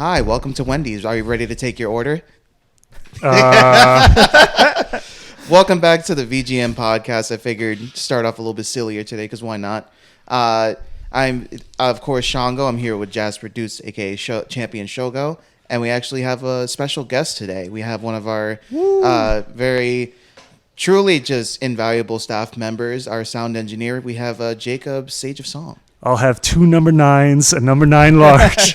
Hi, welcome to Wendy's. Are you ready to take your order? Welcome back to the VGM podcast. I figured start off a little bit sillier today because why not? I'm, of course, Shango. I'm here with Jasper Deuce, a.k.a. Champion Shogo. And we actually have a special guest today. We have one of our very truly just invaluable staff members, our sound engineer. We have Jacob, SageofSong. I'll have 2 number 9s, a number 9 large.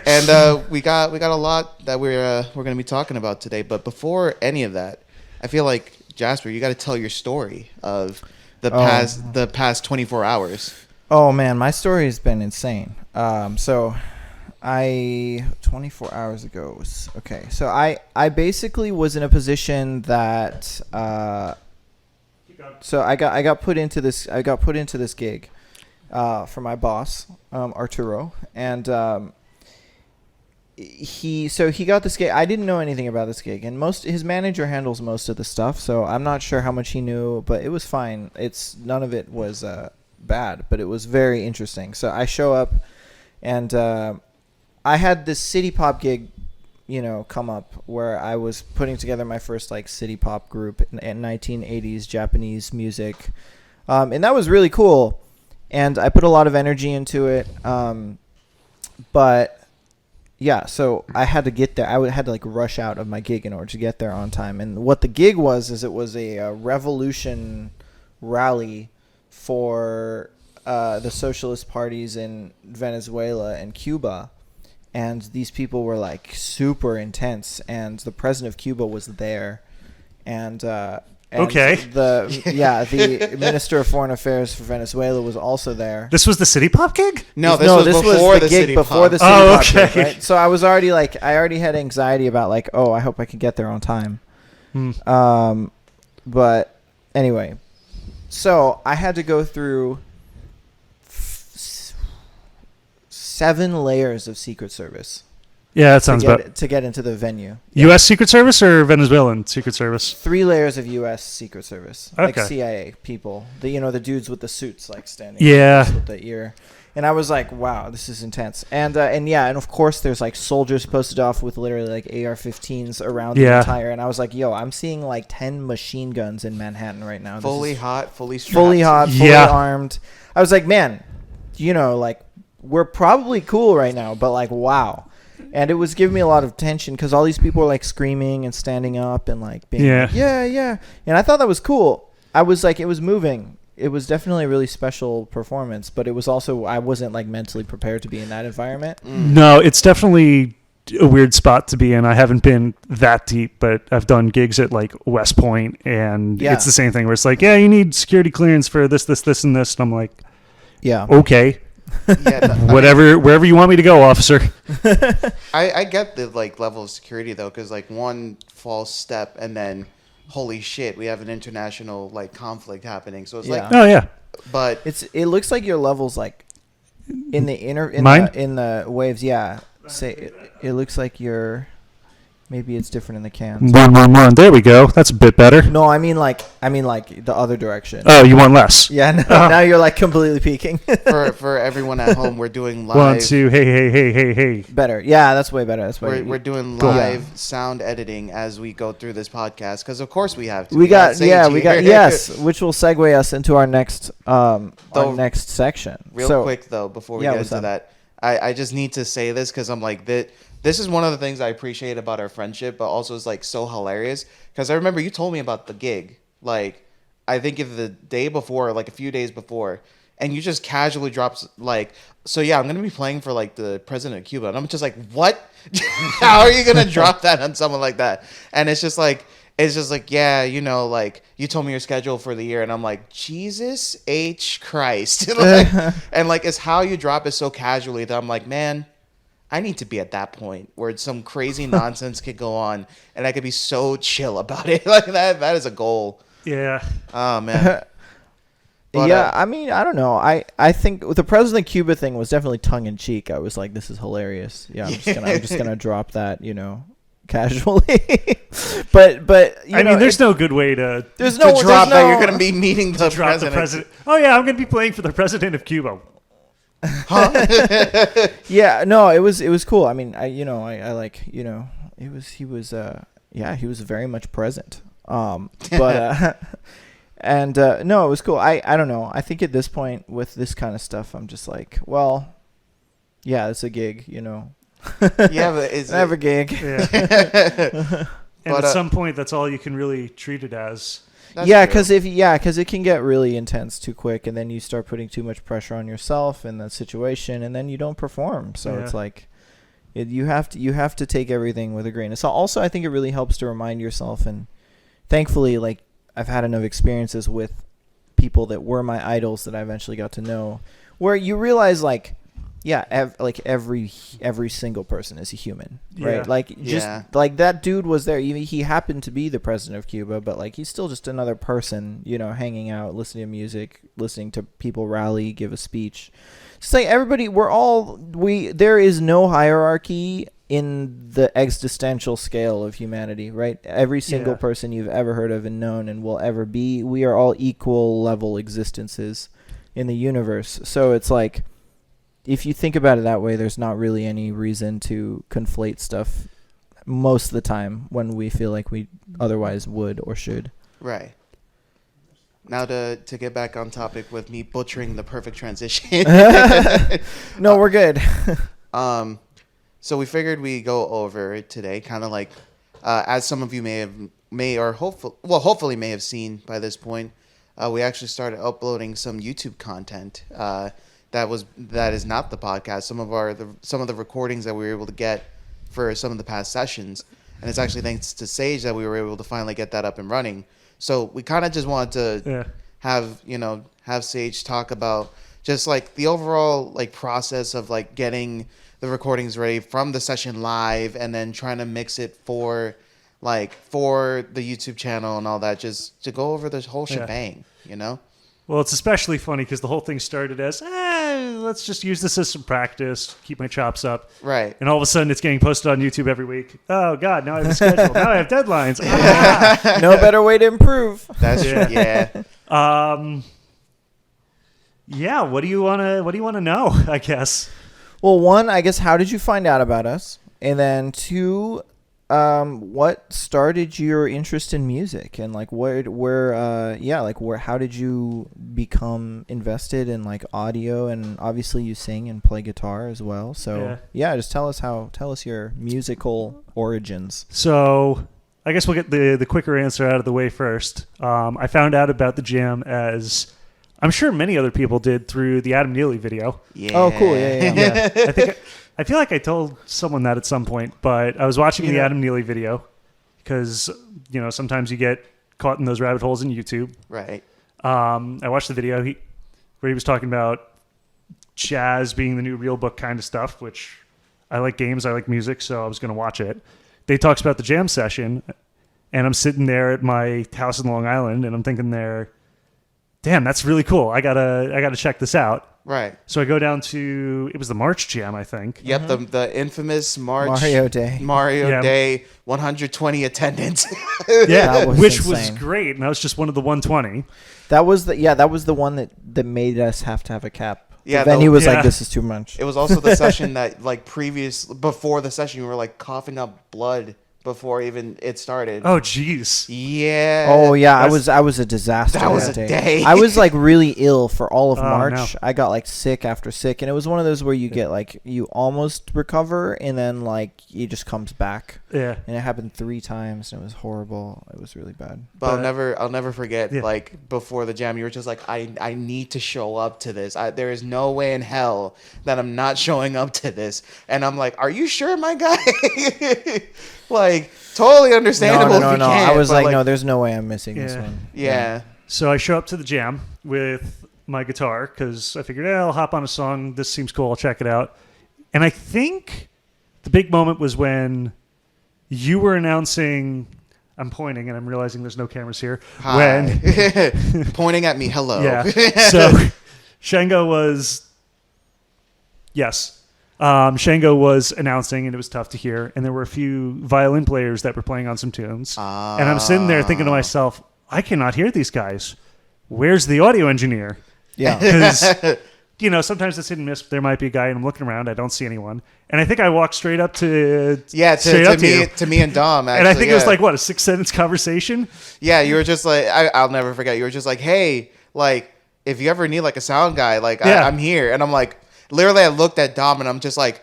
And we got a lot that we're going to be talking about today. But before any of that, I feel like, Jasper, you got to tell your story of the past 24 hours. Oh man, my story has been insane. 24 hours ago I basically was in a position that so I got put into this gig for my boss, Arturo, and he got this gig. I didn't know anything about this gig, and his manager handles most of the stuff, so I'm not sure how much he knew, but it was fine. None of it was bad, but it was very interesting. So I show up, and I had this city pop gig, come up where I was putting together my first city pop group in 1980s Japanese music, and that was really cool, and I put a lot of energy into it, but yeah, so I had to get there. I had to rush out of my gig in order to get there on time. And what the gig was is it was a revolution rally for the socialist parties in Venezuela and Cuba. And these people were super intense, and the president of Cuba was there, and okay, the minister of foreign affairs for Venezuela was also there. This was the city pop gig? No, this was before the gig city before pop. the city pop okay. gig, right? So I was already I already had anxiety about I hope I can get there on time. But anyway, so I had to go through 7 layers of Secret Service. Yeah, that sounds about to get into the venue. U.S. Secret Service or Venezuelan Secret Service? 3 layers of U.S. Secret Service, okay. CIA people. The dudes with the suits standing. Yeah. With the ear. And I was like, wow, this is intense. And of course there's soldiers posted off with literally AR-15s around the entire. And I was like, yo, I'm seeing 10 machine guns in Manhattan right now. Fully hot, fully strapped. Fully hot, fully armed. I was like, man, we're probably cool right now, but wow. And it was giving me a lot of tension because all these people were screaming and standing up and being yeah. And I thought that was cool. I was it was moving. It was definitely a really special performance, but it was also, I wasn't mentally prepared to be in that environment. No, it's definitely a weird spot to be in. I haven't been that deep, but I've done gigs at West Point, and it's the same thing where it's you need security clearance for this, and this. And I'm like, yeah, okay. Wherever you want me to go, officer. I get the level of security though, because one false step and then holy shit, we have an international conflict happening. So it's oh yeah, but it looks like your levels in the in the waves. Yeah, say it looks like you're. Maybe it's different in the cans. 111. There we go. That's a bit better. No, I mean the other direction. Oh, you want less? Yeah. Now you're completely peaking. for everyone at home, we're doing live. 1, 2. Hey. Better. Yeah, that's way better. That's way. We're doing live sound editing as we go through this podcast because of course we have to. We got yes, which will segue us into our next next section. Real quick though, before we get into that, I just need to say this because I'm that. This is one of the things I appreciate about our friendship, but also is so hilarious because I remember you told me about the gig, I think of the day before, a few days before, and you just casually dropped so yeah, I'm gonna be playing for the president of Cuba, and I'm just what? How are you gonna drop that on someone like that? And it's just yeah, you told me your schedule for the year, and I'm Jesus H Christ, and it's how you drop it so casually that I'm man. I need to be at that point where some crazy nonsense could go on and I could be so chill about it. That is a goal. Yeah. Oh man. But, I mean, I don't know. I think the President Cuba thing was definitely tongue in cheek. I was this is hilarious. Yeah, I'm just gonna drop that, casually. but there's no good way to drop that you're gonna be meeting the president. Oh yeah, I'm gonna be playing for the president of Cuba. Huh? Yeah, no, it was cool. I mean, I like, he was very much present. But and no, it was cool. I don't know. I think at this point with this kind of stuff, I'm just like, well, yeah, it's a gig, Yeah, but it's I have a gig. Yeah. And at some point, that's all you can really treat it as. Because it can get really intense too quick, and then you start putting too much pressure on yourself in that situation, and then you don't perform. So it's like you have to take everything with a grain of salt. Also, I think it really helps to remind yourself, and thankfully, like I've had enough experiences with people that were my idols that I eventually got to know, where you realize like. Yeah, like every single person is a human, right? Yeah. Like just like that dude was there. He happened to be the president of Cuba, but like he's still just another person, hanging out, listening to music, listening to people rally, give a speech. It's like everybody, there is no hierarchy in the existential scale of humanity, right? Every single person you've ever heard of and known and will ever be, we are all equal level existences in the universe. So it's like, if you think about it that way, there's not really any reason to conflate stuff most of the time when we feel like we otherwise would or should. Right. Now to get back on topic with me butchering the perfect transition. No, we're good. So we figured we go over it today, kind of like, as some of you hopefully may have seen by this point, we actually started uploading some YouTube content. That is not the podcast. Some of the recordings that we were able to get for some of the past sessions, and it's actually thanks to Sage that we were able to finally get that up and running. So we kind of just wanted to have Sage talk about just like the overall like process of like getting the recordings ready from the session live, and then trying to mix it for the YouTube channel and all that, just to go over this whole shebang, Well, it's especially funny because the whole thing started as, let's just use this as some practice, keep my chops up. Right. And all of a sudden it's getting posted on YouTube every week. Oh, God, now I have a schedule. Now I have deadlines. No better way to improve. That's true, yeah. What do you want to know, I guess? Well, one, I guess, how did you find out about us? And then two, what started your interest in music, and like how did you become invested in like audio? And obviously you sing and play guitar as well. So just tell us your musical origins. So I guess we'll get the quicker answer out of the way first. I found out about the jam, as I'm sure many other people did, through the Adam Neely video. Yeah. Oh, cool. Yeah. I feel like I told someone that at some point, but I was watching the Adam Neely video because, sometimes you get caught in those rabbit holes in YouTube. Right. I watched the video where he was talking about jazz being the new real book kind of stuff, which I like games, I like music, so I was going to watch it. They talks about the jam session, and I'm sitting there at my house in Long Island, and I'm thinking damn, that's really cool. I gotta check this out. Right. So I go down to, it was the March Jam, I think. Yep, the infamous Mario Day, 120 attendance. Yeah, which insane. Was great, and that was just one of the 120. That was the one that made us have to have a cap. Yeah, the venue was like, this is too much. It was also the session that before the session you were like coughing up blood before even it started. Oh, jeez. Yeah. Oh, yeah. I was a disaster. That was a day. I was like really ill for all of March. No. I got like sick after sick, and it was one of those where you get like you almost recover, and then like it just comes back. Yeah. And it happened 3 times, and it was horrible. It was really bad. But I'll never forget. Like before the jam, you were just like, I need to show up to this. There is no way in hell that I'm not showing up to this. And I'm like, are you sure, my guy? Like, totally understandable. No. Can't, I was like, no, there's no way I'm missing this one. Yeah. So I show up to the jam with my guitar because I figured, I'll hop on a song. This seems cool. I'll check it out. And I think the big moment was when you were announcing. I'm pointing, and I'm realizing there's no cameras here. Hi. Pointing at me. Hello. Yeah. So Shango was. Yes. Shango was announcing, and it was tough to hear. And there were a few violin players that were playing on some tunes. And I'm sitting there thinking to myself, I cannot hear these guys. Where's the audio engineer? Yeah. Because sometimes it's hit and miss. There might be a guy, and I'm looking around. I don't see anyone. And I think I walked straight up to me and Dom. Actually, and I think it was like, what, a 6-sentence conversation? Yeah, you were just like, I'll never forget. You were just like, hey, like, if you ever need like a sound guy, like, I'm here. And I'm like, literally, I looked at Dom, and I'm just like,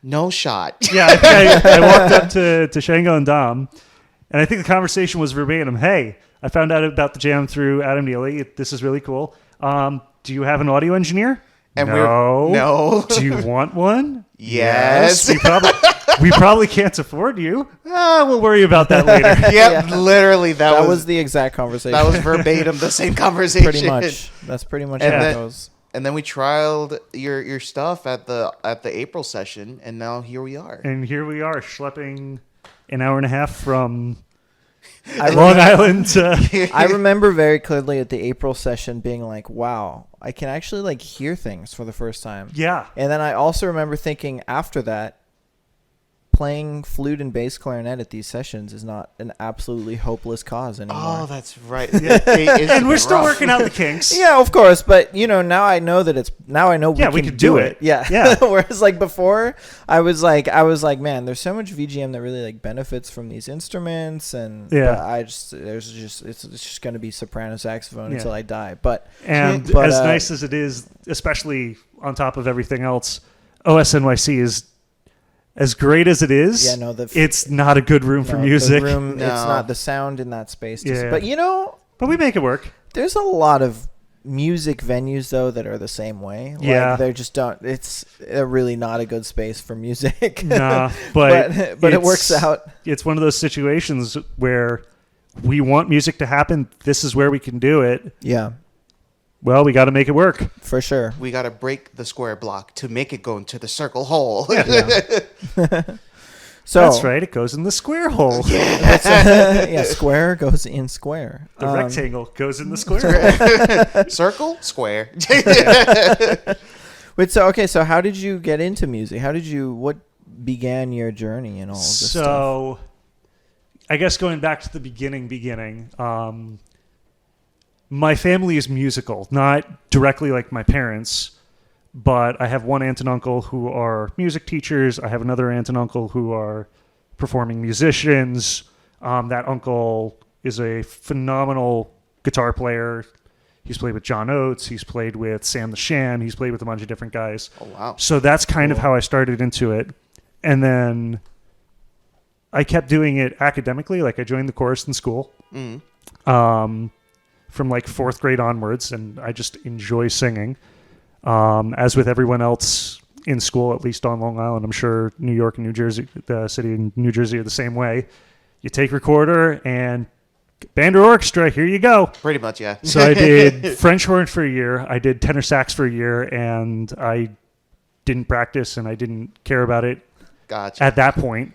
no shot. Yeah, I think I walked up to Shango and Dom, and I think the conversation was verbatim. Hey, I found out about the jam through Adam Neely. This is really cool. Do you have an audio engineer? And no. Do you want one? Yes. We probably can't afford you. We'll worry about that later. Yep, literally. That was the exact conversation. That was verbatim the same conversation. Pretty much. That's pretty much how it goes. And then we trialed your stuff at the April session, and now here we are. And here we are, schlepping an hour and a half from Long Island to... I remember very clearly at the April session being like, wow, I can actually like hear things for the first time. Yeah. And then I also remember thinking after that, playing flute and bass clarinet at these sessions is not an absolutely hopeless cause anymore. Oh, that's right. And we're still working out the kinks. Yeah, of course. But, now I know that we can do it. Yeah. Whereas like before, I was like, man, there's so much VGM that really like benefits from these instruments. And it's just going to be soprano saxophone until I die. But as nice as it is, especially on top of everything else, OSNYC is as great as it is. It's not a good room for music. It's not the sound in that space. But but we make it work. There's a lot of music venues though that are the same way. Like, they're just don't. It's really not a good space for music. Nah, but it works out. It's one of those situations where we want music to happen. This is where we can do it. Yeah. Well, we got to make it work. For sure. We got to break the square block to make it go into the circle hole. So that's right. It goes in the square hole. Square goes in square. The rectangle goes in the square. Circle, square. Wait, so how did you get into music? What began your journey and all of this stuff? So, I guess going back to the beginning, my family is musical, not directly like my parents, but I have one aunt and uncle who are music teachers. I have another aunt and uncle who are performing musicians. That uncle is a phenomenal guitar player. He's played with John Oates. He's played with Sam the Shan. He's played with a bunch of different guys. Oh, wow. So that's kind of how I started into it. And then I kept doing it academically. Like I joined the chorus in school. From like 4th grade onwards, and I just enjoy singing. As with everyone else in school, at least on Long Island, I'm sure New York and New Jersey, the city and New Jersey are the same way. You take recorder and band or orchestra, here you go. Pretty much, yeah. So I did French horn for a year, I did tenor sax for a year, and I didn't practice and I didn't care about it at that point.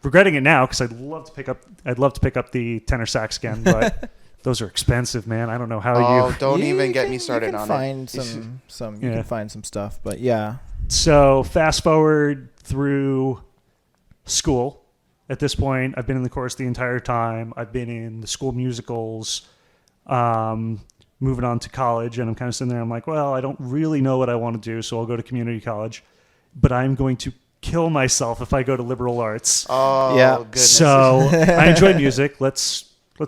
Regretting it now because I'd love to pick up the tenor sax again, but those are expensive, man. I don't know how don't even get me started on it. You can find some stuff, but yeah. So fast forward through school. At this point, I've been in the chorus the entire time. I've been in the school musicals, moving on to college, and I'm kind of sitting there. I'm like, well, I don't really know what I want to do, so I'll go to community college, but I'm going to kill myself if I go to liberal arts. Oh, yeah. Goodness. So I enjoy music. Let's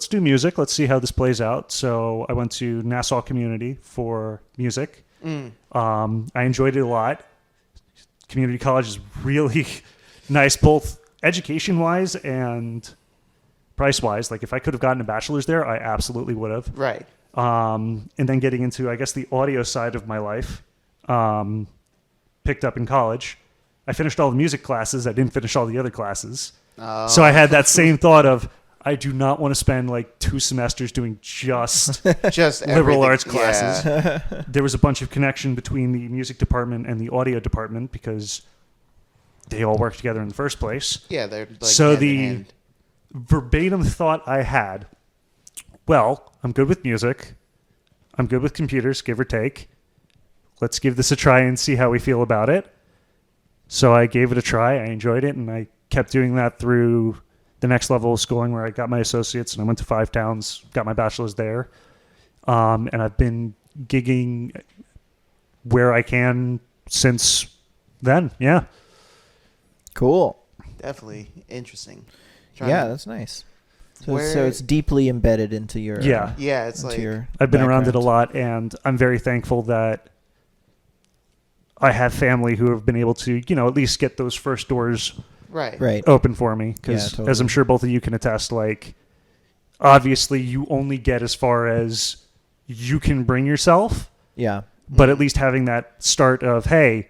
do music. Let's see how this plays out. So I went to Nassau Community for music. I enjoyed it a lot. Community college is really nice, both education-wise and price-wise. Like if I could have gotten a bachelor's there, I absolutely would have. Right. And then getting into, I guess, the audio side of my life, picked up in college. I finished all the music classes. I didn't finish all the other classes. Oh. So I had that same thought of, I do not want to spend like 2 semesters doing just liberal arts classes. Yeah. There was a bunch of connection between the music department and the audio department because they all work together in the first place. Yeah, they're like so hand the in hand. Verbatim thought I had, well, I'm good with music. I'm good with computers, give or take. Let's give this a try and see how we feel about it. So I gave it a try. I enjoyed it, and I kept doing that through the next level of schooling where I got my associates, and I went to 5 towns, got my bachelor's there. And I've been gigging where I can since then. Yeah. Cool. Definitely interesting. That's nice. So it's deeply embedded into your yeah, it's like I've been around it a lot, and I'm very thankful that I have family who have been able to, at least get those first doors right open for me. Because totally. as I'm sure both of you can attest, like, obviously you only get as far as you can bring yourself. Yeah. But at least having that start of, hey,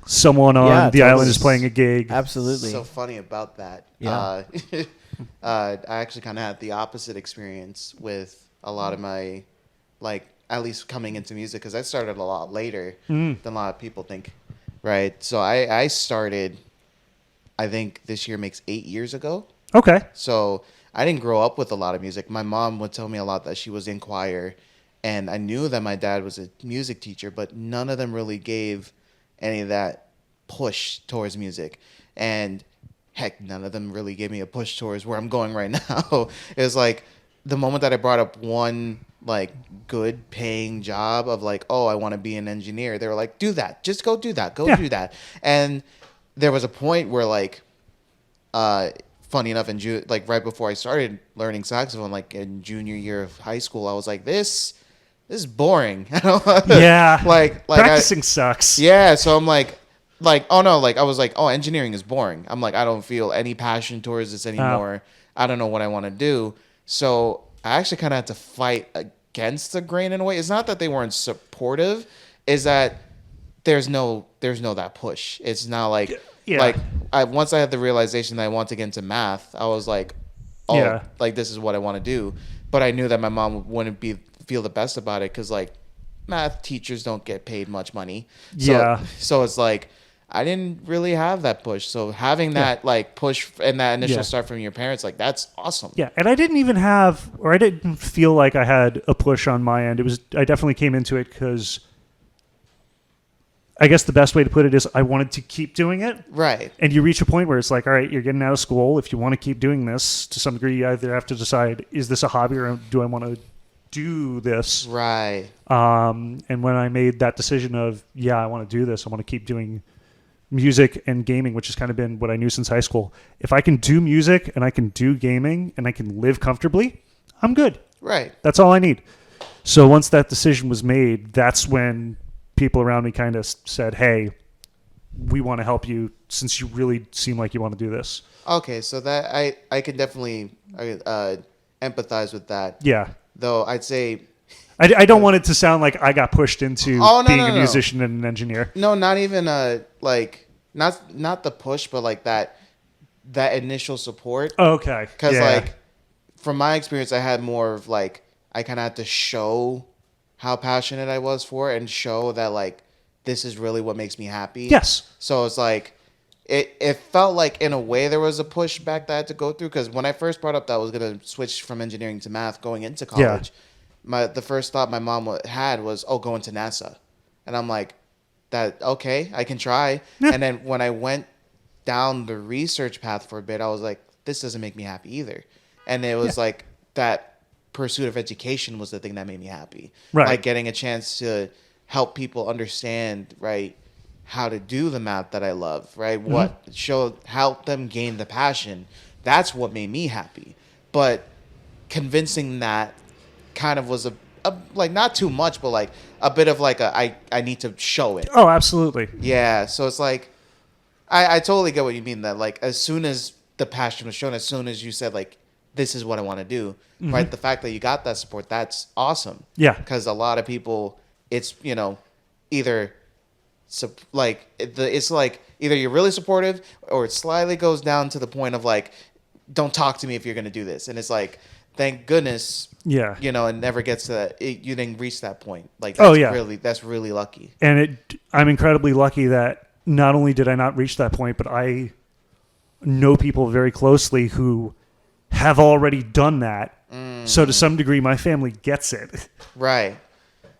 someone on the island is playing a gig. Absolutely. So funny about that. Yeah. I actually kind of had the opposite experience with a lot of my, like, at least coming into music, because I started a lot later than a lot of people think, right? So I started, I think this year makes 8 years ago. Okay. So I didn't grow up with a lot of music. My mom would tell me a lot that she was in choir, and I knew that my dad was a music teacher, but none of them really gave any of that push towards music. And heck, none of them really gave me a push towards where I'm going right now. It was like the moment that I brought up one like good paying job of like, oh, I want to be an engineer. They were like, do that. Just go do that. Do that. And there was a point where like, funny enough, like right before I started learning saxophone, like in junior year of high school, I was like, this is boring. Yeah. like practicing sucks. Yeah. So I'm like, oh no, like I was like, oh, engineering is boring. I'm like, I don't feel any passion towards this anymore. I don't know what I want to do. So I actually kind of had to fight against the grain in a way. It's not that they weren't supportive, is that there's no that push. It's not like like once I had the realization that I want to get into math, I was like, oh, like this is what I want to do. But I knew that my mom wouldn't feel the best about it, because like math teachers don't get paid much money. So it's like I didn't really have that push. So having that like push and that initial start from your parents, like that's awesome. Yeah, and I didn't even have, or I didn't feel like I had a push on my end. I definitely came into it because I guess the best way to put it is I wanted to keep doing it. Right. And you reach a point where it's like, all right, you're getting out of school. If you want to keep doing this, to some degree, you either have to decide, is this a hobby or do I want to do this? Right. And when I made that decision of, I want to do this, I want to keep doing music and gaming, which has kind of been what I knew since high school. If I can do music and I can do gaming and I can live comfortably, I'm good. Right. That's all I need. So once that decision was made, that's when people around me kind of said, hey, we want to help you since you really seem like you want to do this. Okay, so that I can definitely empathize with that. Yeah. Though I'd say I don't want it to sound like I got pushed into being a musician and an engineer. No, not even like not the push, but like that initial support. Oh, okay. Because like from my experience, I had more of like I kind of had to show how passionate I was for it and show that like this is really what makes me happy. Yes. So it's like it felt like in a way there was a pushback that I had to go through, because when I first brought up that I was gonna switch from engineering to math going into college. The first thought my mom had was, oh, going to NASA. And I'm like, okay, I can try. And then when I went down the research path for a bit, I was like, this doesn't make me happy either. And it was like that pursuit of education was the thing that made me happy. Right. Like getting a chance to help people understand, right, how to do the math that I love, right? Help them gain the passion. That's what made me happy. But convincing that kind of was a like not too much, but like a bit of like I need to show it. Oh, absolutely. Yeah. So it's like I totally get what you mean, that like as soon as the passion was shown, as soon as you said like this is what I want to do, right? The fact that you got that support, that's awesome. Yeah. Because a lot of people, it's either like it's like either you're really supportive or it slightly goes down to the point of like, don't talk to me if you're gonna do this, and it's like, thank goodness, it never gets to that. You didn't reach that point. Like, that's really lucky. And I'm incredibly lucky that not only did I not reach that point, but I know people very closely who have already done that. So to some degree, my family gets it. Right.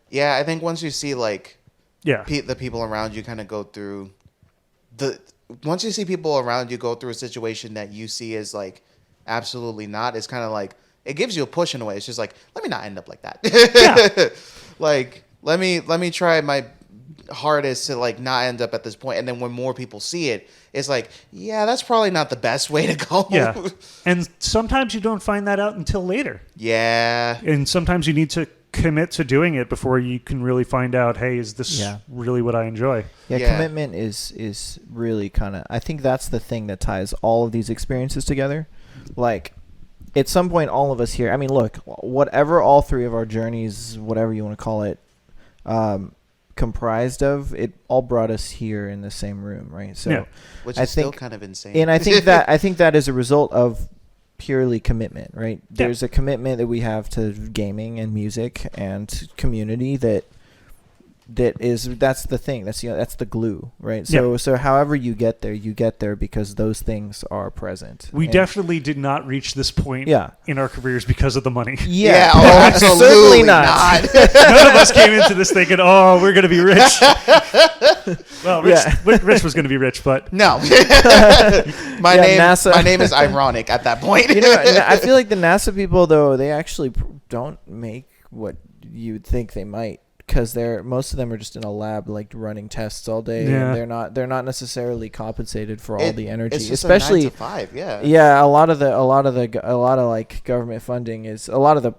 Yeah, I think once you see like, the people around you kind of go through once you see people around you go through a situation that you see as like absolutely not, it's kind of like, it gives you a push in a way. It's just like, let me not end up like that. Like, let me try my hardest to like not end up at this point. And then when more people see it, it's like, yeah, that's probably not the best way to go. Yeah. And sometimes you don't find that out until later. Yeah. And sometimes you need to commit to doing it before you can really find out, hey, is this really what I enjoy? Yeah, commitment is really kind of, I think that's the thing that ties all of these experiences together. Like, at some point, all of us here, I mean, look, whatever all three of our journeys, whatever you want to call it, comprised of, it all brought us here in the same room, right? So, which is still kind of insane. And I think that is a result of purely commitment, right? Yeah. There's a commitment that we have to gaming and music and community that's the thing. That's that's the glue, right? So however you get there because those things are present. We definitely did not reach this point in our careers because of the money. Yeah, absolutely not. None of us came into this thinking, oh, we're going to be rich. Well, Rich was going to be rich, but no. My name is ironic at that point. I feel like the NASA people, though, they actually don't make what you'd think they might. Because most of them are just in a lab, like running tests all day, and they're not necessarily compensated for all the energy. It's just especially a 9 to 5, yeah. A lot of like government funding is a lot of the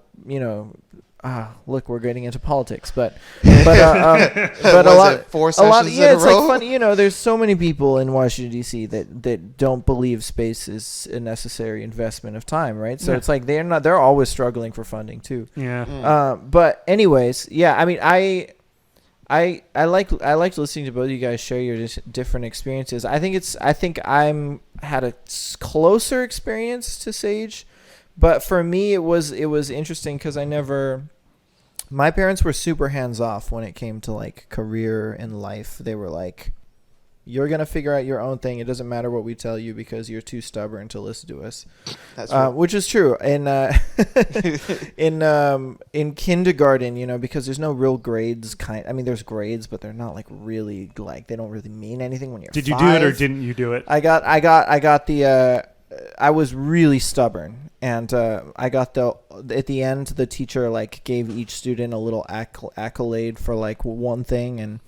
look, we're getting into politics, but a 4 sessions in a it's row? like funny, there's so many people in Washington D.C. that don't believe space is a necessary investment of time, right? So it's like they're always struggling for funding too. Yeah. But anyways, I mean, I liked listening to both of you guys share your different experiences. I think I'm had a closer experience to Sage, but for me it was interesting because my parents were super hands off when it came to like career and life. They were like, you're going to figure out your own thing. It doesn't matter what we tell you because you're too stubborn to listen to us. That's right. Which is true. And in kindergarten, because there's no real grades there's grades, but they're not like really like, they don't really mean anything when you're 5. Did you do it or didn't you do it? I was really stubborn, and I got at the end, the teacher like gave each student a little accolade for like one thing, and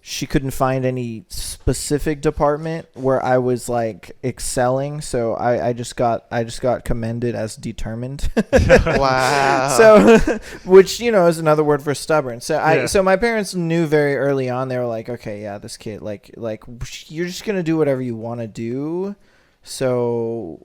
she couldn't find any specific department where I was like excelling, so I just got commended as determined. Wow. So, which is another word for stubborn. So so my parents knew very early on. They were like, okay, yeah, this kid like you're just gonna do whatever you want to do. So,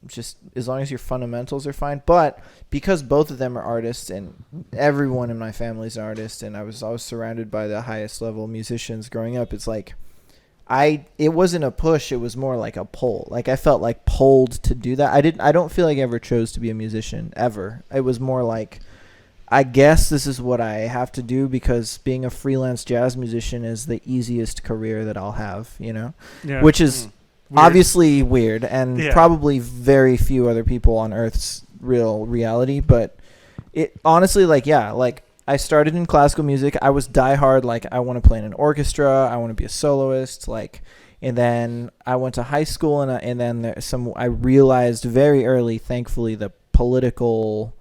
just as long as your fundamentals are fine. But because both of them are artists and everyone in my family is an artist, and I was always surrounded by the highest level musicians growing up, it's like it wasn't a push, it was more like a pull. Like I felt like pulled to do that. I don't feel like I ever chose to be a musician ever. It was more like, I guess this is what I have to do because being a freelance jazz musician is the easiest career that I'll have, which is obviously weird and probably very few other people on Earth's real reality. But it honestly, like I started in classical music. I was diehard, like I want to play in an orchestra, I want to be a soloist, and then I went to high school, and then I realized very early, thankfully, the political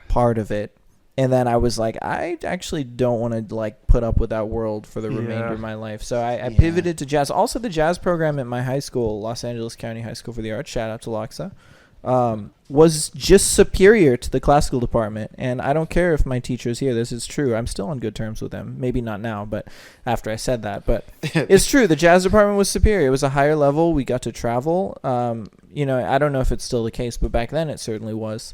part of it. And then I was like, I actually don't want to like put up with that world for the remainder of my life. So I pivoted to jazz. Also, the jazz program at my high school, Los Angeles County High School for the Arts, shout out to LOXA, was just superior to the classical department. And I don't care if my teachers hear this. It's true. I'm still on good terms with them. Maybe not now, but after I said that. But it's true. The jazz department was superior. It was a higher level. We got to travel. I don't know if it's still the case, but back then it certainly was.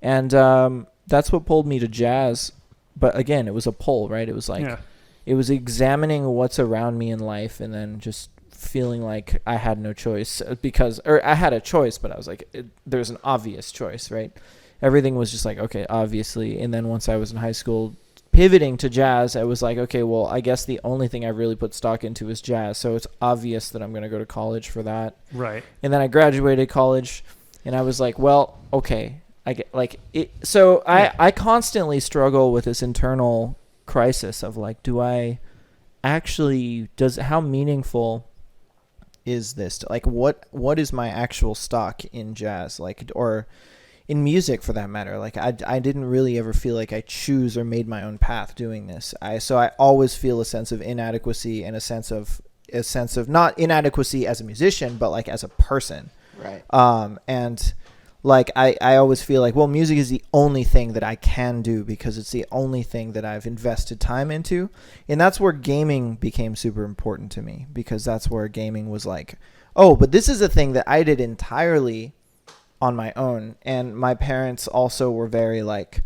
And that's what pulled me to jazz. But again, it was a pull, right? It was like, it was examining what's around me in life and then just feeling like I had no choice or I had a choice, but I was like, there's an obvious choice, right? Everything was just like, okay, obviously. And then once I was in high school, pivoting to jazz, I was like, okay, well, I guess the only thing I really put stock into is jazz. So it's obvious that I'm going to go to college for that. Right. And then I graduated college and I was like, well, okay. I get like it. So I constantly struggle with this internal crisis of like, do I actually, how meaningful is this? Like, what is my actual stock in jazz? Like, or in music for that matter. Like I didn't really ever feel like I choose or made my own path doing this. So I always feel a sense of inadequacy and a sense of not inadequacy as a musician, but like as a person. Right. And like I always feel like, well, music is the only thing that I can do because it's the only thing that I've invested time into. And that's where gaming became super important to me, because that's where gaming was like, oh, but this is a thing that I did entirely on my own. And my parents also were very like,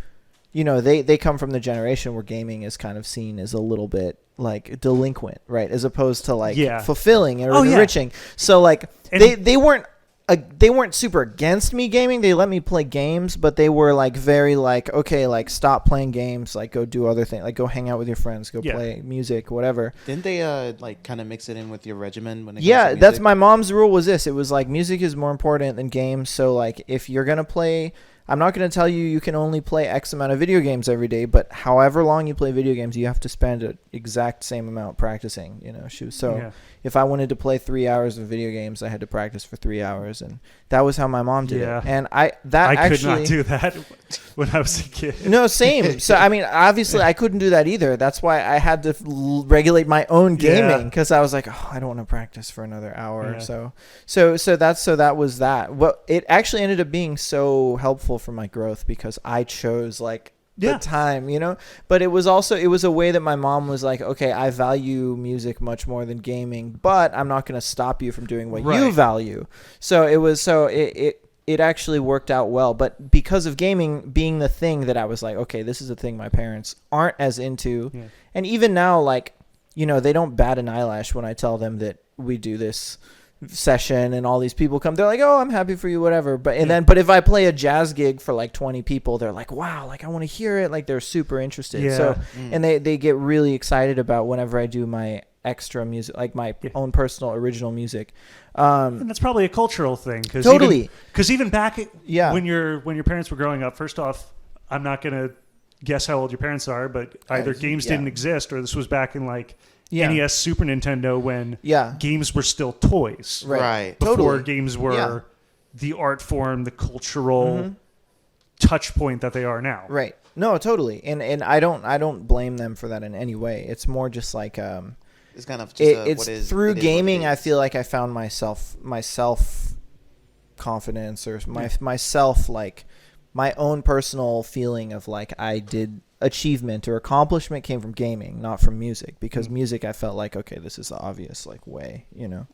you know, they come from the generation where gaming is kind of seen as a little bit like delinquent, right? As opposed to like fulfilling or enriching. So like they weren't super against me gaming. They let me play games, but they were like very like, okay, like stop playing games, like go do other things, like go hang out with your friends, go play music, whatever. Didn't they like kind of mix it in with your regimen when it comes to music? That's my mom's rule was this. It was like music is more important than games. So like if you're going to play, I'm not going to tell you can only play X amount of video games every day, but however long you play video games, you have to spend an exact same amount practicing, you know. So if I wanted to play 3 hours of video games, I had to practice for 3 hours, and that was how my mom did it. And I could not do that when I was a kid. No, same. So I mean, obviously, I couldn't do that either. That's why I had to regulate my own gaming, because I was like, oh, I don't want to practice for another hour. Yeah. So that was that. Well, it actually ended up being so helpful for my growth because I chose like the time, you know. But it was a way that my mom was like, okay, I value music much more than gaming, but I'm not going to stop you from doing what you value. So it actually worked out well. But because of gaming being the thing that I was like, okay, this is a thing my parents aren't as into, and even now, like, you know, they don't bat an eyelash when I tell them that we do this session and all these people come. They're like, oh, I'm happy for you, whatever. But if I play a jazz gig for like 20 people, they're like, wow, like I want to hear it. Like they're super interested. So and they get really excited about whenever I do my extra music, like my own personal original music. And that's probably a cultural thing. Totally. Because even back when your parents were growing up, first off, I'm not going to guess how old your parents are, but either games didn't exist or this was back in like NES, Super Nintendo, when games were still toys. Right. Before games were the art form, the cultural touch point that they are now. Right. No, totally. And I don't blame them for that in any way. It's more just like it's kind of just it's through gaming. I feel like I found myself confidence, or myself, like my own personal feeling of like I did achievement or accomplishment came from gaming, not from music, because music I felt like, okay, this is the obvious like way, you know.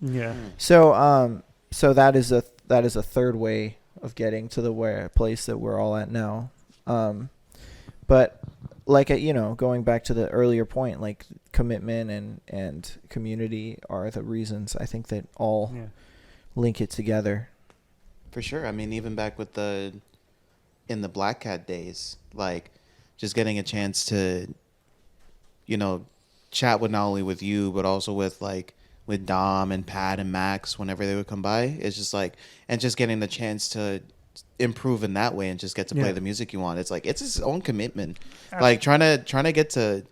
So that is a third way of getting to the place that we're all at now. But like, you know, going back to the earlier point, like commitment and community are the reasons I think that all link it together. For sure. I mean, even back with in the Black Cat days, like just getting a chance to, you know, chat with not only with you, but also with Dom and Pat and Max whenever they would come by. It's just like, and just getting the chance to improve in that way and just get to play the music you want. It's like, it's its own commitment. Like trying to get to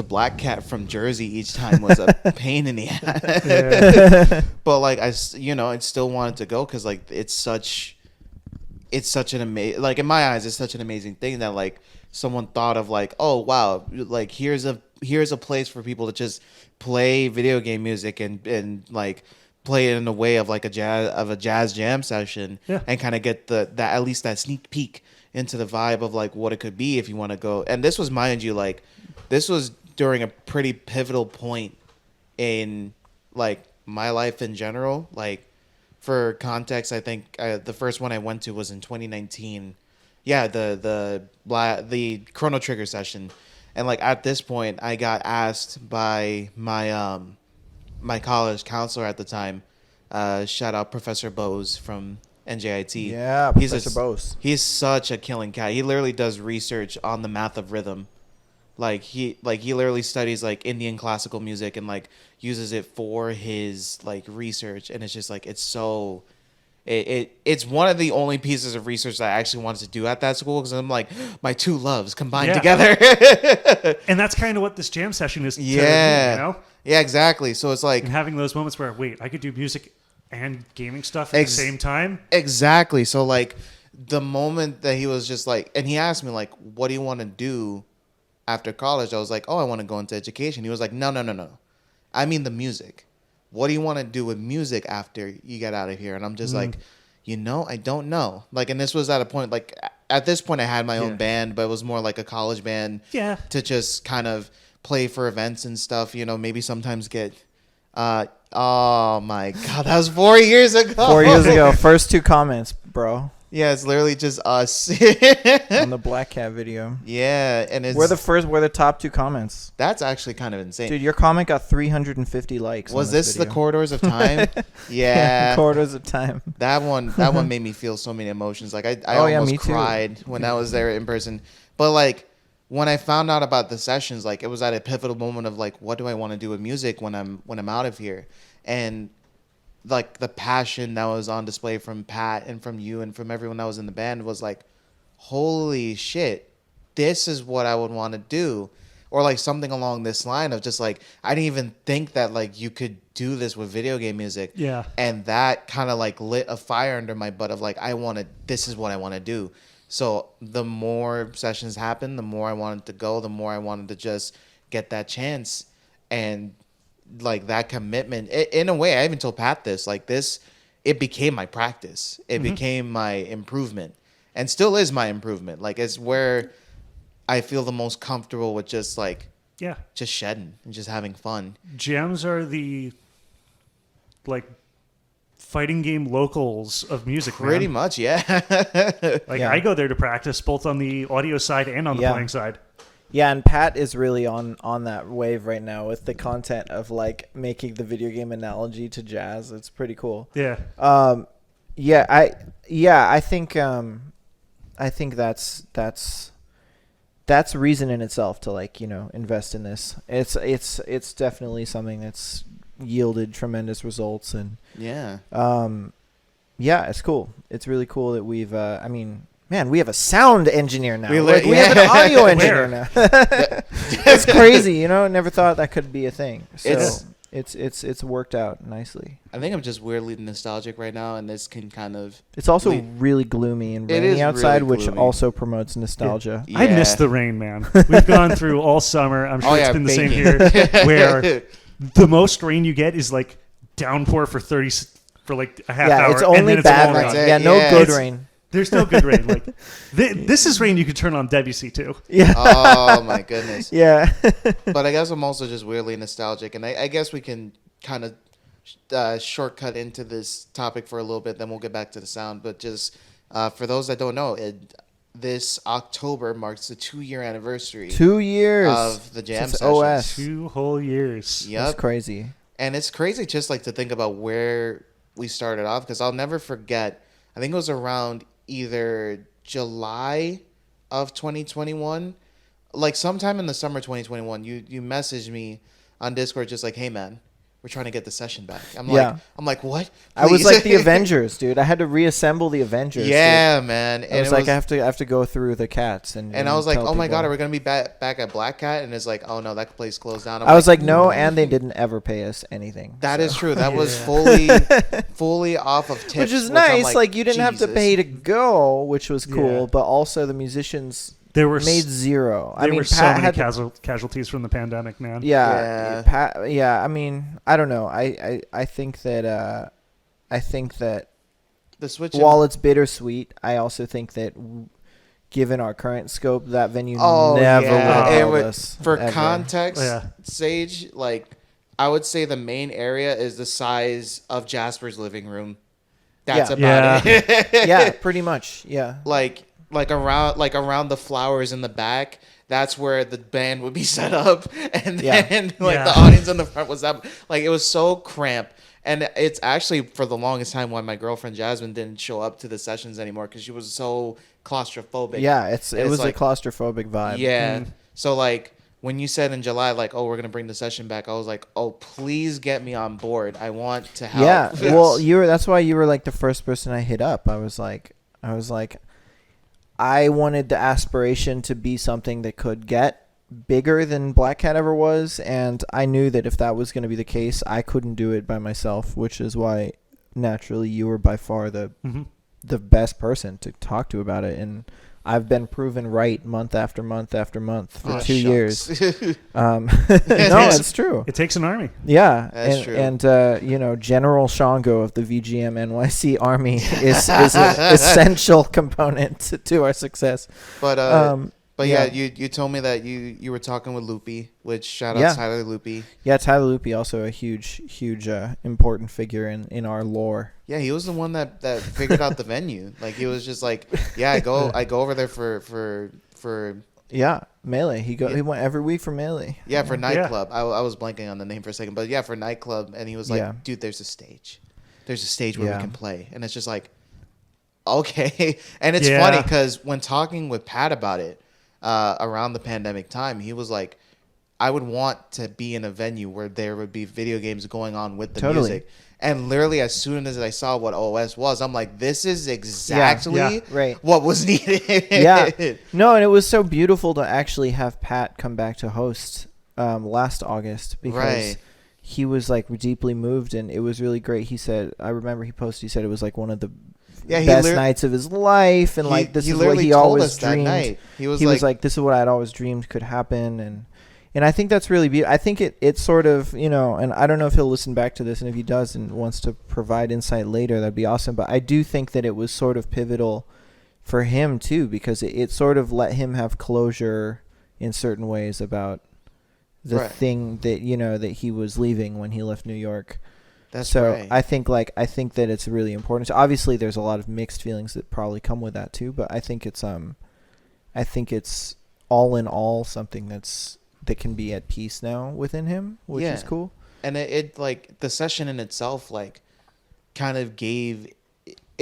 Black Cat from Jersey each time was a pain in the ass. But like, I still wanted to go because like it's such an amazing, like in my eyes, it's such an amazing thing that like someone thought of like, oh wow, like here's a place for people to just play video game music and like play it in a way of like a jazz jam session and kind of get that at least that sneak peek into the vibe of like what it could be if you want to go. And this was, mind you, like this was during a pretty pivotal point in like my life in general. Like for context, I think the first one I went to was in 2019. Yeah, the Chrono Trigger session. And like at this point, I got asked by my my college counselor at the time, shout out Professor Bose from NJIT. Yeah, Professor Bose. He's such a killing cat. He literally does research on the math of rhythm. He literally studies like Indian classical music and like uses it for his like research, and it's just like it's one of the only pieces of research that I actually wanted to do at that school, because I'm like, my two loves combined together. And that's kind of what this jam session is. Yeah. You know? Yeah, exactly. So it's like, and having those moments where, wait, I could do music and gaming stuff at the same time. Exactly. So like the moment that he was just like, and he asked me like, what do you want to do after college? I was like, oh, I want to go into education. He was like, no. I mean the music. What do you want to do with music after you get out of here? And I'm just like, I don't know. Like, and this was at a point, like, at this point I had my own band, but it was more like a college band to just kind of play for events and stuff, maybe sometimes get, oh my God, that was 4 years ago. 4 years ago. First 2 comments, bro. Yeah, it's literally just us on the Black Cat video. Yeah, and we're the top 2 comments. That's actually kind of insane, dude. Your comment got 350 likes. Was this the Corridors of Time? Yeah, Corridors of Time. That one made me feel so many emotions. Like I almost cried when I was there in person. But like when I found out about the sessions, like it was at a pivotal moment of like, what do I want to do with music when I'm out of here? And like the passion that was on display from Pat and from you and from everyone that was in the band was like, holy shit, this is what I would want to do. Or like something along this line of just like, I didn't even think that like you could do this with video game music. Yeah. And that kind of like lit a fire under my butt of like, this is what I want to do. So the more sessions happened, the more I wanted to go, the more I wanted to just get that chance. And like that commitment, in a way, I even told Pat this, like this, it became my practice. It became my improvement and still is my improvement. Like it's where I feel the most comfortable with just like, just shedding and just having fun. Jams are the like fighting game locals of music. Pretty much, yeah. I go there to practice both on the audio side and on the playing side. Yeah, and Pat is really on that wave right now with the content of like making the video game analogy to jazz. It's pretty cool. Yeah. I think that's reason in itself to like, invest in this. It's definitely something that's yielded tremendous results and it's cool. It's really cool that we've man, we have a sound engineer now. We have an audio engineer now. It's crazy, Never thought that could be a thing. So it's worked out nicely. I think I'm just weirdly nostalgic right now, and this can kind of. It's also really gloomy and rainy outside, really which also promotes nostalgia. Yeah. I miss the rain, man. We've gone through all summer. I'm sure it's been the same here. Where the most rain you get is like downpour for like a half hour. It's only and then bad it's rain. No good rain. There's no good rain. Like this is rain you could turn on Debussy too. Yeah. Oh my goodness. Yeah. But I guess I'm also just weirdly nostalgic, and I guess we can kind of shortcut into this topic for a little bit, then we'll get back to the sound. But just for those that don't know, this October marks the 2-year anniversary. 2 years of the Jam Sessions. OS. 2 whole years. Yep. That's crazy. And it's crazy just like to think about where we started off, because I'll never forget. I think it was around either July of 2021, like sometime in the summer 2021, you messaged me on Discord just like, hey man, we're trying to get the session back. I'm like, what? Please? I was like the Avengers, dude. I had to reassemble the Avengers. Yeah, dude. Man. And I was like, I have to go through the cats and I was like, oh my God, are we gonna be back at Black Cat? And it's like, oh no, that place closed down. I was like, no, and they didn't ever pay us anything. That is true. That was fully off of tips, which is nice. Like you didn't have to pay to go, which was cool. But also the musicians. Made zero. There were so many casualties from the pandemic, man. Yeah. I mean, I don't know. I think that the switch. While it's bittersweet, I also think that given our current scope, that venue never would us. For ever. Context, Sage, like I would say the main area is the size of Jasper's living room. That's about it. Yeah, pretty much. Yeah. Like around the flowers in the back, that's where the band would be set up, and then the audience in the front was up. Like it was so cramped, and it's actually for the longest time why my girlfriend Jasmine didn't show up to the sessions anymore, because she was so claustrophobic. Yeah, it was like a claustrophobic vibe. Yeah. So like when you said in July, like, oh, we're gonna bring the session back, I was like, oh, please get me on board. I want to help. Yeah. Well, that's why you were like the first person I hit up. I was like. I wanted the aspiration to be something that could get bigger than Black Cat ever was, and I knew that if that was going to be the case, I couldn't do it by myself, which is why naturally you were by far the the best person to talk to about it, and I've been proven right month after month after month for 2 years. No, it's true. It takes an army. Yeah, that's true. And General Shango of the VGM NYC Army is an essential component to our success. But you told me that you were talking with Loopy, which shout out Tyler Loopy. Yeah, Tyler Loopy, also a huge important figure in our lore. Yeah, he was the one that figured out the venue. Like, he was just like, I go over there for Melee. He went every week for Melee. Yeah, for nightclub. I was blanking on the name for a second, but yeah, for nightclub, and he was like, dude, there's a stage where we can play, and it's just like, okay. And it's funny because when talking with Pat about it around the pandemic time, he was like, I would want to be in a venue where there would be video games going on with the music. And literally, as soon as I saw what OS was, I'm like, this is exactly what was needed. No, and it was so beautiful to actually have Pat come back to host last August, because he was like deeply moved, and it was really great. He said, I remember he posted, he said it was like one of the best nights of his life, and like this is what he always dreamed. He was like, this is what I'd always dreamed could happen, and I think that's really beautiful. I think it sort of, and I don't know if he'll listen back to this, and if he does and wants to provide insight later, that'd be awesome. But I do think that it was sort of pivotal for him too, because it sort of let him have closure in certain ways about the thing that that he was leaving when he left New York. I think that it's really important. So obviously, there's a lot of mixed feelings that probably come with that too. But I think it's all in all something that can be at peace now within him, which is cool. And it like the session in itself, like, kind of it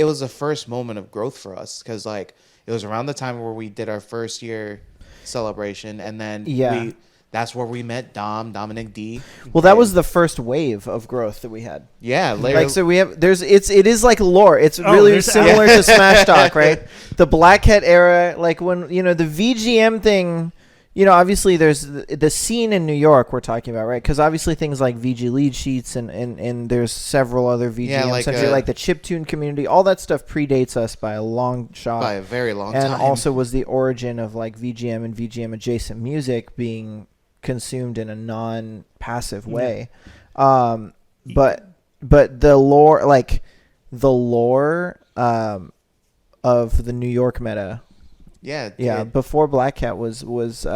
was the first moment of growth for us, because like it was around the time where we did our first year celebration, and then that's where we met Dominic D. Well, that was the first wave of growth that we had. Yeah, later. Like, so we have it is like lore. It's really similar to Smash Talk, right? The Black Hat era, like when the VGM thing. Obviously there's the scene in New York we're talking about, right? Because obviously things like VG lead sheets and there's several other VGM like the chiptune community, all that stuff predates us by a long shot, by a very long time, and also was the origin of like VGM and VGM adjacent music being consumed in a non-passive way. But the lore of the New York meta. Yeah. Before Black Cat was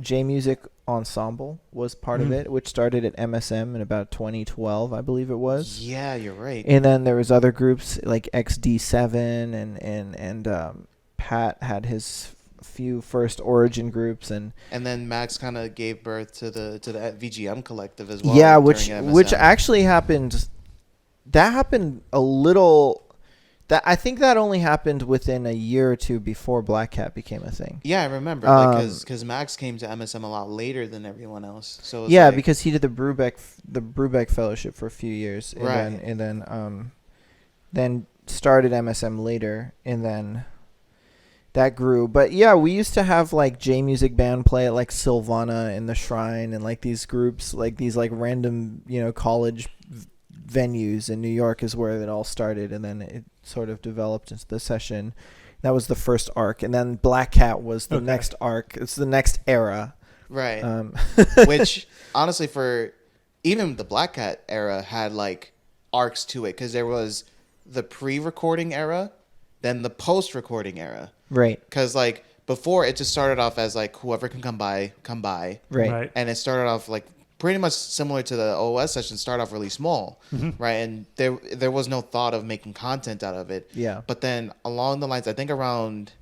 J Music Ensemble was part of it, which started at MSM in about 2012, I believe it was. Yeah, you're right. And then there was other groups like XD7 and Pat had his few first origin groups, and then Max kind of gave birth to the VGM collective as well. Yeah, which actually happened. That happened a little. I think that only happened within a year or two before Black Cat became a thing. Yeah, I remember, because Max came to MSM a lot later than everyone else. So because he did the Brubeck Fellowship for a few years, and then started MSM later, and then that grew. But yeah, we used to have like J Music band play at like Silvana and the Shrine, and like these groups, like these like random college venues in New York is where it all started, and then it sort of developed into the session. That was the first arc, and then Black Cat was the next arc. It's the next era, right? Which honestly, for even the Black Cat era had like arcs to it, because there was the pre-recording era, then the post-recording era, right? Because like before, it just started off as like whoever can come by, right? And it started off like pretty much similar to the OS session, start off really small, right? And there was no thought of making content out of it. Yeah. But then along the lines, I think around,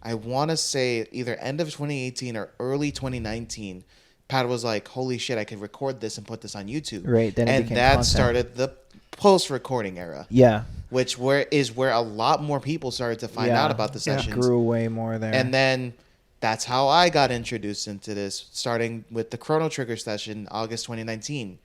I want to say either end of 2018 or early 2019, Pat was like, holy shit, I could record this and put this on YouTube. Right. Then and that started the post-recording era. Yeah. Which is where a lot more people started to find out about the sessions. It grew way more there. And then that's how I got introduced into this, starting with the Chrono Trigger session, August 2019,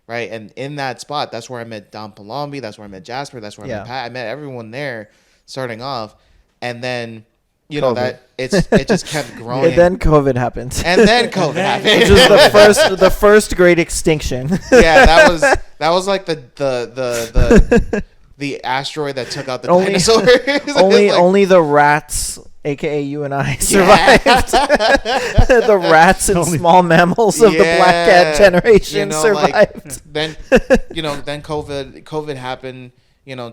right? And in that spot, that's where I met Don Palombi, that's where I met Jasper, that's where I met Pat. I met everyone there starting off. And then, that it just kept growing. And then COVID happened. Which was the first great extinction. Yeah, that was like the the asteroid that took out the Only- dinosaurs. Only the rats, aka you and I, survived. The rats and Only- small mammals of the black cat generation survived. Then then COVID happened.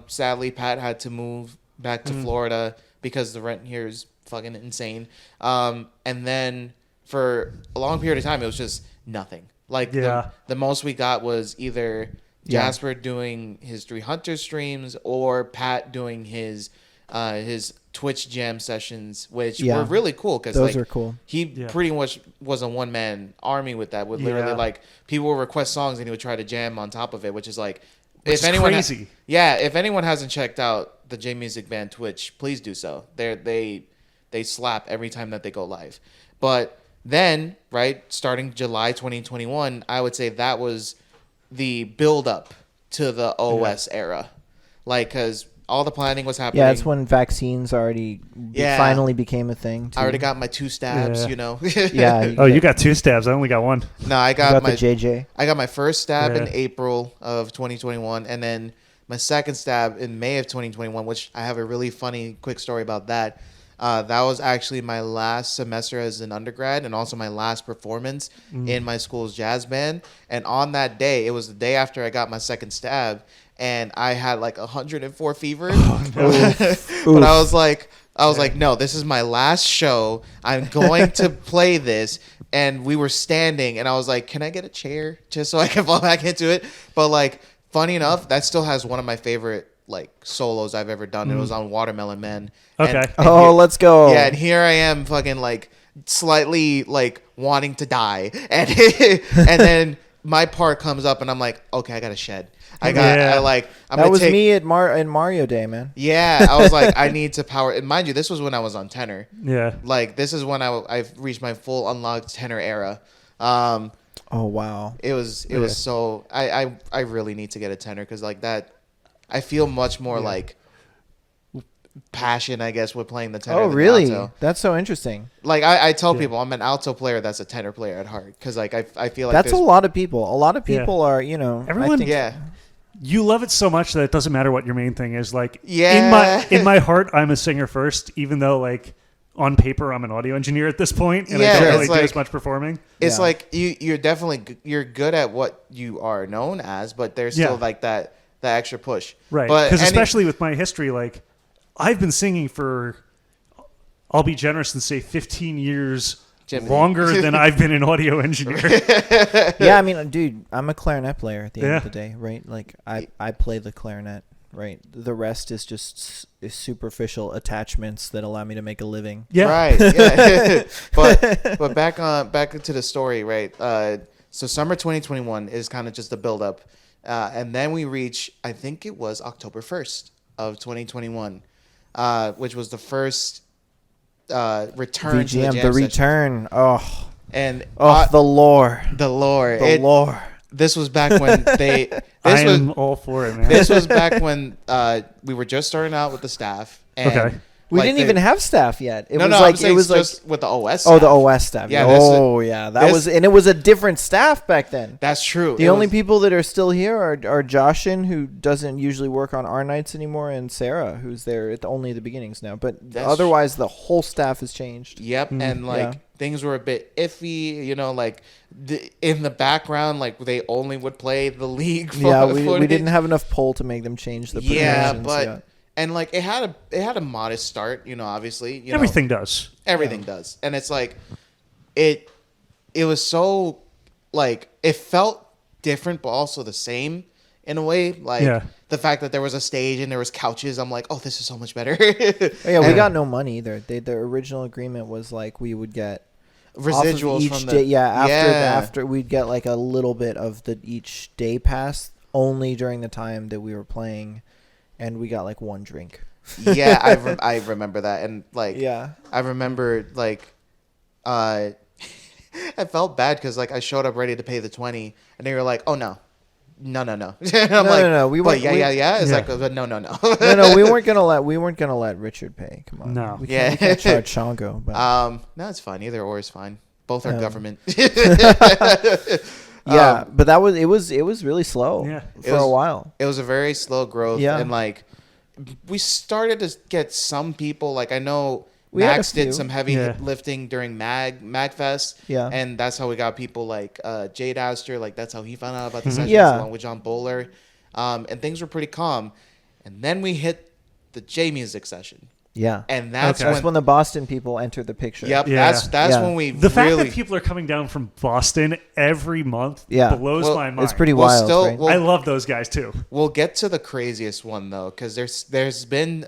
Sadly, Pat had to move back to Florida because the rent here is fucking insane. And then for a long period of time, it was just nothing. Like the most we got was either Jasper doing his 300 streams or Pat doing his Twitch Jam Sessions, which were really cool because those are cool. He pretty much was a one-man army with that. Would literally like people would request songs and he would try to jam on top of it, which is like if anyone crazy. if anyone hasn't checked out the J Music Band Twitch, please do so. They slap every time that they go live. But then, right, starting July 2021, I would say that was the build up to the OS era. Like, because all the planning was happening. Yeah, it's when vaccines already finally became a thing, too. I already got my 2 stabs, Yeah. You got 2 stabs. I only got 1. No, I got the JJ. I got my first stab in April of 2021, and then my second stab in May of 2021, which I have a really funny quick story about that. That was actually my last semester as an undergrad and also my last performance in my school's jazz band. And on that day, it was the day after I got my second stab, and I had like 104 fever. Oh, no. But I was like, no, this is my last show. I'm going to play this. And we were standing, and I was like, can I get a chair just so I can fall back into it? But like, funny enough, that still has one of my favorite like solos I've ever done. It was on Watermelon Man. Okay. And Let's go. Yeah, and here I am fucking like slightly like wanting to die. And and then my part comes up and I'm like, okay, I got to shed. I'm that was me in Mario Day, man. Yeah, I was like, I need to power. And mind you, this was when I was on tenor. Yeah. Like this is when I've reached my full unlocked tenor era. Oh wow. It was so I really need to get a tenor because like that I feel much more like passion, I guess, with playing the tenor. Oh than really? the alto. That's so interesting. Like I tell people I'm an alto player that's a tenor player at heart because like I feel like that's a lot of people. A lot of people are everyone. I think, You love it so much that it doesn't matter what your main thing is. Like in my heart, I'm a singer first, even though like on paper I'm an audio engineer at this point, and I don't really do as much performing. It's like you're definitely you're good at what you are known as, but there's still like that extra push, right? Because especially with my history, like I've been singing for, I'll be generous and say 15 years. Longer than I've been an audio engineer. Yeah, I mean, dude, I'm a clarinet player at the end of the day, right? Like, I play the clarinet, right? The rest is just superficial attachments that allow me to make a living. Yeah, right. Yeah. but back to the story, right? So summer 2021 is kind of just a build up, and then we reach, I think it was October 1st of 2021, which was the first. Return VGM, to the jam the return. Oh, and the lore. This was back when I'm all for it, man. This was back when we were just starting out with the staff. And we didn't even have staff yet. It was just with the OS. Oh, the OS staff. Yeah. And it was a different staff back then. That's true. The only people that are still here are Joshin, who doesn't usually work on our nights anymore, and Sarah, who's there at only the beginnings now. But otherwise, the whole staff has changed. Yep, and things were a bit iffy. Like in the background, like they only would play the league. We didn't have enough pull to make them change the positions. But. And like it had a modest start, obviously. Everything does. Everything does. And it's like it was so like it felt different but also the same in a way. Like the fact that there was a stage and there was couches, I'm like, oh, this is so much better. We got no money either. The original agreement was like we would get residuals each from day. After we'd get like a little bit of the each day pass only during the time that we were playing. And we got like one drink. Yeah, I remember that, and like I remember like I felt bad because like I showed up ready to pay the 20, and they were like, "Oh no." And I'm no. We weren't. It's like no. No. We weren't gonna let Richard pay. Come on. No. We can't charge Shango. But no, it's fine. Either or is fine. Both are government. Yeah, but it was really slow for a while. It was a very slow growth. Yeah. And like we started to get some people, like I know Max did some heavy lifting during MagFest. Yeah. And that's how we got people like Jade Astor, like that's how he found out about the sessions along with John Bowler. And things were pretty calm. And then we hit the J Music session. Yeah. And that's when the Boston people entered the picture. Yep. Yeah. That's when we the fact that people are coming down from Boston every month blows my mind. It's pretty wild. Right? I love those guys too. We'll get to the craziest one though, because there's been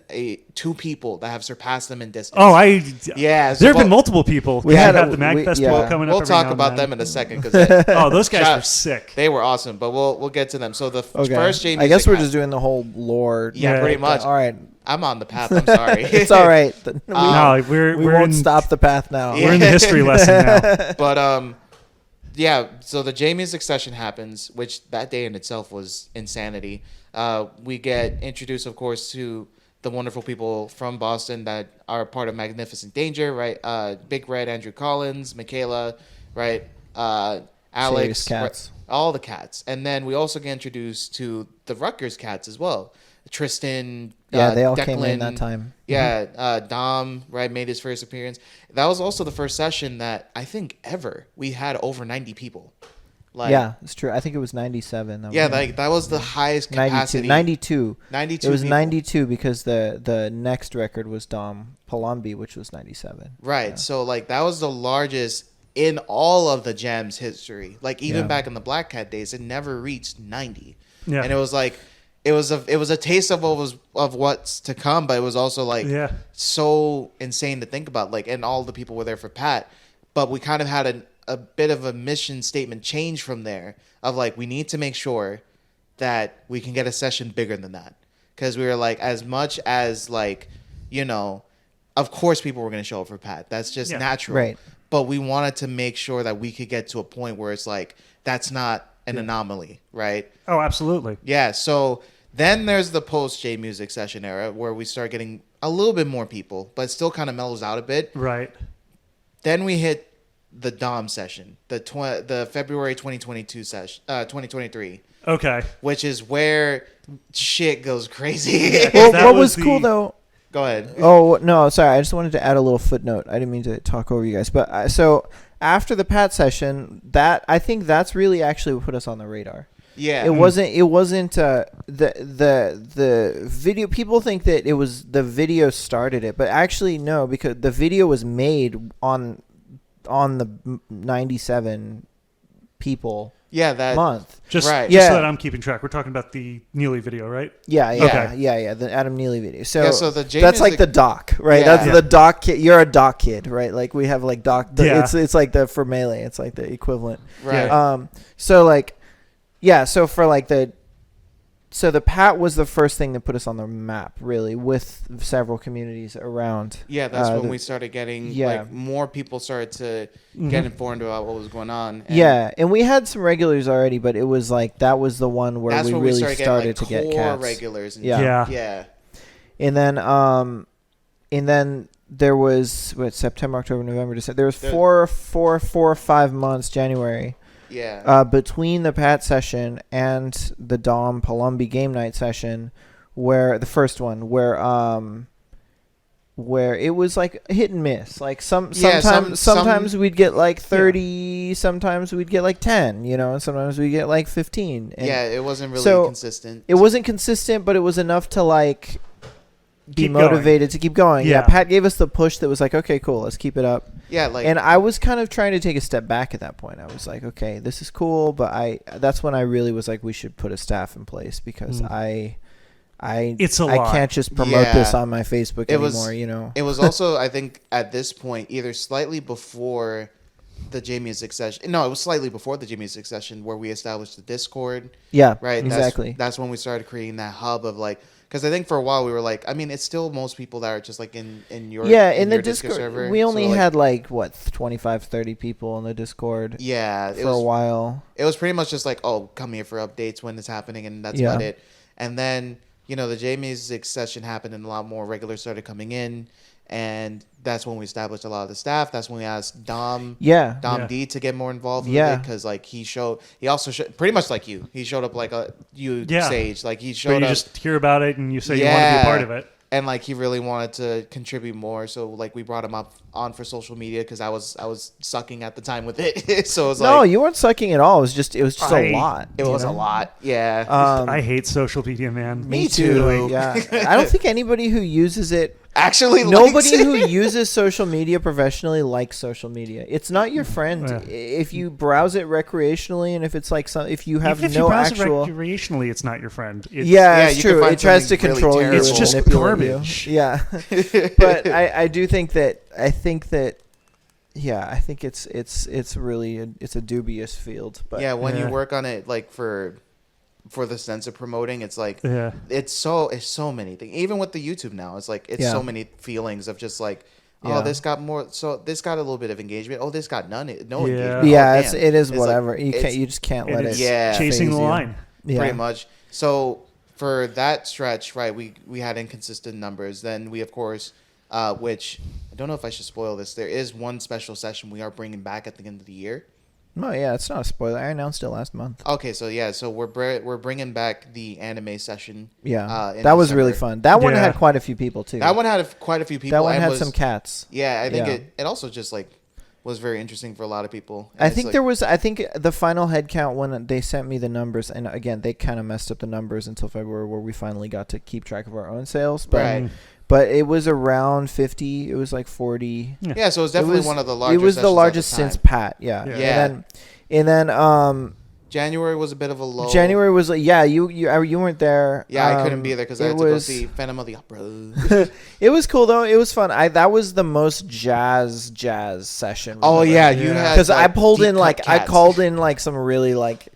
two people that have surpassed them in distance. There have been multiple people. We had the Mag Festival coming up. We'll talk about them in a second because those guys were sick. They were awesome, but we'll get to them. So the first J Music, I guess we're just doing the whole lore. Yeah, pretty much. All right. I'm on the path. I'm sorry. It's all right. We won't stop the path now. We're in the history lesson now. But so the J Music session happens, which that day in itself was insanity. We get introduced, of course, to the wonderful people from Boston that are part of Magnificent Danger, right? Big Red, Andrew Collins, Michaela, right? Alex, Cats. All the cats. And then we also get introduced to the Rutgers cats as well. Tristan, they all Declan, came in that time. Yeah, Dom, right, made his first appearance. That was also the first session that I think ever we had over 90 people. It's true. I think it was 97. That was the highest capacity. 92. It was people. 92 because the next record was Dom Palombi, which was 97. Right. Yeah. So that was the largest in all of the Jam's history. Even back in the Black Cat days, it never reached 90. Yeah. And it was it was a taste of what's to come, but it was also so insane to think about. And all the people were there for Pat, but we kind of had a bit of a mission statement change from there of we need to make sure that we can get a session bigger than that, because we were as much as of course people were going to show up for Pat. That's just natural, right? But we wanted to make sure that we could get to a point where it's that's not an anomaly, right? Oh, absolutely. Yeah. So then there's the post J Music session era where we start getting a little bit more people, but still kind of mellows out a bit. Right. Then we hit the Dom session, the February 2022 session, 2023. Okay. Which is where shit goes crazy. Well, what was cool though? Go ahead. Oh no, sorry. I just wanted to add a little footnote. I didn't mean to talk over you guys, but so after the Pat session, I think that's really actually what put us on the radar. Yeah. It wasn't the video. People think that it was the video started it, but actually no, because the video was made on the 97 people. Yeah, that month. Just right. Just so that I'm keeping track. We're talking about the Neely video, right? Yeah. Okay. The Adam Neely video. So the that's the doc, right? Yeah. That's the doc kid. You're a doc kid, right? We have doc. It's like the for Melee. It's like the equivalent. Right. So the Pat was the first thing that put us on the map, really, with several communities around. Yeah, that's when we started getting more people started to get informed about what was going on. And we had some regulars already, but it was that was the one where we really started to get cats. Regulars. And yeah. And then there was September, October, November, December. There was four or 5 months, January. Yeah. Between the Pat session and the Dom Palombi game night session, where the first one, where it was hit and miss. Sometimes we'd get 30, sometimes we'd get 10, and sometimes we'd get 15. And it wasn't really consistent. It wasn't consistent, but it was enough to be motivated to keep going. Yeah. Pat gave us the push that was okay, cool, let's keep it up. Yeah, and I was kind of trying to take a step back at that point. I was okay, this is cool, but that's when I really was we should put a staff in place, because I can't just promote this on my Facebook anymore. It was also, I think, at this point, either slightly before the J Music session. No, it was slightly before the J Music session where we established the Discord. Yeah, right. Exactly. That's when we started creating that hub of because I think for a while we were it's still most people that are just in your in the your Discord server. We only had 25, 30 people in the Discord. Yeah, for a while. It was pretty much just come here for updates when it's happening, and that's about it. And then the J Music session happened, and a lot more regulars started coming in, and that's when we established a lot of the staff. That's when we asked Dom D to get more involved with it, because like he also showed pretty much like you. He showed up like Sage, like he showed up. You just hear about it and you say you want to be a part of it. And like he really wanted to contribute more, so like we brought him on for social media because I was sucking at the time with it. So it was no, you weren't sucking at all. It was just a lot. It was a lot. Yeah. I hate social media, man. Me too. Yeah. I don't think anybody who uses it actually nobody who uses social media professionally likes social media. It's not your friend. Yeah. If you browse it recreationally, and if it's like if you have even if no you browse actual it recretionally, it's not your friend. It's true. It tries to control you. It's just garbage. Yeah. But I do think that I think it's really it's a dubious field. But when you work on it like for the sense of promoting, it's like it's so many things. Even with the YouTube now, it's like so many feelings of just like, this got more, so this got a little bit of engagement, this got no engagement. It is whatever. Like, you just can't let it chasing the line. Pretty much. So for that stretch, right, we had inconsistent numbers. Then we, of course, which I don't know if I should spoil this, there is one special session we are bringing back at the end of the year. No, it's not a spoiler. I announced it last month. Okay, so we're bringing back the anime session. Yeah, that was really fun. That one had quite a few people too. That one had quite a few people. That one had some cats. Yeah, I think it also just like was very interesting for a lot of people. And I think the final head count when they sent me the numbers, and again they kind of messed up the numbers until February where we finally got to keep track of our own sales. But But it was around 50. It was like 40. Yeah, so it was definitely one of the largest. It was the largest since Pat. Yeah. And then January was a bit of a low. January was like, you weren't there. Yeah, I couldn't be there because I had to go see Phantom of the Opera. It was cool though. It was fun. That was the most jazz session. Oh yeah, you had because I pulled in I called in like some really like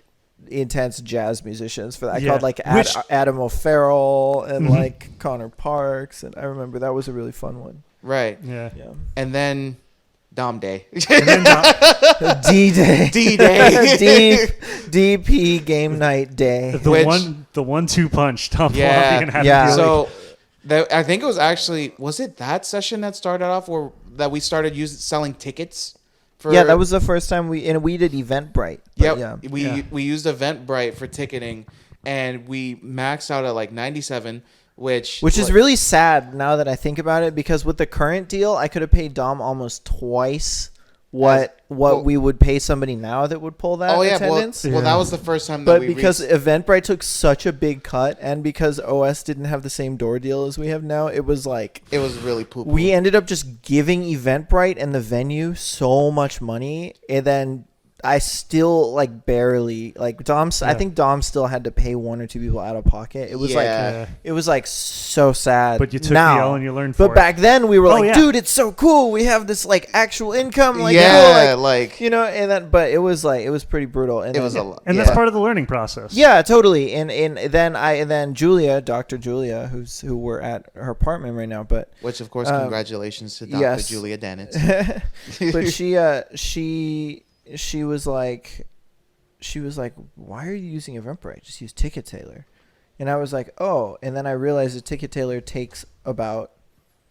intense jazz musicians for that. I called like Adam O'Farrell and like Connor Parks, and I remember that was a really fun one. Right. Yeah. And then Dom Day. D-Day. D-Day. DP game night day. The 1-2 punch. Tom Flanagan had to so I think it was actually, was it that session that started off or that we started selling tickets? That was the first time we did Eventbrite. We used Eventbrite for ticketing, and we maxed out at like 97, which is really sad now that I think about it, because with the current deal, I could have paid Dom almost twice what we would pay somebody now that would pull that attendance. Well, that was the first time that because Eventbrite took such a big cut, and because OS didn't have the same door deal as we have now, it was really poo-poo. We ended up just giving Eventbrite and the venue so much money, and then I still like barely like Dom's. I think Dom still had to pay one or two people out of pocket. It was it was like so sad. But you took the L and you learned for it. But back then we were dude, it's so cool. We have this like actual income. Like, but it was pretty brutal. And it was a lot. And that's part of the learning process. Yeah, totally. And then Julia, Dr. Julia, who we're at her apartment right now, but which of course congratulations to Dr. Julia Danitz. But she was like, why are you using Eventbrite? Just use Ticket Tailor. And I was like, oh. And then I realized that Ticket Tailor takes about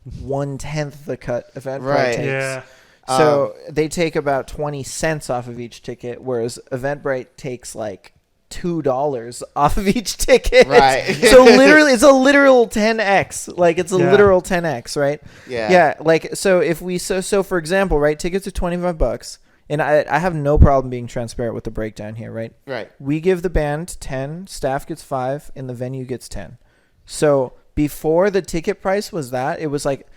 1/10 the cut Eventbrite takes. Yeah. So they take about 20 cents off of each ticket, whereas Eventbrite takes like $2 off of each ticket. Right. So literally, it's a literal 10x. Like it's a literal 10x, right? Yeah. Yeah. Like so, if we so for example, right, tickets are $25. And I have no problem being transparent with the breakdown here, right? Right. We give the band 10, staff gets 5, and the venue gets 10. So before the ticket price was that, it was like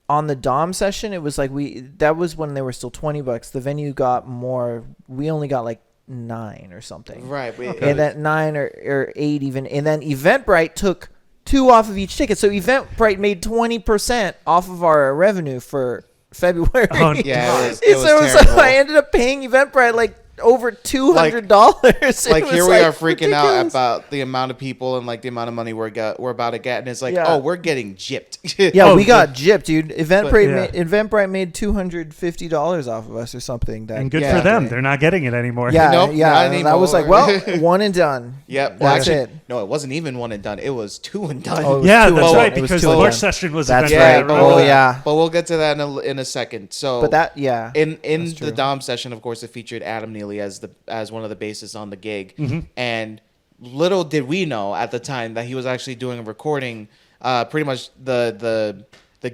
on the Dom session, it was like that was when they were still $20. The venue got more. We only got like 9 or something. Right. And that 9 or 8 even. And then Eventbrite took 2 off of each ticket. So Eventbrite made 20% off of our revenue for February. Oh, yeah, it was terrible. So I ended up paying Eventbrite like over $200. Like here we are freaking out about the amount of people and like the amount of money we're about to get, and it's like, oh, we're getting gypped. Yeah, we got gypped, dude. Eventbrite made $250 off of us or something. And good for them. They're not getting it anymore. Yeah, nope, I was like, well, one and done. Yep. Well, that's it. No, it wasn't even one and done. It was two and done. Oh, that's right, because the March session was That's Eventbrite. right. But we'll get to that in a second. So, in the Dom session, of course, it featured Adam Neely as one of the bassists on the gig, and little did we know at the time that he was actually doing a recording, pretty much the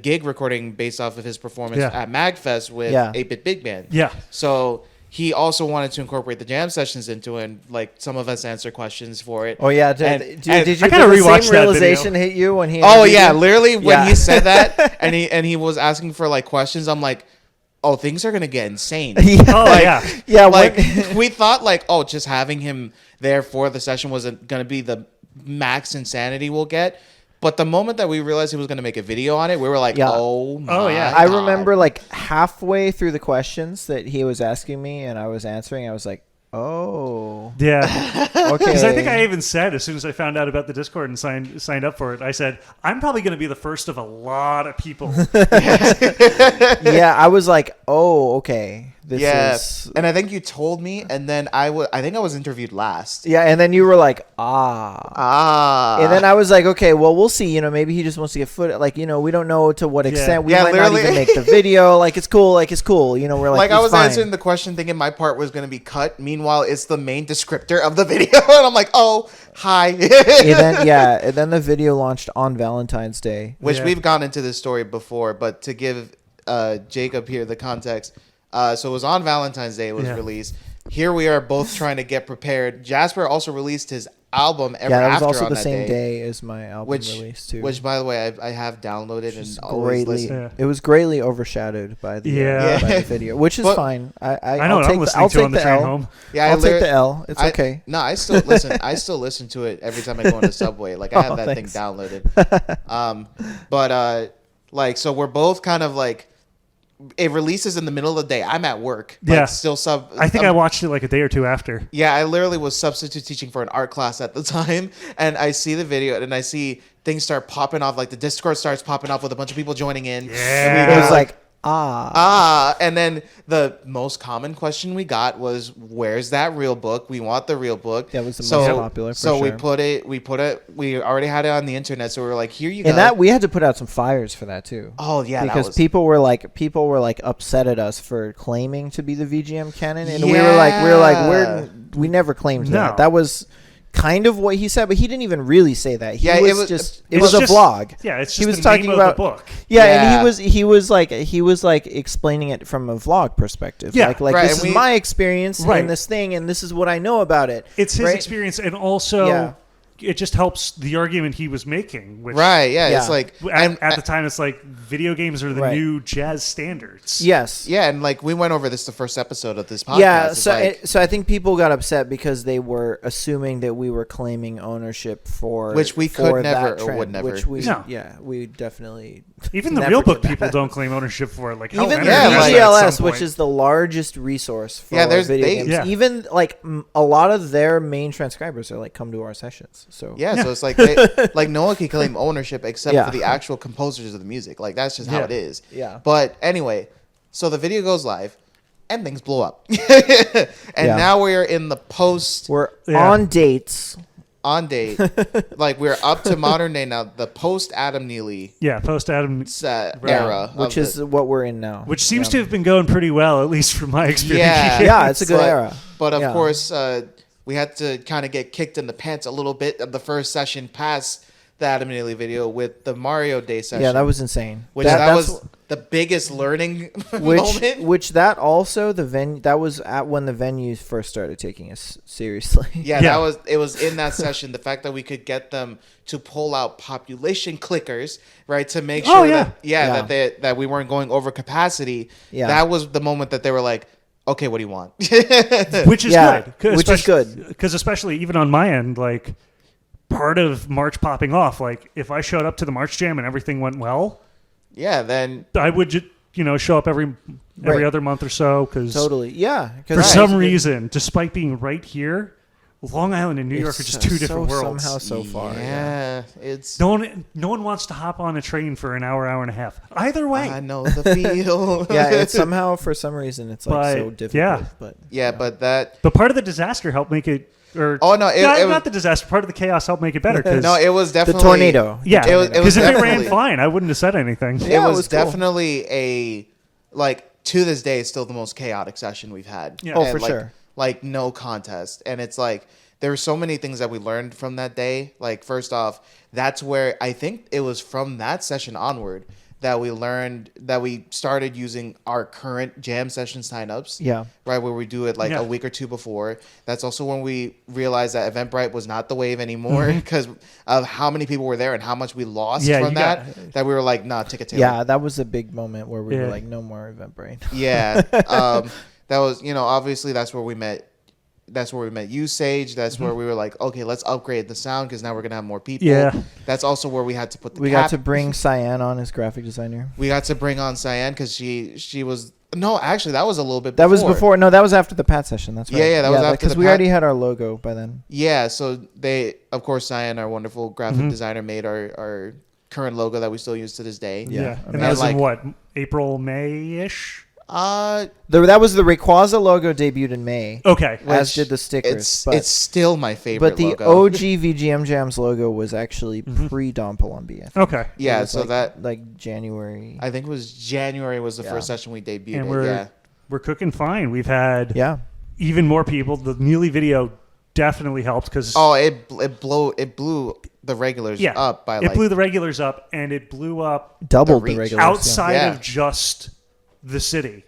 gig recording based off of his performance at MagFest with 8-Bit Big Band. Yeah. So he also wanted to incorporate the jam sessions into it, and like some of us answer questions for it. Oh yeah, did you kind of rewatch same realization hit you when he? Oh yeah, literally when he said that, and he was asking for like questions. I'm like, oh, things are gonna get insane. Yeah. Like we thought, like, oh, just having him there for the session wasn't gonna be the max insanity we'll get. But the moment that we realized he was going to make a video on it, we were like, oh, my God. I remember like halfway through the questions that he was asking me and I was answering, I was like, oh. Yeah. Okay. Because I think I even said, as soon as I found out about the Discord and signed up for it, I said, I'm probably going to be the first of a lot of people. Yeah, I was like, oh, okay. This is... And I think you told me, and then I think I was interviewed last. Yeah, and then you were like, and then I was like, okay, well, we'll see. You know, maybe he just wants to get footage. Like, you know, we don't know to what extent. We might not even make the video. Like, it's cool. You know, we're like, I was answering the question thinking my part was going to be cut. Meanwhile, it's the main descriptor of the video, and I'm like, oh, hi. And then the video launched on Valentine's Day, which we've gone into this story before, but to give Jacob here the context. So it was on Valentine's Day. It was released. Here we are both trying to get prepared. Jasper also released his album ever after on that day. Yeah, it was also the same day as my album release too. Which, by the way, I have downloaded and always listen. It was greatly overshadowed by the by the video, which is fine. I know I'm listening to on the train home. Yeah, I'll take the L. It's okay. No, I still listen. I still listen to it every time I go on the subway. Like I have that thing downloaded. But so we're both kind of like. It releases in the middle of the day. I'm at work. Yeah. I think I watched it like a day or two after. Yeah, I literally was substitute teaching for an art class at the time. And I see the video and I see things start popping off. Like the Discord starts popping off with a bunch of people joining in. Yeah. And it was like, and then the most common question we got was, where's that real book? We want the real book. That was the most popular for sure. we already had it on the internet, so we were like, here you go. And that we had to put out some fires for that too. Oh yeah. Because people were like upset at us for claiming to be the VGM canon. And we were like, we never claimed that. That was kind of what he said, but he didn't even really say that. It was a vlog. Yeah, it's just he was the talking name about of the book. Yeah, and he was like explaining it from a vlog perspective. Yeah, like this is my experience in this thing, and this is what I know about it. It's his experience, and also it just helps the argument he was making. Which, it's like at the time, it's like video games are the new jazz standards. Yes. Yeah, and like we went over this the first episode of this podcast. Yeah, so I think people got upset because they were assuming that we were claiming ownership for which we could never or would never. Which we definitely. Even the real book people don't claim ownership for. Like even the VGLS, which is the largest resource for video games. Yeah. Even like a lot of their main transcribers are like, come to our sessions. So so it's like like no one can claim ownership except for the actual composers of the music. Like that's just how it is. Yeah. But anyway, so the video goes live and things blow up. And now we're in the post. We're on dates. On date. Like we're up to modern day now. The post Adam Neely. Yeah, post Adam era. Which is what we're in now. Which seems to have been going pretty well, at least from my experience. Yeah, it's a good era. But of course, we had to kind of get kicked in the pants a little bit of the first session past the Adam Neely video with the Mario Day session. Yeah, that was insane. That was the biggest learning moment. Which that also that was at when the venues first started taking us seriously. Yeah, it was in that session. The fact that we could get them to pull out population clickers, right, to make sure that we weren't going over capacity. Yeah, that was the moment that they were like, okay, what do you want? Which is good. Which is good. Because especially even on my end, like part of March popping off, like if I showed up to the March Jam and everything went well, then I would show up every other month or so. Cause Totally. Yeah. For some reason, despite being right here, Long Island and New York are just two different worlds. Somehow so far. Yeah, it's no one wants to hop on a train for an hour and a half. Either way, I know the feel. Yeah, it's somehow for some reason it's like so difficult. Yeah, but part of the disaster helped make it. Or not the disaster. Part of the chaos helped make it better. No, it was definitely the tornado. Yeah, because if it ran definitely fine, I wouldn't have said anything. It was definitely to this day, it's still the most chaotic session we've had. Yeah. Oh, for sure. Like no contest, and it's like there were so many things that we learned from that day. Like first off, that's where I think it was from that session onward that we learned that we started using our current jam session signups. Yeah. Right, where we do it a week or two before. That's also when we realized that Eventbrite was not the wave anymore because of how many people were there and how much we lost from that we were like, nah, ticket tail. Yeah, that was a big moment where we were like, no more Eventbrite. Yeah. That was, obviously that's where we met. That's where we met you, Sage. That's where we were like, okay, let's upgrade the sound because now we're going to have more people. Yeah. That's also where we had to put the We got to bring Cyan on as graphic designer. We got to bring on Cyan because she was... No, actually, that was a little bit before. That was before. No, that was after the Pat session. That's right. Yeah, that was after because we already had our logo by then. Yeah, so of course, Cyan, our wonderful graphic designer, made our current logo that we still use to this day. Yeah. And that was in what? April, May-ish? That was the Rayquaza logo debuted in May. Okay. As did the stickers. It's still my favorite logo. But the OG VGM Jams logo was actually pre-Dom Palumbi. Okay. Yeah, so that... January. I think it was January was the first session we debuted. And we're cooking fine. We've had even more people. The Muley video definitely helped because... Oh, it blew the regulars up by It blew the regulars up, and it blew up... Doubled the regulars. Outside of just... the city.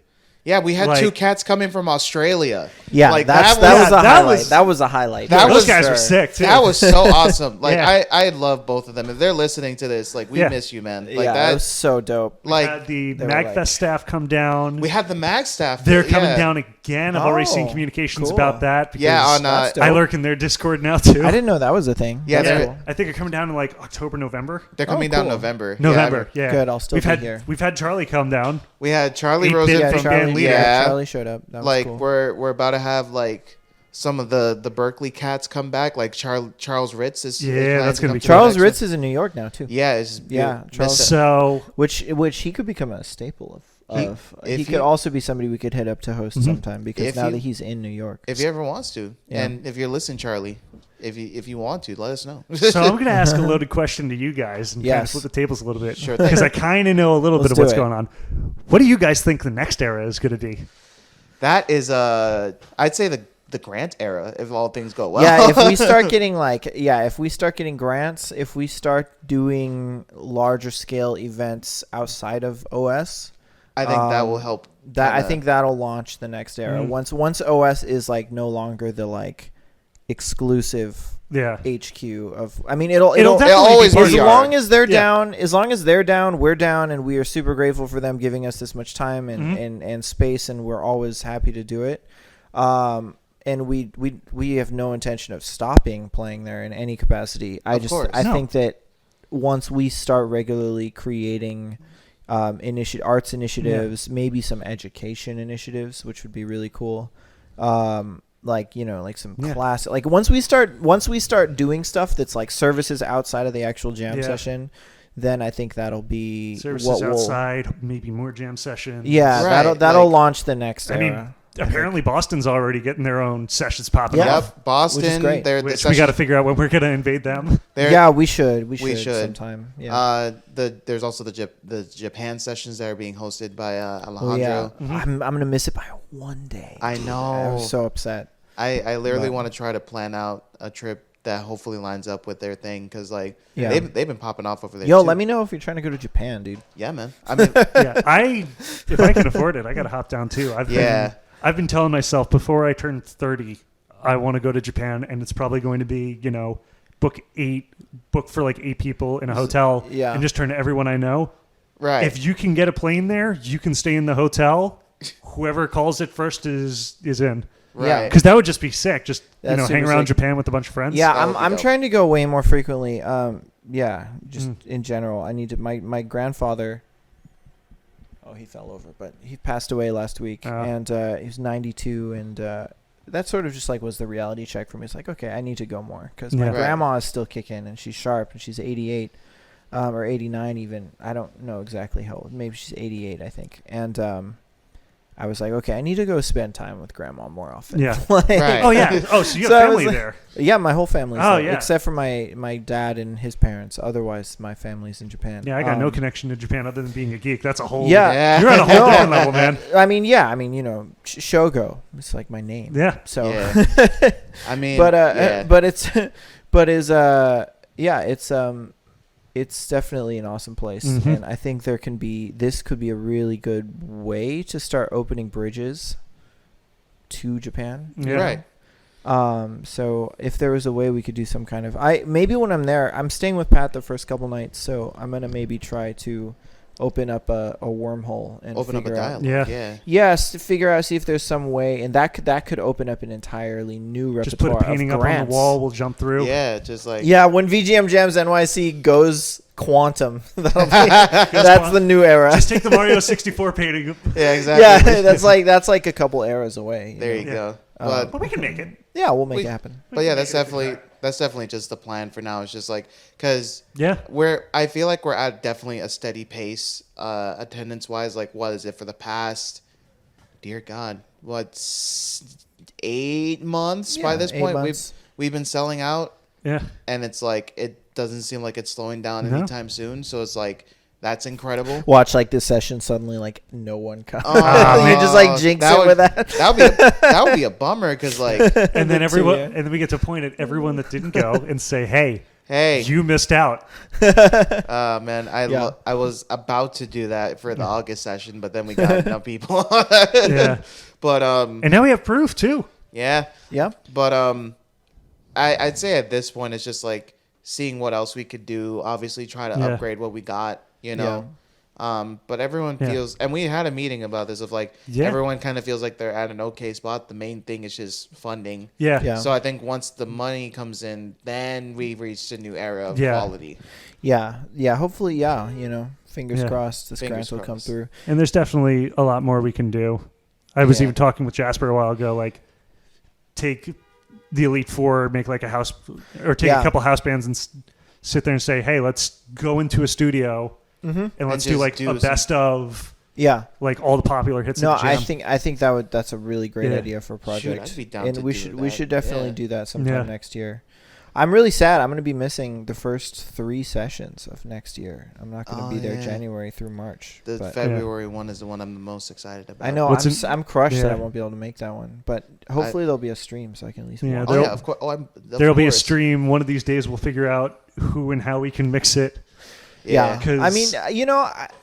Yeah, we had two cats coming from Australia. Yeah, that was a highlight. That was a highlight. Those guys were sick too. That was so awesome. I love both of them. If they're listening to this, we miss you, man. That was so dope. We had the MagFest staff come down. We had the Mag staff. They're coming down again. I've already seen communications about that. Because I lurk in their Discord now too. I didn't know that was a thing. Yeah, I think they're coming down in October, November. They're coming down November. Yeah. Good. I'll still be here. We've had Charlie come down. We had Charlie Rosen from Band Leader. Yeah, Charlie showed up. That was cool. We're about to have some of the Berkeley cats come back. Charles Ritz is that's gonna be Charles Ritz is in New York now too. Yeah, Charles. So which he could become a staple of. He could also be somebody we could hit up to host sometime because now that he's in New York, if he ever wants to, and if you're listening, Charlie. If you want to, let us know. So I'm going to ask a loaded question to you guys and kind of flip the tables a little bit. Sure, because I kind of know a little bit of what's going on. What do you guys think the next era is going to be? That is I'd say the grant era if all things go well. Yeah, if we start getting grants, if we start doing larger scale events outside of OS, I think that will help. I think that'll launch the next era. Once OS is no longer the exclusive HQ of. I mean, it'll always be as long as they're down. As long as they're down, we're down, and we are super grateful for them giving us this much time and space, and we're always happy to do it. And we have no intention of stopping playing there in any capacity. I think that once we start regularly creating arts initiatives, maybe some education initiatives, which would be really cool. Some class. Once we start doing stuff that's services outside of the actual jam session, then I think that'll be services outside, maybe more jam sessions. Yeah, that'll launch the next era. I mean, apparently Boston's already getting their own sessions popping up. Yep, Boston. Which is great. Which we got to figure out when we're going to invade them. We should sometime. Yeah. There's also the Japan sessions that are being hosted by Alejandro. I'm going to miss it by one day. I know. I was so upset. I literally want to try to plan out a trip that hopefully lines up with their thing because they've been popping off over there. Yo, let me know if you're trying to go to Japan, dude. Yeah, man. I mean, if I can afford it, I got to hop down too. I've been telling myself before I turn 30, I want to go to Japan, and it's probably going to be book for 8 people in a hotel, and just turn to everyone I know. Right. If you can get a plane there, you can stay in the hotel. Whoever calls it first is in. Right. Because that would just be sick. Just hang around sick. Japan with a bunch of friends. Yeah, I'm trying to go way more frequently. In general, I need to. My grandfather. he fell over, but he passed away last week, and he was 92, and that sort of just like was the reality check for me. It's like, okay, I need to go more because my grandma is still kicking, and she's sharp, and she's 88, or 89 even. I don't know exactly how old. Maybe she's 88, I think, and I was like, okay, I need to go spend time with grandma more often. Yeah. Like, Right. Oh, yeah. Oh, so you have family like, there. Yeah, my whole family's Oh, there, yeah. except for my dad and his parents. Otherwise, my family's in Japan. Yeah, I got no connection to Japan other than being a geek. That's a whole... Yeah. You're on a whole different level, man. I mean, Shogo. It's like my name. Yeah. So, I mean, it's definitely an awesome place, Mm-hmm. and I think this could be a really good way to start opening bridges to Japan. Yeah. Right. So if there was a way we could do some kind of, maybe when I'm there, I'm staying with Pat the first couple nights, so I'm gonna maybe try to open up a wormhole and Open up a figure out. dialogue. Yes, to figure out, see if there's some way, and that could open up an entirely new repertoire. Just put a painting of up on the grants. wall. We'll jump through. Yeah, just like... Yeah, when VGM Jams NYC goes quantum, that's the new era. Just take the Mario 64 painting. Yeah, exactly. Yeah, that's like a couple eras away. There you go. But we can make it. Yeah, we'll make it happen. But yeah, that's definitely just the plan for now. It's just like, because I feel like we're at definitely a steady pace, attendance wise. Like, what is it for the past, dear God, 8 months? By this point, we've been selling out. Yeah, and it's like it doesn't seem like it's slowing down anytime soon. So it's like, that's incredible. Watch like this session suddenly like no one comes. You just like jinx it with that. That would be a bummer because like, and then we get to point at everyone that didn't go and say, hey, you missed out. Man, I was about to do that for the August session, but then we got enough people. But and now we have proof too. Yeah. But I'd say at this point it's just like seeing what else we could do. Obviously, try to upgrade what we got. But everyone feels, and we had a meeting about this of like everyone kind of feels like they're at an okay spot. The main thing is just funding. So I think once the money comes in, then we've reached a new era of quality. Hopefully, fingers crossed this grant will come through. And there's definitely a lot more we can do. I was even talking with Jasper a while ago, like take the Elite Four, make like a house, or take a couple house bands and sit there and say, hey, let's go into a studio. Mm-hmm. And let's do like a best of like all the popular hits. No, of the jam. I think that's a really great idea for a project. Shoot, I'd be down and to we should definitely do that sometime next year. I'm really sad. I'm going to be missing the first 3 sessions of next year. I'm not going to be there January through March. The February one is the one I'm the most excited about. I know. I'm crushed that I won't be able to make that one, but hopefully there'll be a stream so I can at least watch. Of course. There'll be a stream. One of these days we'll figure out who and how we can mix it. Yeah. I mean,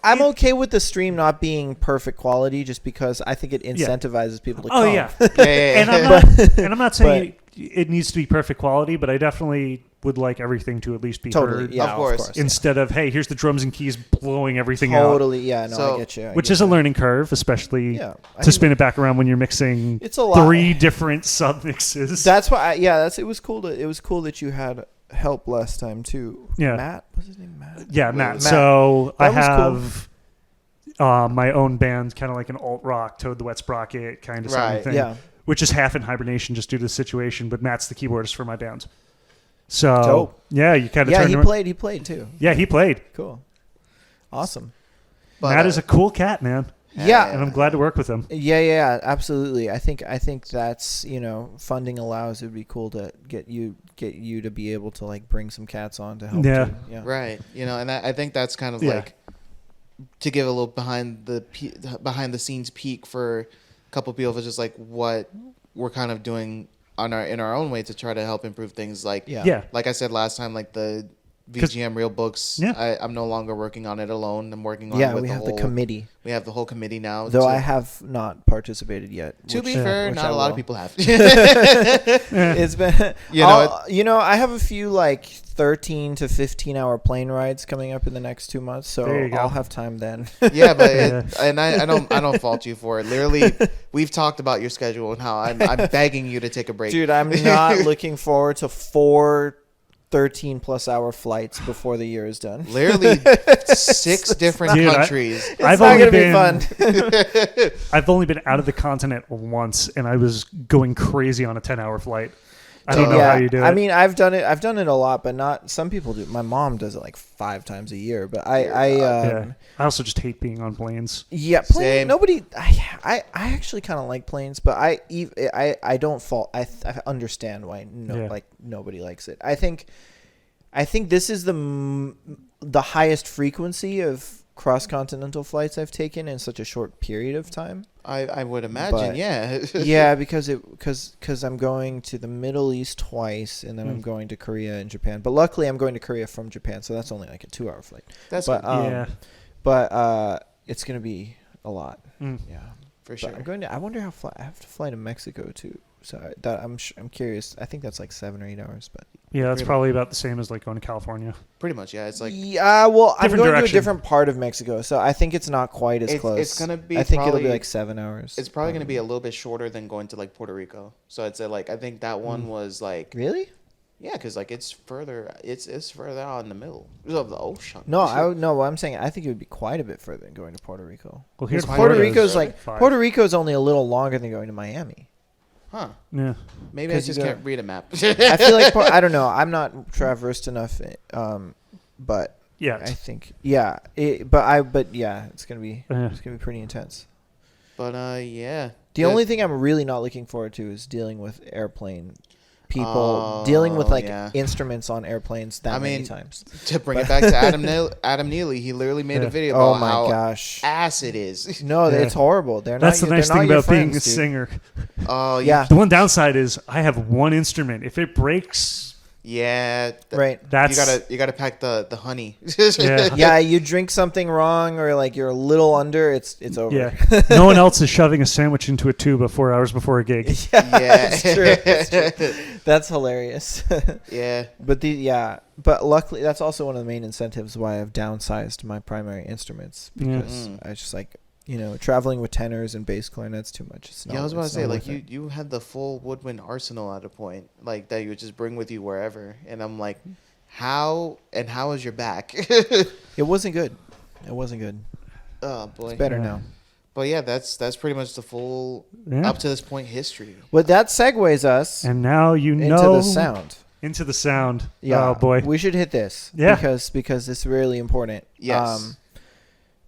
I'm okay with the stream not being perfect quality just because I think it incentivizes people to come. Oh, yeah. And I'm not saying it needs to be perfect quality, but I definitely would like everything to at least be heard. Yeah, of course. Instead of, hey, here's the drums and keys blowing everything out. Totally, I get you. Which is a learning curve, especially to spin it back around when you're mixing 3 different sub mixes. That's why, it was cool that you had help last time too. Matt, what's his name? Matt. Yeah, Matt. So I have my own band, kind of like an alt rock, Toad the Wet Sprocket kind of something. Yeah. Which is half in hibernation just due to the situation, but Matt's the keyboardist for my band. So you kind of he played too. Yeah, he played. Cool. Awesome. But, Matt is a cool cat, man. Yeah, and I'm glad to work with him. Yeah, absolutely. I think that's funding allows. It'd be cool to get you to be able to like bring some cats on to help. Yeah, right. And I think that's kind of like to give a little behind the scenes peek for a couple of people. It's just like what we're kind of doing in our own way to try to help improve things. Like like I said last time, like the VGM Real Books. I'm no longer working on it alone. I'm working on it with the committee. We have the whole committee now. Though I have not participated yet. To be fair, not a lot of people have. It's been I have a few like 13 to 15 hour plane rides coming up in the next 2 months, so I'll have time then. Yeah, but I don't fault you for it. Literally, we've talked about your schedule and how I'm begging you to take a break. Dude, I'm not looking forward to 4 13 plus hour flights before the year is done. Literally 6 different countries. It's not going to be fun. I've only been out of the continent once, and I was going crazy on a 10-hour flight. I don't know how you do it. I mean, I've done it a lot, but not some people do. My mom does it like 5 times a year, but I also just hate being on planes. Yeah, plane. Nobody. I actually kind of like planes, but I don't fault. I understand why nobody likes it. I think this is the highest frequency of cross-continental flights I've taken in such a short period of time. I would imagine, yeah, because I'm going to the Middle East twice, and then I'm going to Korea and Japan. But luckily, I'm going to Korea from Japan, so that's only like a 2-hour flight. But it's gonna be a lot. Yeah, for sure. I wonder how I have to fly to Mexico too. So I'm curious. I think that's like 7 or 8 hours, but yeah, that's probably about the same as like going to California. Pretty much, yeah. It's like well, I'm going to a different part of Mexico, so I think it's not quite as close. It's gonna be. I think it'll be like 7 hours. It's probably gonna be a little bit shorter than going to like Puerto Rico. So it's like I think that one was like really. Yeah, because like it's further. It's further out in the middle of the ocean. No, what I'm saying, I think it would be quite a bit further than going to Puerto Rico. Well, here's Puerto Rico's only a little longer than going to Miami. Huh. Yeah. Maybe I just can't read a map. I feel like I don't know. I'm not traversed enough, but yeah, I think it's gonna be pretty intense. But yeah. The only thing I'm really not looking forward to is dealing with airplane people, dealing with instruments on airplanes many times. To bring it back to Adam Neely, he literally made a video about how ass it is. No, it's horrible. That's the nice thing about being a singer. Oh yeah. The one downside is I have one instrument. If it breaks. Yeah, right. You gotta pack the honey. Yeah, you drink something wrong or like you're a little under, it's over. Yeah, no one else is shoving a sandwich into a tuba 4 hours before a gig. Yeah. It's true. That's hilarious. Yeah, but luckily that's also one of the main incentives why I've downsized my primary instruments because I just like. Traveling with tenors and bass clarinets too much. I was about to say, like, you had the full woodwind arsenal at a point, like, that you would just bring with you wherever. And I'm like, how is your back? It wasn't good. Oh, boy. It's better now. But, yeah, that's pretty much the full, up to this point, history. Well, that segues us. And now into the sound. Into the sound. Yeah. Oh, boy. We should hit this. Yeah. Because it's really important. Yes.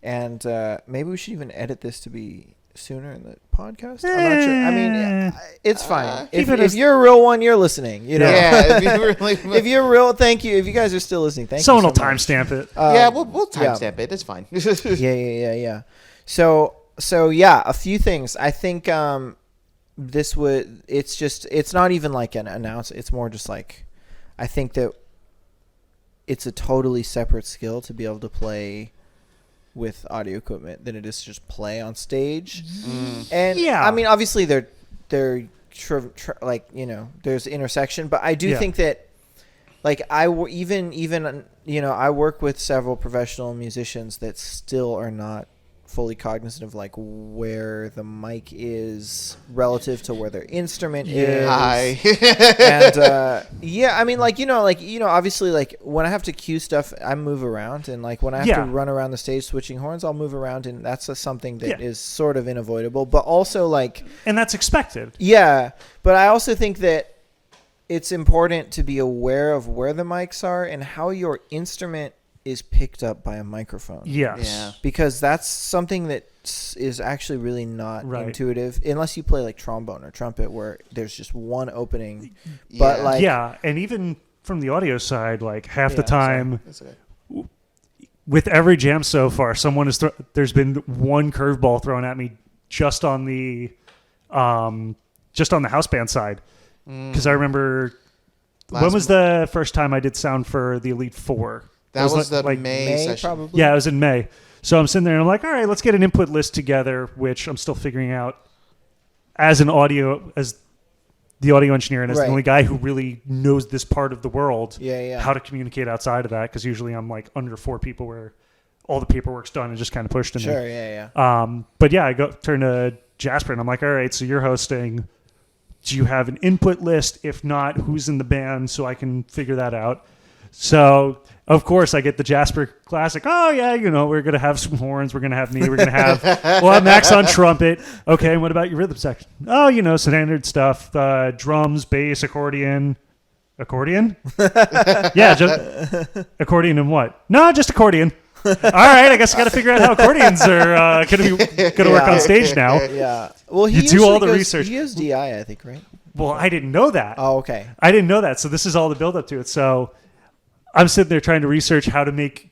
And maybe we should even edit this to be sooner in the podcast. I'm not sure. I mean, it's fine. If you're a real one, you're listening. Yeah. If you're real, thank you. If you guys are still listening, thank you. Someone will timestamp it. We'll timestamp it. It's fine. Yeah. So yeah, a few things. I think it's not even like an announcement. It's more just like, I think that it's a totally separate skill to be able to play with audio equipment than it is to just play on stage. And I mean, obviously they're there's intersection, but I do think that like I work with several professional musicians that still are not fully cognizant of like where the mic is relative to where their instrument is. And I mean obviously like when I have to cue stuff I move around, and like when I have to run around the stage switching horns I'll move around, and that's something that is sort of unavoidable, but also like, and that's expected. But I also think that it's important to be aware of where the mics are and how your instrument is picked up by a microphone. Because that's something that is actually really not intuitive unless you play like trombone or trumpet where there's just one opening. But like and even from the audio side, like half the time with every jam so far, there's been one curveball thrown at me just on the house band side, because I remember when was the first time I did sound for the Elite Four? That was the May session. Probably. Yeah, it was in May. So I'm sitting there and I'm like, all right, let's get an input list together, which I'm still figuring out as the audio engineer and as the only guy who really knows this part of the world, how to communicate outside of that, because usually I'm like under 4 people where all the paperwork's done and just kind of pushed to me. But I turn to Jasper and I'm like, all right, so you're hosting. Do you have an input list? If not, who's in the band so I can figure that out? So, of course, I get the Jasper classic. Oh, yeah, we're going to have some horns. We're going to have me. We're going to have, we'll have Max on trumpet. Okay, and what about your rhythm section? Oh, standard stuff. Drums, bass, accordion. Accordion? Yeah, just accordion and what? No, just accordion. All right, I guess I got to figure out how accordions are going to work on stage now. Yeah. Well, you do all the research. He has DI, I think, right? Well, I didn't know that. Oh, okay. I didn't know that. So this is all the build up to it. So I'm sitting there trying to research how to make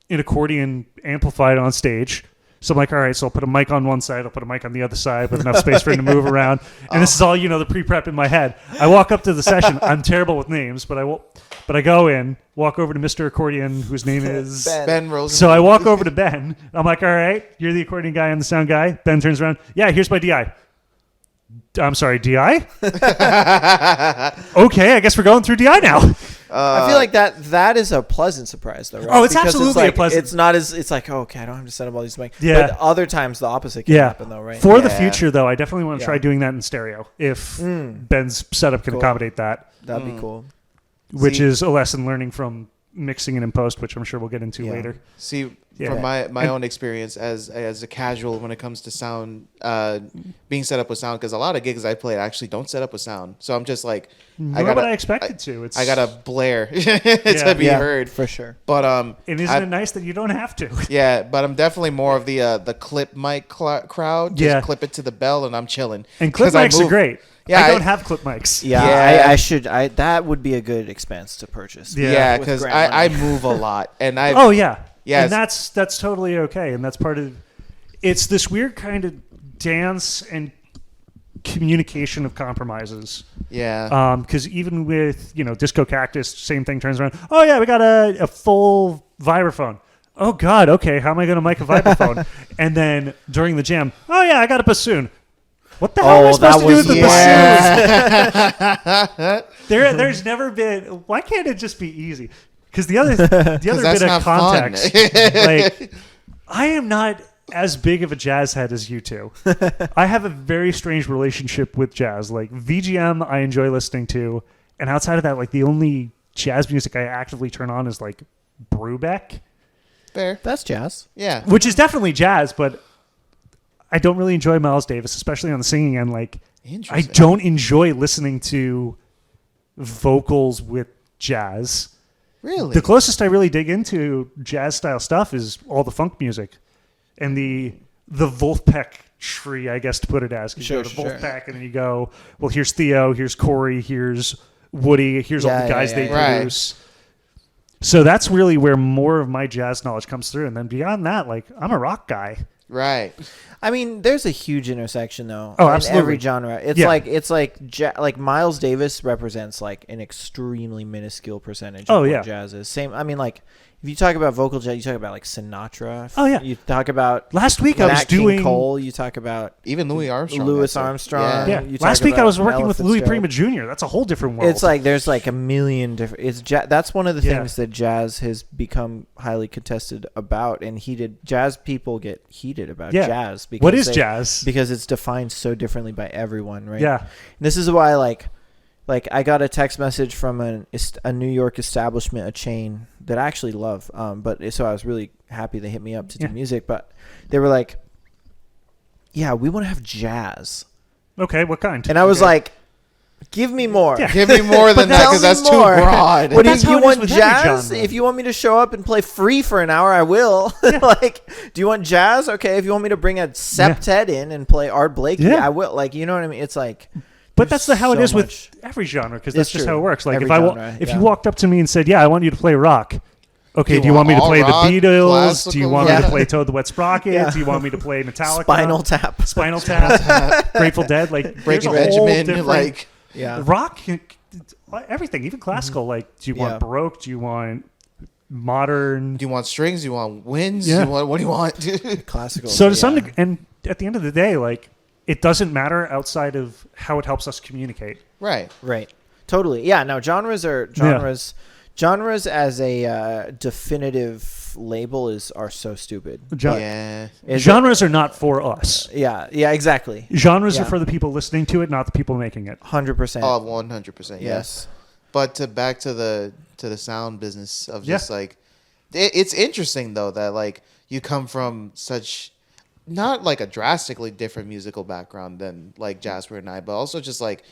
an accordion amplified on stage. So I'm like, all right, so I'll put a mic on one side, I'll put a mic on the other side with enough space for him to move around. And this is all, the pre-prep in my head. I walk up to the session. I'm terrible with names, but I go in, walk over to Mr. Accordion, whose name is Ben Rosen. So I walk over to Ben. I'm like, all right, you're the accordion guy, I'm the sound guy. Ben turns around. Yeah, here's my DI. I'm sorry, DI? Okay, I guess we're going through DI now. I feel like that is a pleasant surprise, though, right? Oh, it's absolutely a pleasant. It's not as it's like, okay, I don't have to set up all these mics. Yeah. But other times the opposite can happen, though, right? For the future, though, I definitely want to try doing that in stereo if Ben's setup can accommodate that. That'd be cool. Which is a lesson learning from mixing it in post, which I'm sure we'll get into later. See, from my own experience as a casual when it comes to sound, being set up with sound, because a lot of gigs I play actually don't set up with sound. So I'm just like, I expected to. I gotta blare to be heard for sure. But and isn't it nice that you don't have to? Yeah, but I'm definitely more of the clip mic crowd. Just clip it to the bell and I'm chilling. And clip mics are great. Yeah, I don't have clip mics. Yeah, I should. That would be a good expense to purchase. Yeah, because I move a lot, and I. Oh yeah, and that's totally okay, and that's part of. It's this weird kind of dance and communication of compromises. Yeah. Because even with Disco Cactus, same thing turns around. Oh yeah, we got a full vibraphone. Oh God, okay, how am I going to mic a vibraphone? And then during the jam, oh yeah, I got a bassoon. What the hell am I supposed to do with the bassoons? There's never been. Why can't it just be easy? Because the other bit of context, like I am not as big of a jazz head as you two. I have a very strange relationship with jazz. Like VGM, I enjoy listening to, and outside of that, like the only jazz music I actively turn on is like Brubeck. Fair. That's jazz. Yeah. Which is definitely jazz, but I don't really enjoy Miles Davis, especially on the singing end. Like, I don't enjoy listening to vocals with jazz. Really? The closest I really dig into jazz style stuff is all the funk music and the Wolfpack tree, I guess, to put it as. Because you go to Wolfpack and then you go, well, here's Theo, here's Corey, here's Woody, here's all the guys they produce. Right. So that's really where more of my jazz knowledge comes through. And then beyond that, like, I'm a rock guy. Right. I mean, there's a huge intersection though. Oh, absolutely. In every genre. It's like Miles Davis represents like an extremely minuscule percentage of what jazz is. Same. I mean, like if you talk about vocal jazz, you talk about like Sinatra. Oh yeah. You talk about last week I was doing King Cole. You talk about even Louis Armstrong. Yeah. Last week I was working with Louis Prima Jr. That's a whole different world. It's like there's like a million different. That's one of the things that jazz has become highly contested about, and jazz people get heated about jazz. Because what is jazz? Because it's defined so differently by everyone, right? Yeah. And this is why like I got a text message from a New York establishment, a chain that I actually love. But so I was really happy they hit me up to do music. But they were like, "Yeah, we want to have jazz." Okay, what kind? And I was like, "Give me more. Yeah. Give me more than that because that's too broad." What do you want jazz? If you want me to show up and play free for an hour, I will. Like, do you want jazz? Okay. If you want me to bring a septet in and play Art Blakey, I will. Like, you know what I mean? It's like. But that's how it is with every genre, because that's just how it works. Like if you walked up to me and said, "Yeah, I want you to play rock," okay, do you want me to play the Beatles? Do you want me to play Toad the Wet Sprocket? Do you want me to play Metallica? Spinal Tap. Grateful Dead. Like Breaking Benjamin. Like rock, everything, even classical. Like, do you want Baroque? Do you want modern? Do you want strings? Do you want winds? Yeah. What do you want? Classical. So to some degree, and at the end of the day, like, it doesn't matter outside of how it helps us communicate. Right. Totally. Yeah. No, genres Genres as a definitive label are so stupid. Genres are not for us. Yeah, exactly. Genres are for the people listening to it, not the people making it. 100%. Oh, 100%. Yes. But back to the to the sound business of just like it's interesting though that like you come from such not like a drastically different musical background than like Jasper and I, but also just like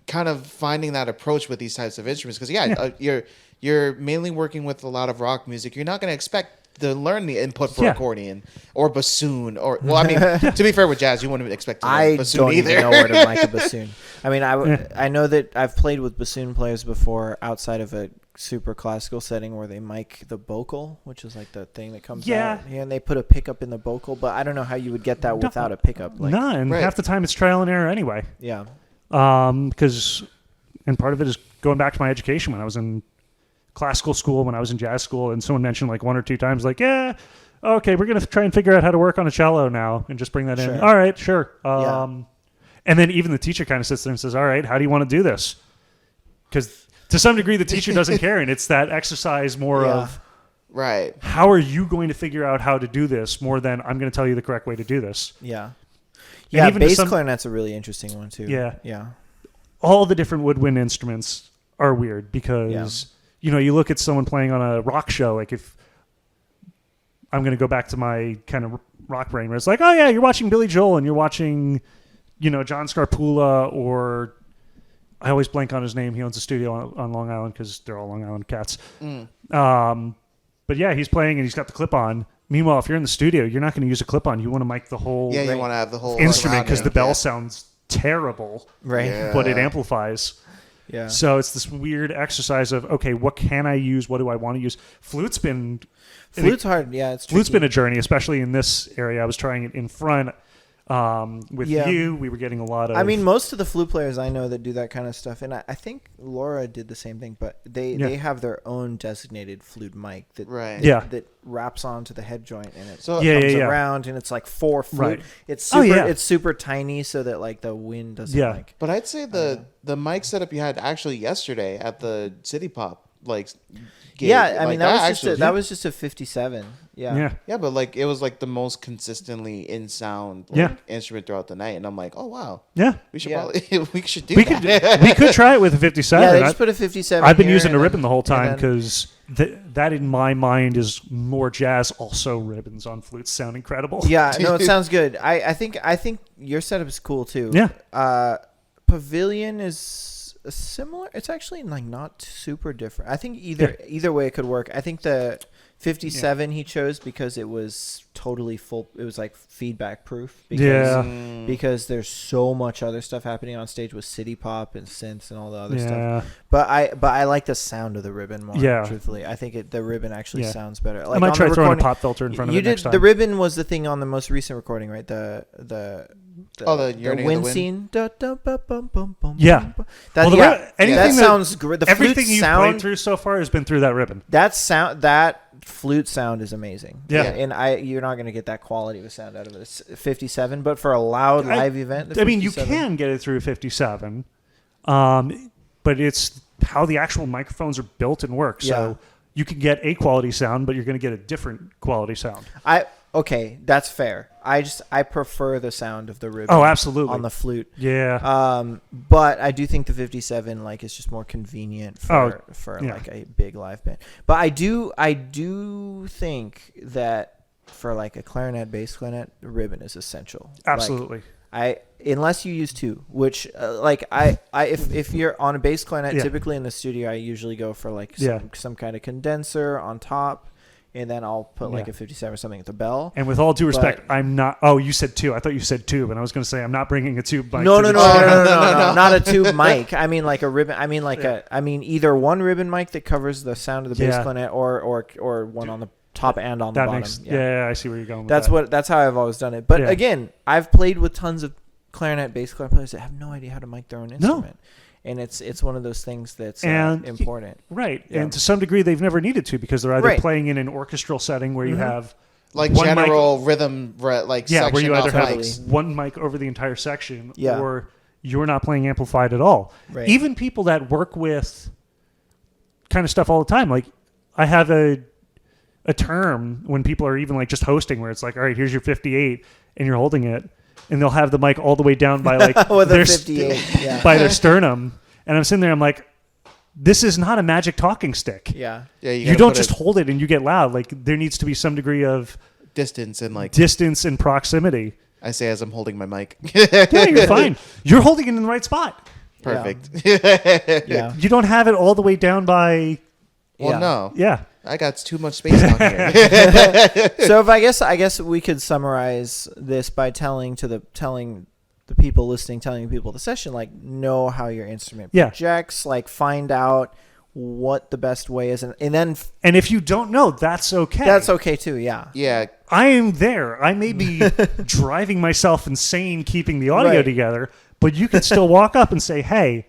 kind of finding that approach with these types of instruments because you're mainly working with a lot of rock music. You're not going to expect to learn the input for accordion or bassoon or I mean to be fair with jazz you wouldn't expect to learn bassoon don't either. even know where to mic a bassoon. I mean I know that I've played with bassoon players before outside of a super classical setting where they mic the vocal, which is like the thing that comes out and they put a pickup in the vocal, but I don't know how you would get that without a pickup. Like, and half the time it's trial and error anyway. Yeah. Because and part of it is going back to my education when I was in classical school, when I was in jazz school, and someone mentioned like one or two times like, okay, we're going to try and figure out how to work on a cello now and just bring that in. All right, sure. And then even the teacher kind of sits there and says, all right, how do you want to do this? Because to some degree the teacher doesn't care, and it's that exercise more of how are you going to figure out how to do this more than I'm going to tell you the correct way to do this. Bass clarinet's a really interesting one too. All the different woodwind instruments are weird because you look at someone playing on a rock show, like if I'm going to go back to my kind of rock brain where it's like, oh yeah, you're watching Billy Joel and you're watching, John Scarpula, or I always blank on his name. He owns a studio on Long Island because they're all Long Island cats. But yeah, he's playing and he's got the clip on. Meanwhile, if you're in the studio, you're not going to use a clip on. You want to mic the whole you want to have the whole instrument because the bell sounds terrible, but it amplifies. So it's this weird exercise of, okay, what can I use? What do I want to use? Flute's hard. Yeah, it's tricky. Flute's been a journey, especially in this area. I was trying it in front with you. We were getting a lot of... I mean, most of the flute players I know that do that kind of stuff, and I think Laura did the same thing, but they have their own designated flute mic that wraps onto the head joint, and it comes around, and it's like 4 flute. It's super tiny so that like the wind doesn't like... But I'd say the mic setup you had actually yesterday at the City Pop like gig, I mean that was just a 57. Yeah, but like it was like the most consistently in sound instrument throughout the night, and I'm like, oh wow, we should probably we should do that. We could try it with a 57. Yeah, they just put a 57. I've been using a ribbon the whole time because that in my mind is more jazz. Also, ribbons on flutes sound incredible. Yeah, no, it sounds good. I think your setup is cool too. Yeah, Pavilion is similar. It's actually like not super different. I think either way it could work. I think the 57 he chose because it was totally full. It was like feedback proof. Because there's so much other stuff happening on stage with city pop and synths and all the other stuff. But I like the sound of the ribbon more. Truthfully, I think the ribbon actually sounds better. Like I might try throwing a pop filter in front of it next time. The ribbon was the thing on the most recent recording, right? The wind scene. That sounds great. Everything you've played through so far has been through that ribbon. That flute sound is amazing. And you're not going to get that quality of sound out of it. It's 57, but for a loud live event, I mean, you can get it through 57, but it's how the actual microphones are built and work. So you can get a quality sound, but you're going to get a different quality sound. Okay, that's fair. I prefer the sound of the ribbon. Oh, absolutely. On the flute. Yeah. But I do think the 57 like is just more convenient for like a big live band. But I do think that for like a clarinet, bass clarinet, the ribbon is essential. Absolutely. Unless you use two, which if you're on a bass clarinet, typically in the studio I usually go for like some kind of condenser on top. And then I'll put like a 57 or something at the bell. And with all due respect, I'm not... Oh, you said two. I thought you said tube. And I was going to say, I'm not bringing a tube mic. No. Not a tube mic. I mean like a ribbon. I mean either one ribbon mic that covers the sound of the bass clarinet or one on the top and on the bottom. I see where you're going with that's how I've always done it. But again, I've played with tons of clarinet, bass clarinet players that have no idea how to mic their own instrument. And it's one of those things that's important. Right. Yeah. And to some degree, they've never needed to because they're either playing in an orchestral setting where you have... Like general rhythm, section where you either have mics. one mic over the entire section or you're not playing amplified at all. Right. Even people that work with kind of stuff all the time. Like I have a term when people are even like just hosting where it's like, all right, here's your 58 and you're holding it. And they'll have the mic all the way down by like their 58, by their sternum. And I'm sitting there, I'm like, this is not a magic talking stick. Yeah. Yeah, You don't just hold it and you get loud. Like, there needs to be some degree of distance and proximity. I say as I'm holding my mic. Yeah, you're fine. You're holding it in the right spot. Perfect. Yeah. You don't have it all the way down by. Well, no. Yeah. I got too much space down here. So if I guess we could summarize this by telling the people listening, telling the people at the session, like, know how your instrument projects, like, find out what the best way is, and then and if you don't know, that's okay. That's okay too. Yeah. Yeah. I am there. I may be driving myself insane keeping the audio together, but you can still walk up and say, "Hey,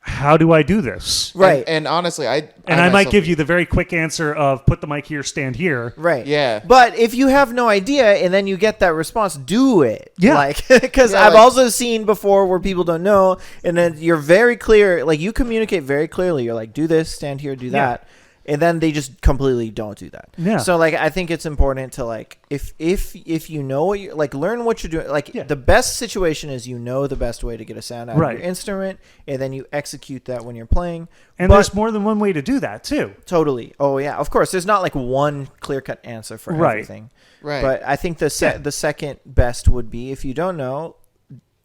how do I do this?" Right. And honestly, I might give you the very quick answer of put the mic here, stand here. Right. Yeah. But if you have no idea and then you get that response, do it. Yeah. Like, because I've also seen before where people don't know, and then you're very clear. Like, you communicate very clearly. You're like, do this, stand here, do that. And then they just completely don't do that. Yeah. So, like, I think it's important to, like, if you know what you're, like, learn what you're doing. Like, the best situation is you know the best way to get a sound out of your instrument, and then you execute that when you're playing. And there's more than one way to do that, too. Totally. Oh, yeah. Of course. There's not, like, one clear-cut answer for everything. Right. But I think the second best would be, if you don't know,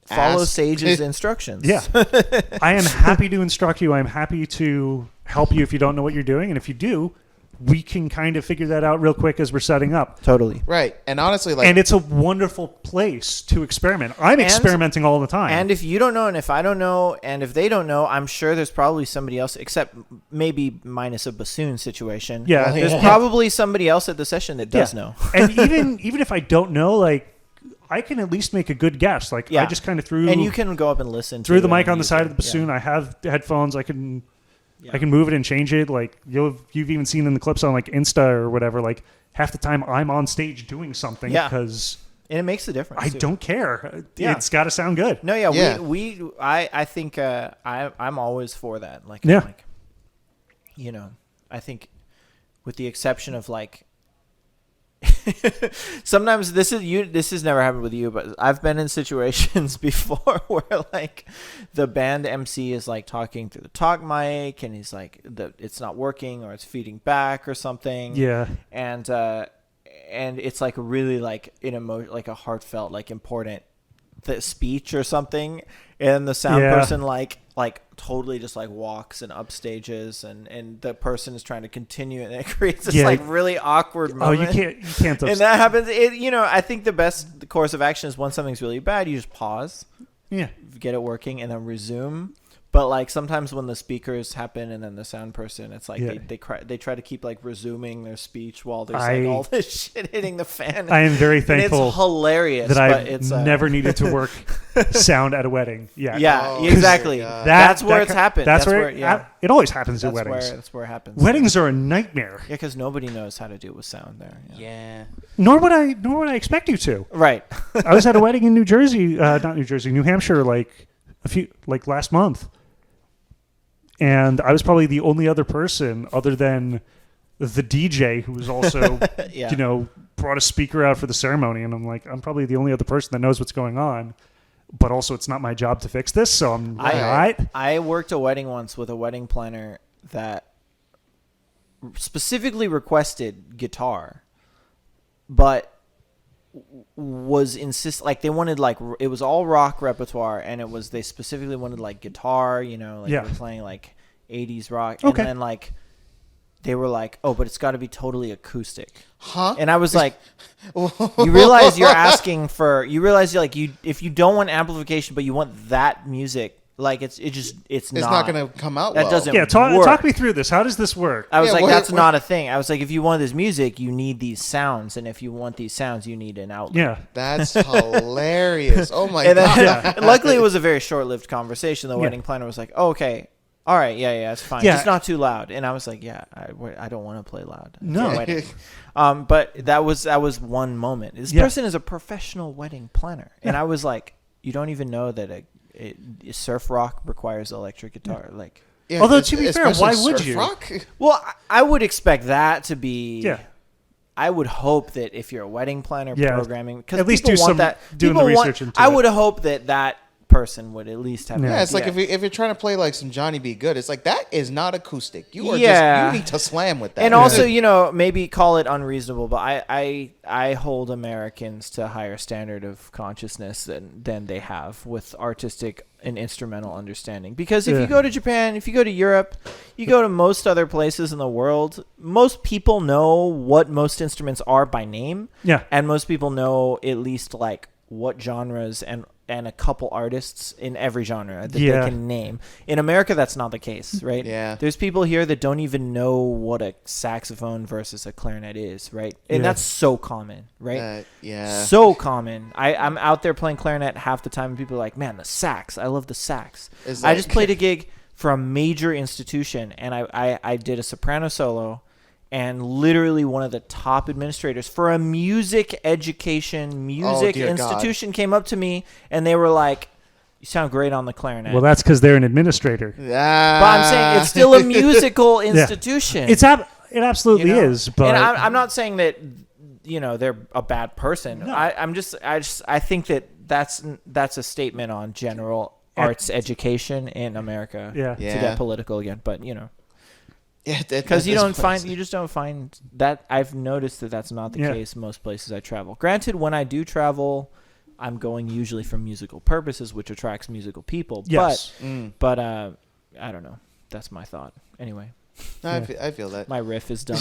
follow Sage's instructions. Yeah. I am happy to instruct you. I'm happy to help you if you don't know what you're doing. And if you do, we can kind of figure that out real quick as we're setting up. Totally. Right. And honestly, like... And it's a wonderful place to experiment. I'm experimenting all the time. And if you don't know, and if I don't know, and if they don't know, I'm sure there's probably somebody else, except maybe minus a bassoon situation. Yeah. There's probably somebody else at the session that does know. And even if I don't know, like, I can at least make a good guess. Like, I just kind of threw... And you can go up and listen through the mic on the side of the bassoon. I have headphones. I can move it and change it. Like, you've even seen in the clips on, like, Insta or whatever, like, half the time I'm on stage doing something because... And it makes a difference. I don't care. It's got to sound good. No, I think I'm always for that. Like, like, you know, I think with the exception of, like, sometimes this has never happened with you, but I've been in situations before where, like, the band MC is, like, talking through the talk mic and he's like, it's not working or it's feeding back or something. Yeah. And it's, like, really, like, like a heartfelt, like, important speech or something, and the sound person like totally just, like, walks and upstages, and the person is trying to continue, and it creates this like really awkward moment. Oh, you can't. And that happens. I think the best course of action is when something's really bad, you just pause, get it working, and then resume. But, like, sometimes when the speakers happen and then the sound person, it's like they try to keep, like, resuming their speech while there's like all this shit hitting the fan. I am very thankful. It's hilarious that I've never needed to work sound at a wedding. Yeah, exactly. That's where it's happened. That's where it always happens at weddings. That's where it happens. Weddings are a nightmare. Yeah, because nobody knows how to deal with sound there. Yeah. Nor would I expect you to. Right. I was at a wedding in New Hampshire, like last month. And I was probably the only other person other than the DJ who was also, brought a speaker out for the ceremony. And I'm like, I'm probably the only other person that knows what's going on. But also, it's not my job to fix this. So I'm all right. I worked a wedding once with a wedding planner that specifically requested guitar, but was they wanted, like, it was all rock repertoire, and they specifically wanted, like, guitar, they were playing, like, 80s rock, and then, like, they were like, oh, but it's got to be totally acoustic. Huh? And I was like, you realize you're like, if you don't want amplification but you want that music, like, it's not going to come out that well. Doesn't work. Talk me through this. How does this work? I was that's not a thing. I was like, if you want this music, you need these sounds, and if you want these sounds, you need an outlet. Yeah, that's hilarious. Oh my god! Luckily, it was a very short-lived conversation. The wedding planner was like, oh, okay, all right, yeah, it's fine. Just not too loud. And I was like, I don't want to play loud. No. Wedding. But that was one moment. This person is a professional wedding planner, and I was like, you don't even know that surf rock requires electric guitar. Like, although, to be fair, why would you? Rock? Well, I would expect that to be. Yeah. I would hope that if you're a wedding planner programming, because at least do the research into I would hope that person would at least have. Yeah, it's like if you're trying to play like some Johnny B. Good, it's like that is not acoustic. You are just you need to slam with that. And also, maybe call it unreasonable, but I hold Americans to a higher standard of consciousness than they have with artistic and instrumental understanding. Because if you go to Japan, if you go to Europe, you go to most other places in the world, most people know what most instruments are by name. Yeah. And most people know at least like what genres and a couple artists in every genre that they can name. In America, that's not the case, right? Yeah. There's people here that don't even know what a saxophone versus a clarinet is, right? And that's so common, right? So common. I'm out there playing clarinet half the time, and people are like, man, the sax. I love the sax. I just played a gig for a major institution, and I did a soprano solo, and literally one of the top administrators for a music education institution came up to me, and they were like, you sound great on the clarinet. Well, that's because they're an administrator. But I'm saying it's still a musical institution. It absolutely is. But and I'm not saying that they're a bad person. No. I think that's a statement on general arts education in America. To get political again, but because you just don't find that. I've noticed that that's not the case most places I travel. Granted, when I do travel, I'm going usually for musical purposes, which attracts musical people. Yes. But I don't know. That's my thought. Anyway, I feel that my riff is done.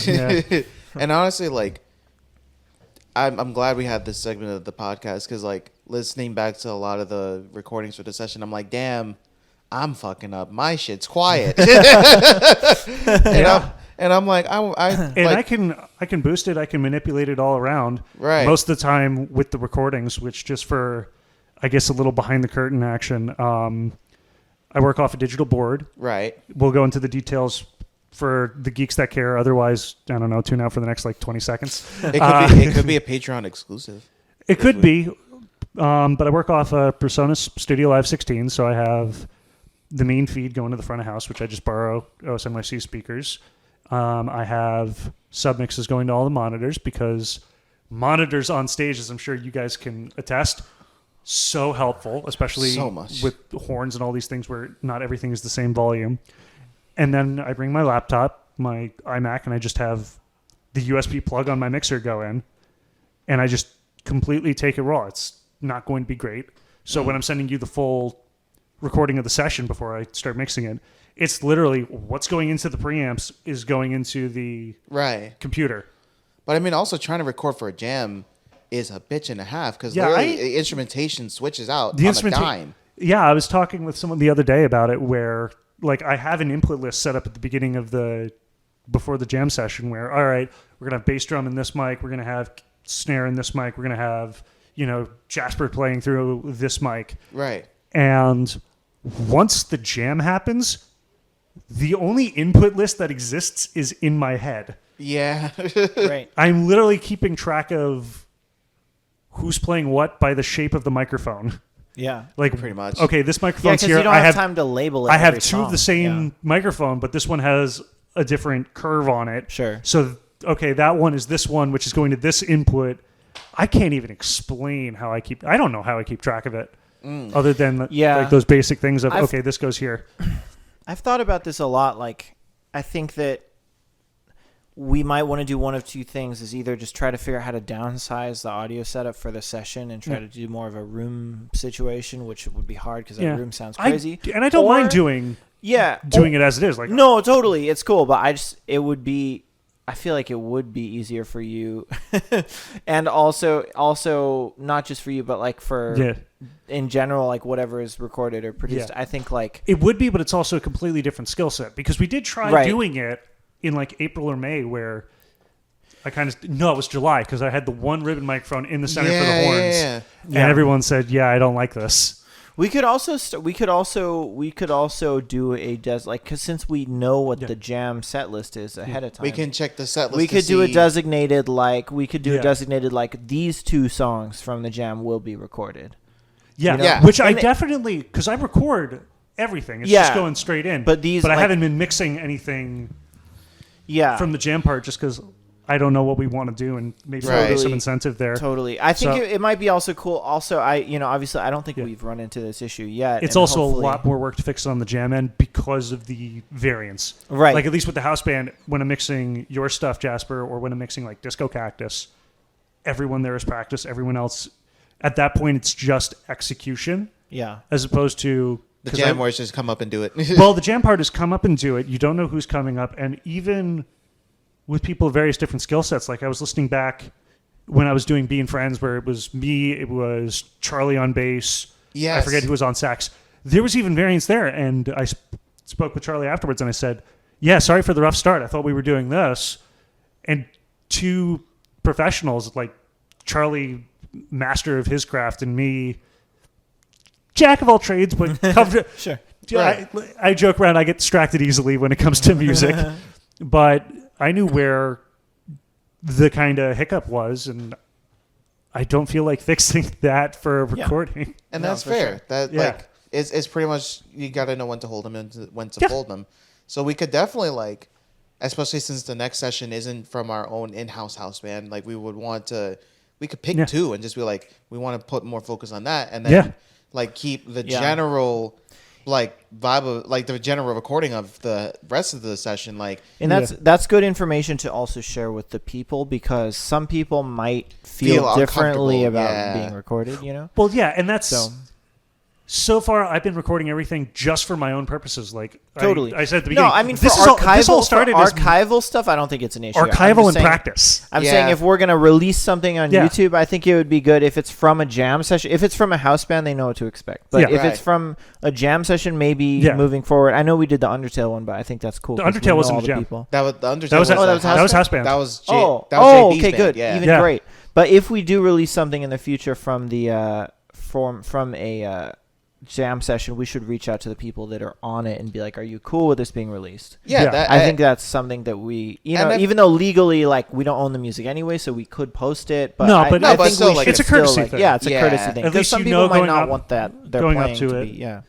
And honestly, like, I'm glad we had this segment of the podcast because, like, listening back to a lot of the recordings for the session, I'm like, damn. I'm fucking up. My shit's quiet. And I'm like, I can boost it. I can manipulate it all around. Right. Most of the time with the recordings, which just for, I guess, a little behind the curtain action. I work off a digital board. Right. We'll go into the details for the geeks that care. Otherwise, I don't know. Tune out for the next 20 seconds. It could be a Patreon exclusive. It could be. But I work off a PreSonus Studio Live 16, so I have the main feed going to the front of house, which I just borrow NYC speakers. I have submixes going to all the monitors because monitors on stage, as I'm sure you guys can attest, so helpful, especially with horns and all these things where not everything is the same volume. And then I bring my laptop, my iMac, and I just have the USB plug on my mixer go in, and I just completely take it raw. It's not going to be great. So when I'm sending you the full recording of the session before I start mixing it, it's literally what's going into the preamps is going into the computer. But I mean, also trying to record for a jam is a bitch and a half because the instrumentation switches out on a dime. Yeah, I was talking with someone the other day about it where, like, I have an input list set up at the beginning of before the jam session where, all right, we're going to have bass drum in this mic, we're going to have snare in this mic, we're going to have, Jasper playing through this mic. Right. And once the jam happens, the only input list that exists is in my head. Yeah. Right. I'm literally keeping track of who's playing what by the shape of the microphone. Yeah. Like, pretty much. Okay, this microphone's here. You don't have time to label it. I have two of the same microphone, but this one has a different curve on it. Sure. So, okay, that one is this one, which is going to this input. I can't even explain how I don't know how I keep track of it. Other than like those basic things of, okay, this goes here. I've thought about this a lot. Like, I think that we might want to do one of two things: is either just try to figure out how to downsize the audio setup for the session and try to do more of a room situation, which would be hard because that room sounds crazy. I don't mind doing it as it is. Like, no, totally, it's cool. But I feel like it would be easier for you, and also not just for you, but like for in general, like whatever is recorded or produced. I think like it would be, but it's also a completely different skill set because we did try doing it in like April or May where I it was July because I had the one ribbon microphone in the center for the horns, and everyone said, I don't like this. We could also do a because since we know what the jam set list is ahead of time, we can check the set list. We could do a designated these two songs from the jam will be recorded. Which I definitely, because I record everything. It's just going straight in. But I haven't been mixing anything from the jam part just because I don't know what we want to do, and maybe Right. there's some incentive there. Totally. I think So- it might be also cool. Also, obviously, I don't think we've run into this issue yet. It's and also a hopefully- lot more work to fix it on the jam end because of the variance. Right. Like, at least with the house band, when I'm mixing your stuff, Jasper, or when I'm mixing like Disco Cactus, everyone there is practice. Everyone else, at that point, it's just execution. Yeah. As opposed to The jam where it's just come up and do it. well, the jam part is come up and do it. You don't know who's coming up, and even with people of various different skill sets. Like I was listening back when I was doing Being Friends, where it was me, it was Charlie on bass. Yes. I forget who was on sax. There was even variance there, and I spoke with Charlie afterwards, and I said, "Yeah, sorry for the rough start. I thought we were doing this." And two professionals, like Charlie, master of his craft, and me, jack of all trades, but Sure. I joke around. I get distracted easily when it comes to music, but I knew where the kind of hiccup was, and I don't feel like fixing that for a recording. And No, that's for fair. sure. That Yeah. like it's pretty much you got to know when to hold them and when to Yeah. fold them. So we could definitely like, especially since the next session isn't from our own in-house house band, like we could pick two and just be like, we want to put more focus on that, and then like keep the general like vibe of like the general recording of the rest of the session, like. And that's good information to also share with the people, because some people might feel differently about being recorded, Well, yeah, and that's So- so far I've been recording everything just for my own purposes. Like Totally. I said at the beginning. No, I mean for this all started as archival stuff. I don't think it's an issue. archival and practice. I'm saying if we're gonna release something on Yeah. YouTube, I think it would be good if it's from a jam session. If it's from a house band, they know what to expect. But if it's from a jam session, maybe moving forward. I know we did the Undertale one, but I think that's cool. The 'cause we Undertale know wasn't all a the jam. people. That was the Undertale. That was house band. That was JB's okay, band, good. Even Yeah. great. But if we do release something in the future from the from a jam session, we should reach out to the people that are on it and be like, "Are you cool with this being released?" Yeah, Yeah. that, I think that's something that we, even though legally, like, we don't own the music anyway, so we could post it. But I but think still, we like, should it's a still, courtesy like, thing. Yeah, it's a Yeah. courtesy thing. At Because least some you people know might going not up- want that. They're going up playing to to it. be, yeah.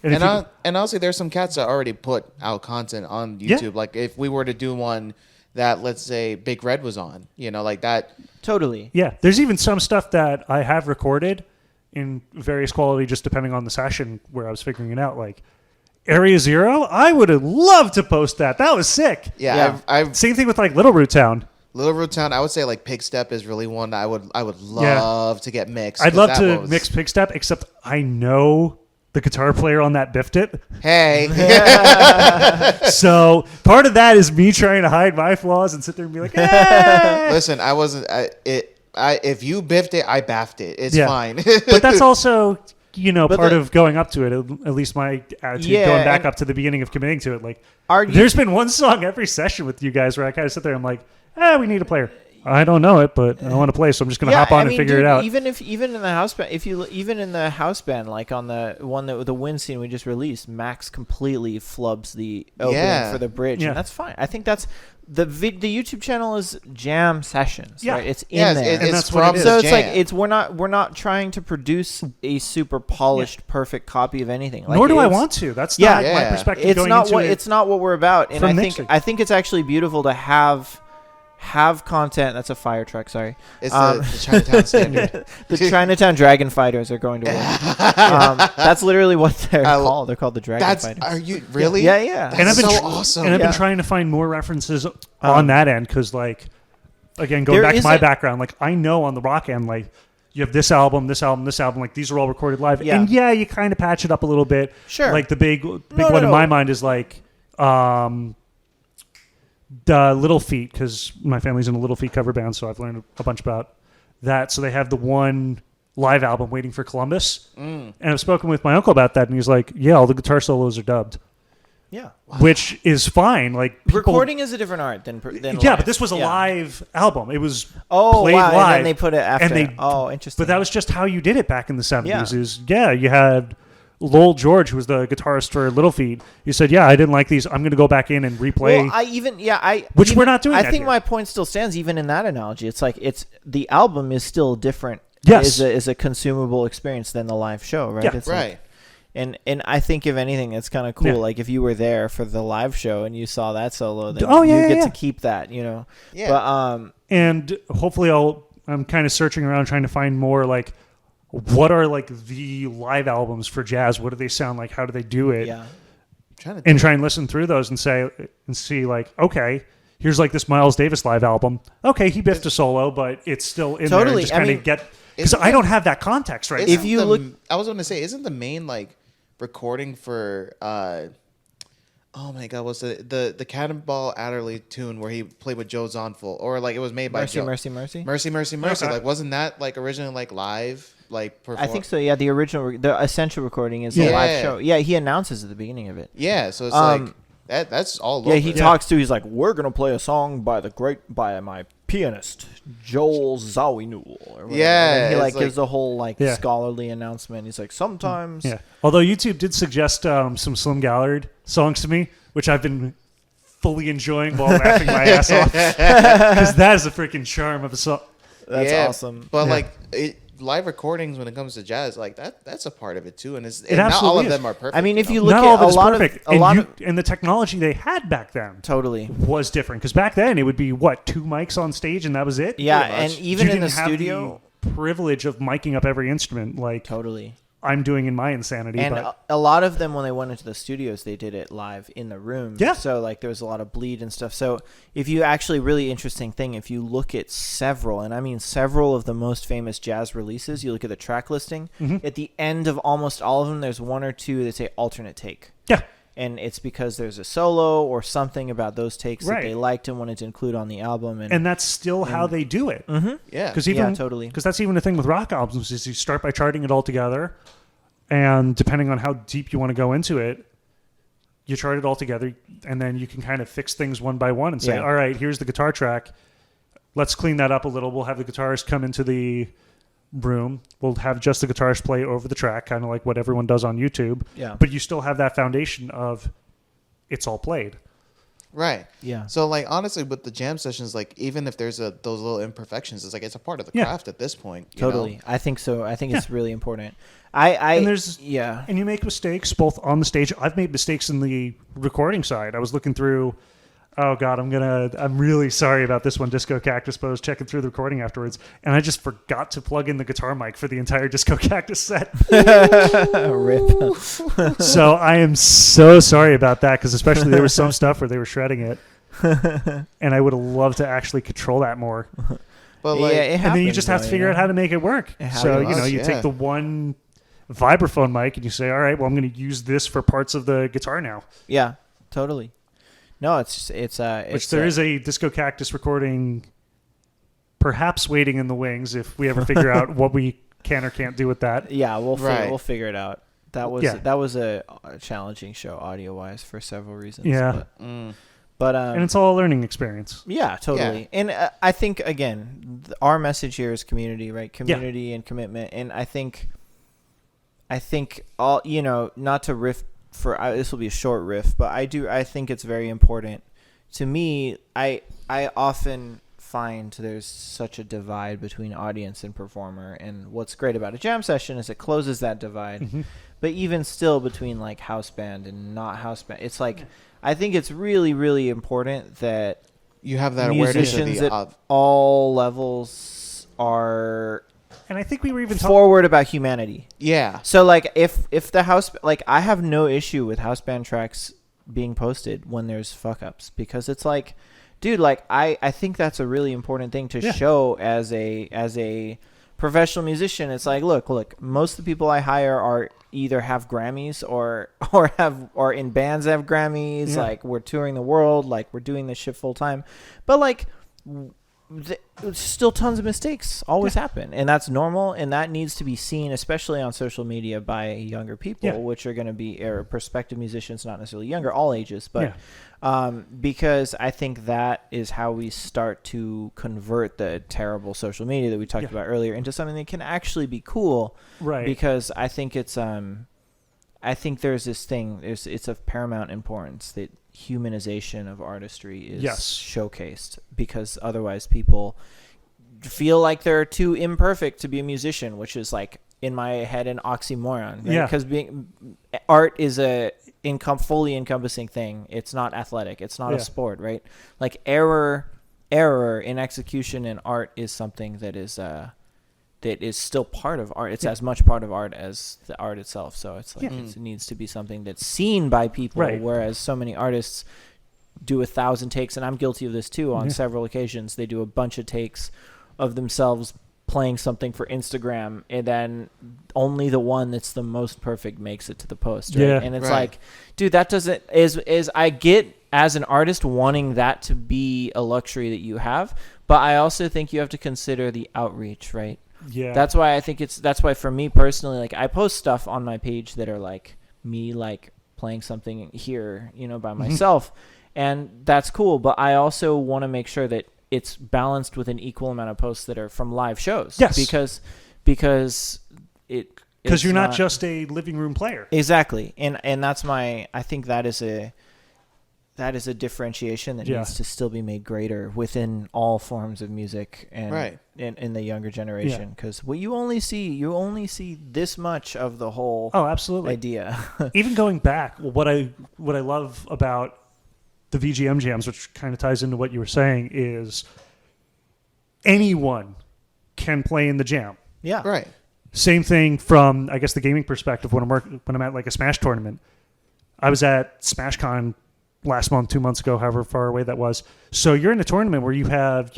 And if you- And honestly, there's some cats that already put out content on YouTube. Yeah. Like if we were to do one that, let's say, Big Red was on, like that. Totally. yeah, there's even some stuff that I have recorded in various quality, just depending on the session where I was figuring it out. Like Area Zero, I would have loved to post that. That was sick. Yeah, I've Same thing with like Little Root Town. Little Root Town. I would say like Pig Step is really one that I would love to get mixed. I'd 'cause love that to was- mix Pig Step, except I know the guitar player on that biffed it. Hey, So part of that is me trying to hide my flaws and sit there and be like, "Eh." listen, I wasn't. If you biffed it, I baffed it. It's Yeah. fine. But that's also, But part the- of going up to it. At least my attitude Yeah, going back and- up to the beginning of committing to it. Like, Are there's been one song every session with you guys where I kind of sit there and I'm like, we need a player. I don't know it, but I want to play, so I'm just going to hop on and figure it out. Even in the house band, even in the house band, like on the one that the wind scene we just released, Max completely flubs the opening for the bridge, Yeah. and that's fine. I think that's the YouTube channel is Jam Sessions. Yeah. Right? It's in Yes, there. And that's from what it is. So the it's like jam. we're not trying to produce a super polished, perfect copy of anything. Like, Nor do I it's- want to. That's Yeah. not my Yeah. perspective It's going not into what it. it's not what we're about, and from I mixing. think it's actually beautiful to have content. That's a fire truck. Sorry, It's the Chinatown standard. the Chinatown Dragon Fighters are going to win. That's literally what they're called. They're called the Dragon Fighters. Are you really? Yeah, yeah. That's And I've been so awesome. And I've Yeah. been trying to find more references on that end because, like, again, going There back to is my a- background, like I know on the rock end, like you have this album, this album, this album, like these are all recorded live, Yeah. and you kind of patch it up a little bit. Sure. Like the big one no, in no. my mind is like the Little Feat, because my family's in a Little Feat cover band, so I've learned a bunch about that. So they have the one live album, Waiting for Columbus, and I've spoken with my uncle about that, and he's like, "Yeah, all the guitar solos are dubbed." Yeah. Which is fine. Like people, Recording is a different art than yeah, live. but this was a Yeah. live album. It was Oh played wow! live, And then they put it after. Interesting. But that was just how you did it back in the 70s. Yeah. Is you had Lowell George, who was the guitarist for Little Feat. He said, "Yeah, I didn't like these. I'm going to go back in and replay." Well, Which we're not doing I that think here. my point still stands even in that analogy. It's like the album is still different. Yes. is a consumable experience than the live show, right? Yeah. It's like- Right. And I think if anything, it's kind of cool. Yeah. Like if you were there for the live show and you saw that solo, then Oh, yeah, you get yeah. to keep that, you know. Yeah. But And hopefully I'm kind of searching around trying to find more like what are like the live albums for jazz? What do they sound like? How do they do it? yeah. And try and listen through those and see like, okay, here's like this Miles Davis live album. Okay, he biffed a solo, but it's still in there. Totally. Just I kind mean, of get because I don't have that context right If now. you look, I was going to say, isn't the main like recording for oh my god, what's the Cannonball Adderley tune where he played with Joe Zonful, or like it was made by Mercy, Joe. Mercy, Mercy. Mercy, Mercy, Mercy. Like wasn't that like originally like live? Like I think so. Yeah, the essential recording is a live show. Yeah, he announces at the beginning of it. Yeah, so it's like that's all. Yeah, over. he talks to. He's like, "We're gonna play a song by my pianist Joel Zawinul." Or whatever. Yeah, and he it's gives a whole Yeah. scholarly announcement. He's like, sometimes. Yeah. Although YouTube did suggest some Slim Gallard songs to me, which I've been fully enjoying while laughing my ass off because that is the freaking charm of a song. That's Yeah, awesome. But Yeah. like live recordings when it comes to jazz, like that's a part of it too, and It not all absolutely of is. them are perfect. I mean, if you know? look Not at all of a it is lot perfect, of and the technology they had back then totally. was different because back then it would be what 2 mics on stage and that was it. Yeah, Pretty much. and even You in the didn't have studio, the privilege of miking up every instrument like totally. I'm doing in my insanity. And but a lot of them, when they went into the studios, they did it live in the room. Yeah. So like there was a lot of bleed and stuff. So if you actually really interesting thing, if you look at several, and I mean several of the most famous jazz releases, you look at the track listing. Mm-hmm. At the end of almost all of them, there's one or two that say alternate take. yeah, And it's because there's a solo or something about those takes that Right. they liked and wanted to include on the album. and that's still how they do it. Yeah, Because Yeah, totally. Because that's even the thing with rock albums is you start by charting it all together, and depending on how deep you want to go into it, you chart it all together, and then you can kind of fix things one by one and say, Yeah. all right, here's the guitar track. Let's clean that up a little. We'll have the guitarist come into the room. We'll have just the guitarist play over the track, kind of like what everyone does on YouTube. Yeah. But you still have that foundation of it's all played. right. Yeah. So like honestly, with the jam sessions, like even if there's those little imperfections, it's like it's a part of the Yeah. craft at this point. you Totally. know? I think so. I think Yeah. it's really important. I And there's- yeah. And you make mistakes both on the stage. I've made mistakes in the recording side. I was looking through. Oh God, I'm really sorry about this one, Disco Cactus. But I was checking through the recording afterwards, and I just forgot to plug in the guitar mic for the entire Disco Cactus set. Rip. So I am so sorry about that, because especially there was some stuff where they were shredding it, and I would have loved to actually control that more. But like, yeah, it And then you happens, just have to though, figure you out know? how to make it work. It So happens. you Yeah. take the one vibraphone mic and you say, all right, well, I'm going to use this for parts of the guitar now. Yeah, totally. No, it's Which there is a Disco Cactus recording perhaps waiting in the wings if we ever figure out what we can or can't do with that. Yeah, we'll Right. we'll figure it out. That was a challenging show audio wise for several reasons. Yeah. but And it's all a learning experience. yeah, totally. And I think again, our message here is community, right? Community and commitment. And I think all not to riff for this will be a short riff, but I think it's very important to me. I often find there's such a divide between audience and performer, and what's great about a jam session is it closes that divide. Mm-hmm. But even still, between like house band and not house band, it's like I think it's really, really important that you have that awareness of musicians the at all levels are And I think we were even talking. forward about humanity. yeah. So like if the house, like I have no issue with house band tracks being posted when there's fuck ups, because it's like, dude, like I think that's a really important thing to show as a professional musician. It's like, look, most of the people I hire are either have Grammys or are in bands that have Grammys. Yeah. Like we're touring the world, like we're doing this shit full time, but like still tons of mistakes always happen, and that's normal, and that needs to be seen, especially on social media, by younger people, which are going to be prospective musicians, not necessarily younger, all ages, but because I think that is how we start to convert the terrible social media that we talked about earlier into something that can actually be cool, Right. because I think it's I think there's this thing, it's of paramount importance that humanization of artistry is showcased, because otherwise people feel like they're too imperfect to be a musician, which is like in my head an oxymoron, right? Yeah. Because art is a fully encompassing thing. It's not athletic. It's not a sport, right? Like error in execution in art is something that is still part of art. It's as much part of art as the art itself. So it's like it needs to be something that's seen by people. Right. Whereas so many artists do 1,000 takes, and I'm guilty of this too on several occasions. They do a bunch of takes of themselves playing something for Instagram, and then only the one that's the most perfect makes it to the post, right? Yeah. And it's like, dude, that doesn't is I get as an artist wanting that to be a luxury that you have, but I also think you have to consider the outreach, right? Yeah. That's why that's why for me personally, like I post stuff on my page that are like me like playing something here, by myself, and that's cool, but I also want to make sure that it's balanced with an equal amount of posts that are from live shows. Yes. Because you're not just a living room player. Exactly. And that's I think that is a differentiation that needs to still be made greater within all forms of music and in the younger generation. Because you only see this much of the whole absolutely idea. Even going back, what I love about the VGM jams, which kind of ties into what you were saying, is anyone can play in the jam. Yeah. Right. Same thing from, I guess, the gaming perspective. When I'm at like a Smash tournament, I was at SmashCon last month, 2 months ago, however far away that was. So you're in a tournament where you have,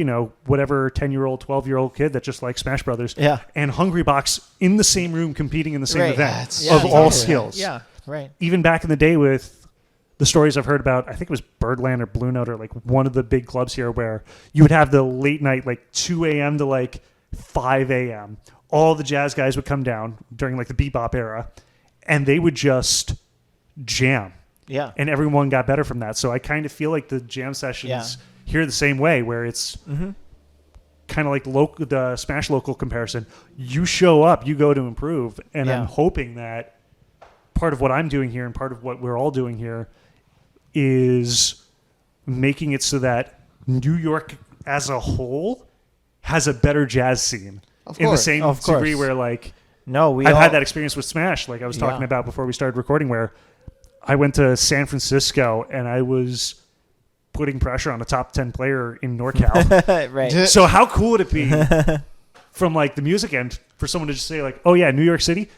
whatever 10-year-old, 12-year-old kid that just likes Smash Brothers, and Hungrybox in the same room competing in the same event of all skills. Yeah. Right. Even back in the day with the stories I've heard about, I think it was Birdland or Blue Note or like one of the big clubs here, where you would have the late night, like 2 a.m. to like 5 a.m. All the jazz guys would come down during like the bebop era, and they would just jam. Yeah. And everyone got better from that. So I kind of feel like the jam sessions here the same way, where it's kind of like the Smash local comparison. You show up, you go to improve. And I'm hoping that part of what I'm doing here and part of what we're all doing here is making it so that New York as a whole has a better jazz scene. In the same degree where like I've had that experience with Smash, like I was talking about before we started recording, where I went to San Francisco and I was putting pressure on a top 10 player in NorCal. Right. So how cool would it be from like the music end for someone to just say like, oh yeah, New York City,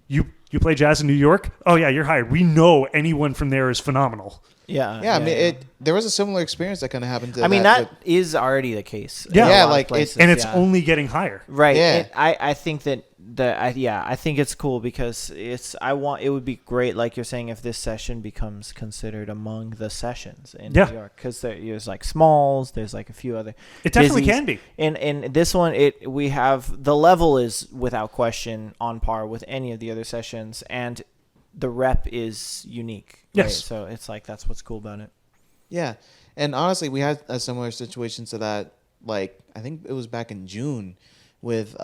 you play jazz in New York? Oh yeah, you're hired. We know anyone from there is phenomenal. Yeah. I mean, there was a similar experience that kind of happened to. I mean, that is already the case. Yeah, like it's only getting higher. Right. Yeah. I think that I think it's cool because it would be great, like you're saying, if this session becomes considered among the sessions in New York, because there's like Smalls, there's like a few other. It definitely can be. And this one, we have the level is without question on par with any of the other sessions, and the rep is unique. Yes. Right? So it's like that's what's cool about it. Yeah, and honestly, we had a similar situation to that. Like I think it was back in June with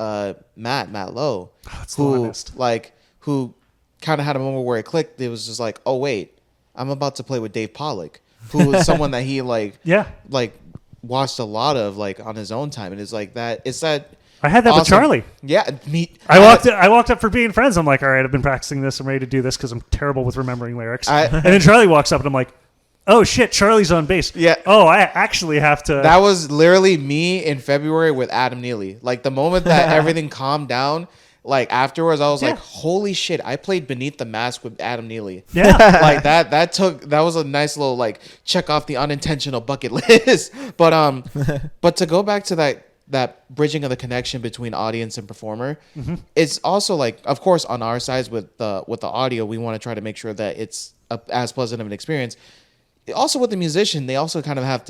Matt Lowe, who kind of had a moment where it clicked. It was just like, oh wait, I'm about to play with Dave Pollock, who is someone that he like watched a lot of like on his own time, and it's like that. It's that. I had that with Charlie. Yeah, I walked up for being friends. I'm like, all right, I've been practicing this. I'm ready to do this because I'm terrible with remembering lyrics. And then Charlie walks up and I'm like, oh shit, Charlie's on bass. Yeah. Oh, I actually have to. That was literally me in February with Adam Neely. Like the moment that everything calmed down, like afterwards, I was like, holy shit, I played Beneath the Mask with Adam Neely. Yeah. Like that was a nice little like check off the unintentional bucket list. But to go back to that bridging of the connection between audience and performer, it's also like, of course, on our sides with the audio, we want to try to make sure that it's as pleasant of an experience. Also with the musician, they also kind of have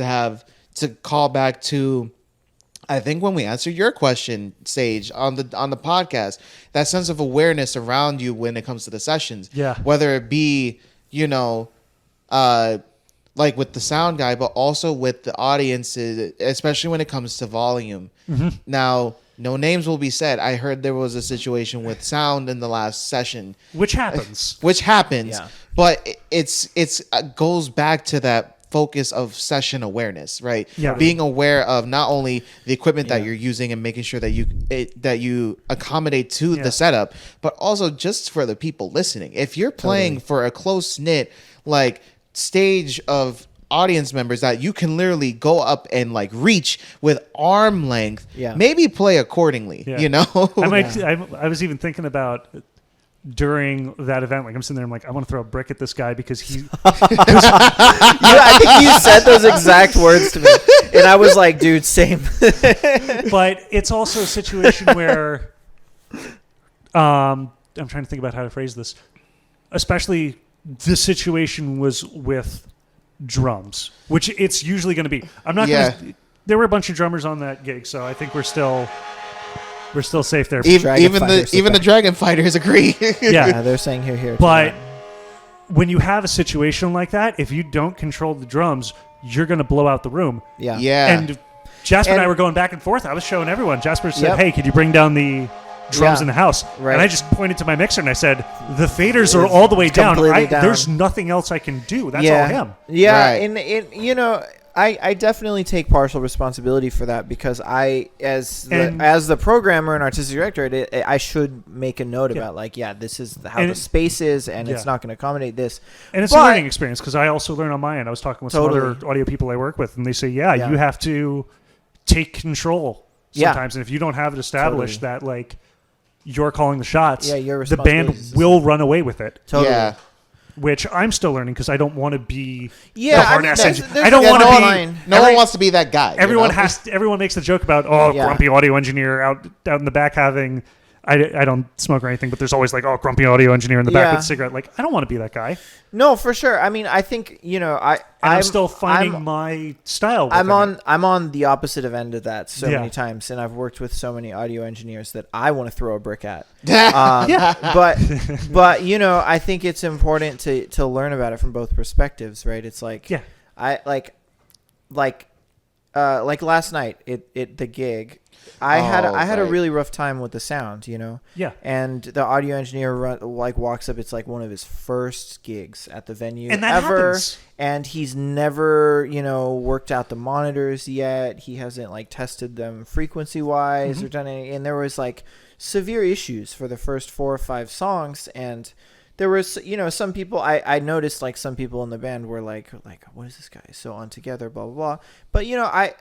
to call back to, I think when we answered your question, Sage, on the podcast, that sense of awareness around you when it comes to the sessions. Yeah. Whether it be, like with the sound guy, but also with the audiences, especially when it comes to volume. Now, no names will be said. I heard there was a situation with sound in the last session. Which happens. Yeah. But it goes back to that focus of session awareness, right? Yeah. Being aware of not only the equipment that you're using and making sure that you accommodate to the setup, but also just for the people listening. If you're playing for a close knit like stage of audience members that you can literally go up and like reach with arm length, maybe play accordingly. You know, I was even thinking about during that event, like I'm sitting there, I'm like, I want to throw a brick at this guy because he. I think you said those exact words to me, and I was like, dude, same. But it's also a situation where, I'm trying to think about how to phrase this. Especially, the situation was with drums, which it's usually going to be. I'm not going to. There were a bunch of drummers on that gig, so I think we're still safe there. Even the Dragon Fighters agree. Yeah, they're saying here. But when you have a situation like that, if you don't control the drums, you're going to blow out the room. Yeah. And Jasper and I were going back and forth. I was showing everyone. Jasper said, "Hey, could you bring down the drums in the house?" Right. And I just pointed to my mixer and I said, "The faders are all the way down. There's nothing else I can do. That's all him." Yeah, and I definitely take partial responsibility for that because as the programmer and artistic director, I should make a note about this is how the space is, and it's not going to accommodate this. And it's a learning experience because I also learn on my end. I was talking with some other audio people I work with, and they say, you have to take control sometimes, and if you don't have it established that like you're calling the shots, the band will run away with it. Totally. Yeah. Which I'm still learning because I don't want to be the hard ass ass engineer. I don't want to be. No one wants to be that guy. Everyone makes the joke about grumpy audio engineer out in the back having. I don't smoke or anything, but there's always like grumpy audio engineer in the back with a cigarette. Like I don't want to be that guy. No, for sure. I mean, I think I'm still finding my style. I'm on the opposite end of that many times, and I've worked with so many audio engineers that I want to throw a brick at. But I think it's important to learn about it from both perspectives, right? It's like I like last night the gig. I had a really rough time with the sound, Yeah. And the audio engineer walks up. It's like one of his first gigs at the venue and that ever, happens. and he's never worked out the monitors yet. He hasn't tested them frequency wise or done any. And there was severe issues for the first 4 or 5 songs, and there was, some people, I noticed some people in the band were like, what is this guy so on together, blah, blah, blah. But,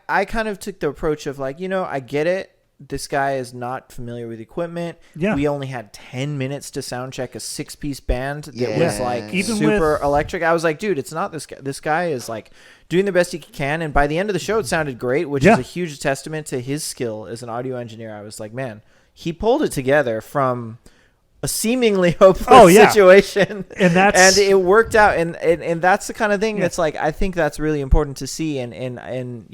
I kind of took the approach of I get it. This guy is not familiar with equipment. Yeah. We only had 10 minutes to sound check a 6-piece band that was even super electric. I was like, dude, it's not this guy. This guy is doing the best he can. And by the end of the show, it sounded great, which is a huge testament to his skill as an audio engineer. I was like, man, he pulled it together from a seemingly hopeless situation, and it worked out, and that's the kind of thing that's I think that's really important to see, and and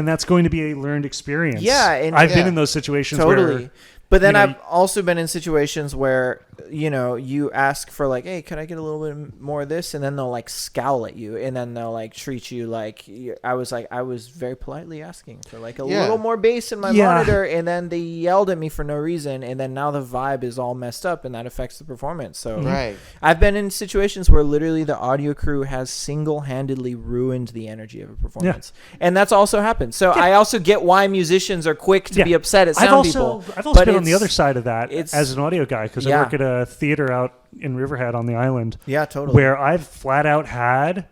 that's going to be a learned experience. And I've been in those situations where, but then I've also been in situations where you ask for hey, could I get a little bit more of this, and then they'll scowl at you, and then they'll treat you I was very politely asking for a little more bass in my monitor, and then they yelled at me for no reason, and then now the vibe is all messed up, and that affects the performance. So I've been in situations where literally the audio crew has single-handedly ruined the energy of a performance, and that's also happened. So I also get why musicians are quick to be upset at sound people. I've also been on the other side of that as an audio guy because I work at a theater out in Riverhead on the island. Yeah, totally. Where I've flat out had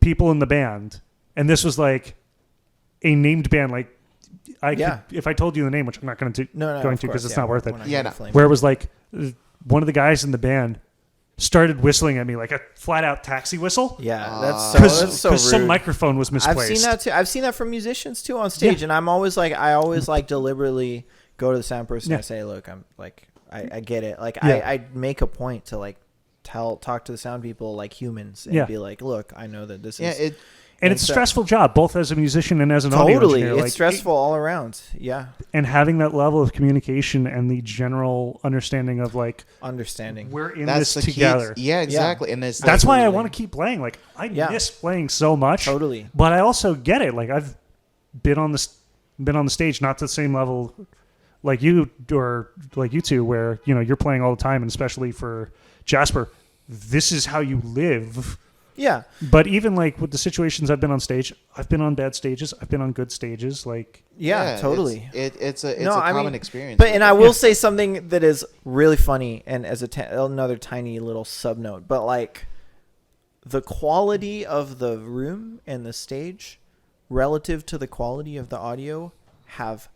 people in the band, and this was a named band. If I told you the name, which I'm not going to because it's not worth it. Where it was one of the guys in the band started whistling at me like a flat out taxi whistle. Yeah, that's so rude. Some microphone was misplaced. I've seen that too. I've seen that from musicians too on stage, and I'm always I always deliberately go to the sound person and I say, look, I'm I get it. I make a point to talk to the sound people like humans and be like, look, I know that this is. And it's a stressful job, both as a musician and as an audio engineer. Totally, it's stressful all around. Yeah. And having that level of communication and the general understanding of understanding we're in this together. Yeah, exactly. Yeah. And that's why I want to keep playing. I miss playing so much. Totally. But I also get it. I've been on the stage, not to the same level like you or like you two, where you're playing all the time, and especially for Jasper, this is how you live. Yeah. But even like with the situations I've been on stage, I've been on bad stages. I've been on good stages. Like, yeah, totally. It's a common experience. But and I will say something that is really funny, and as another tiny little sub note, but like the quality of the room and the stage relative to the quality of the audio have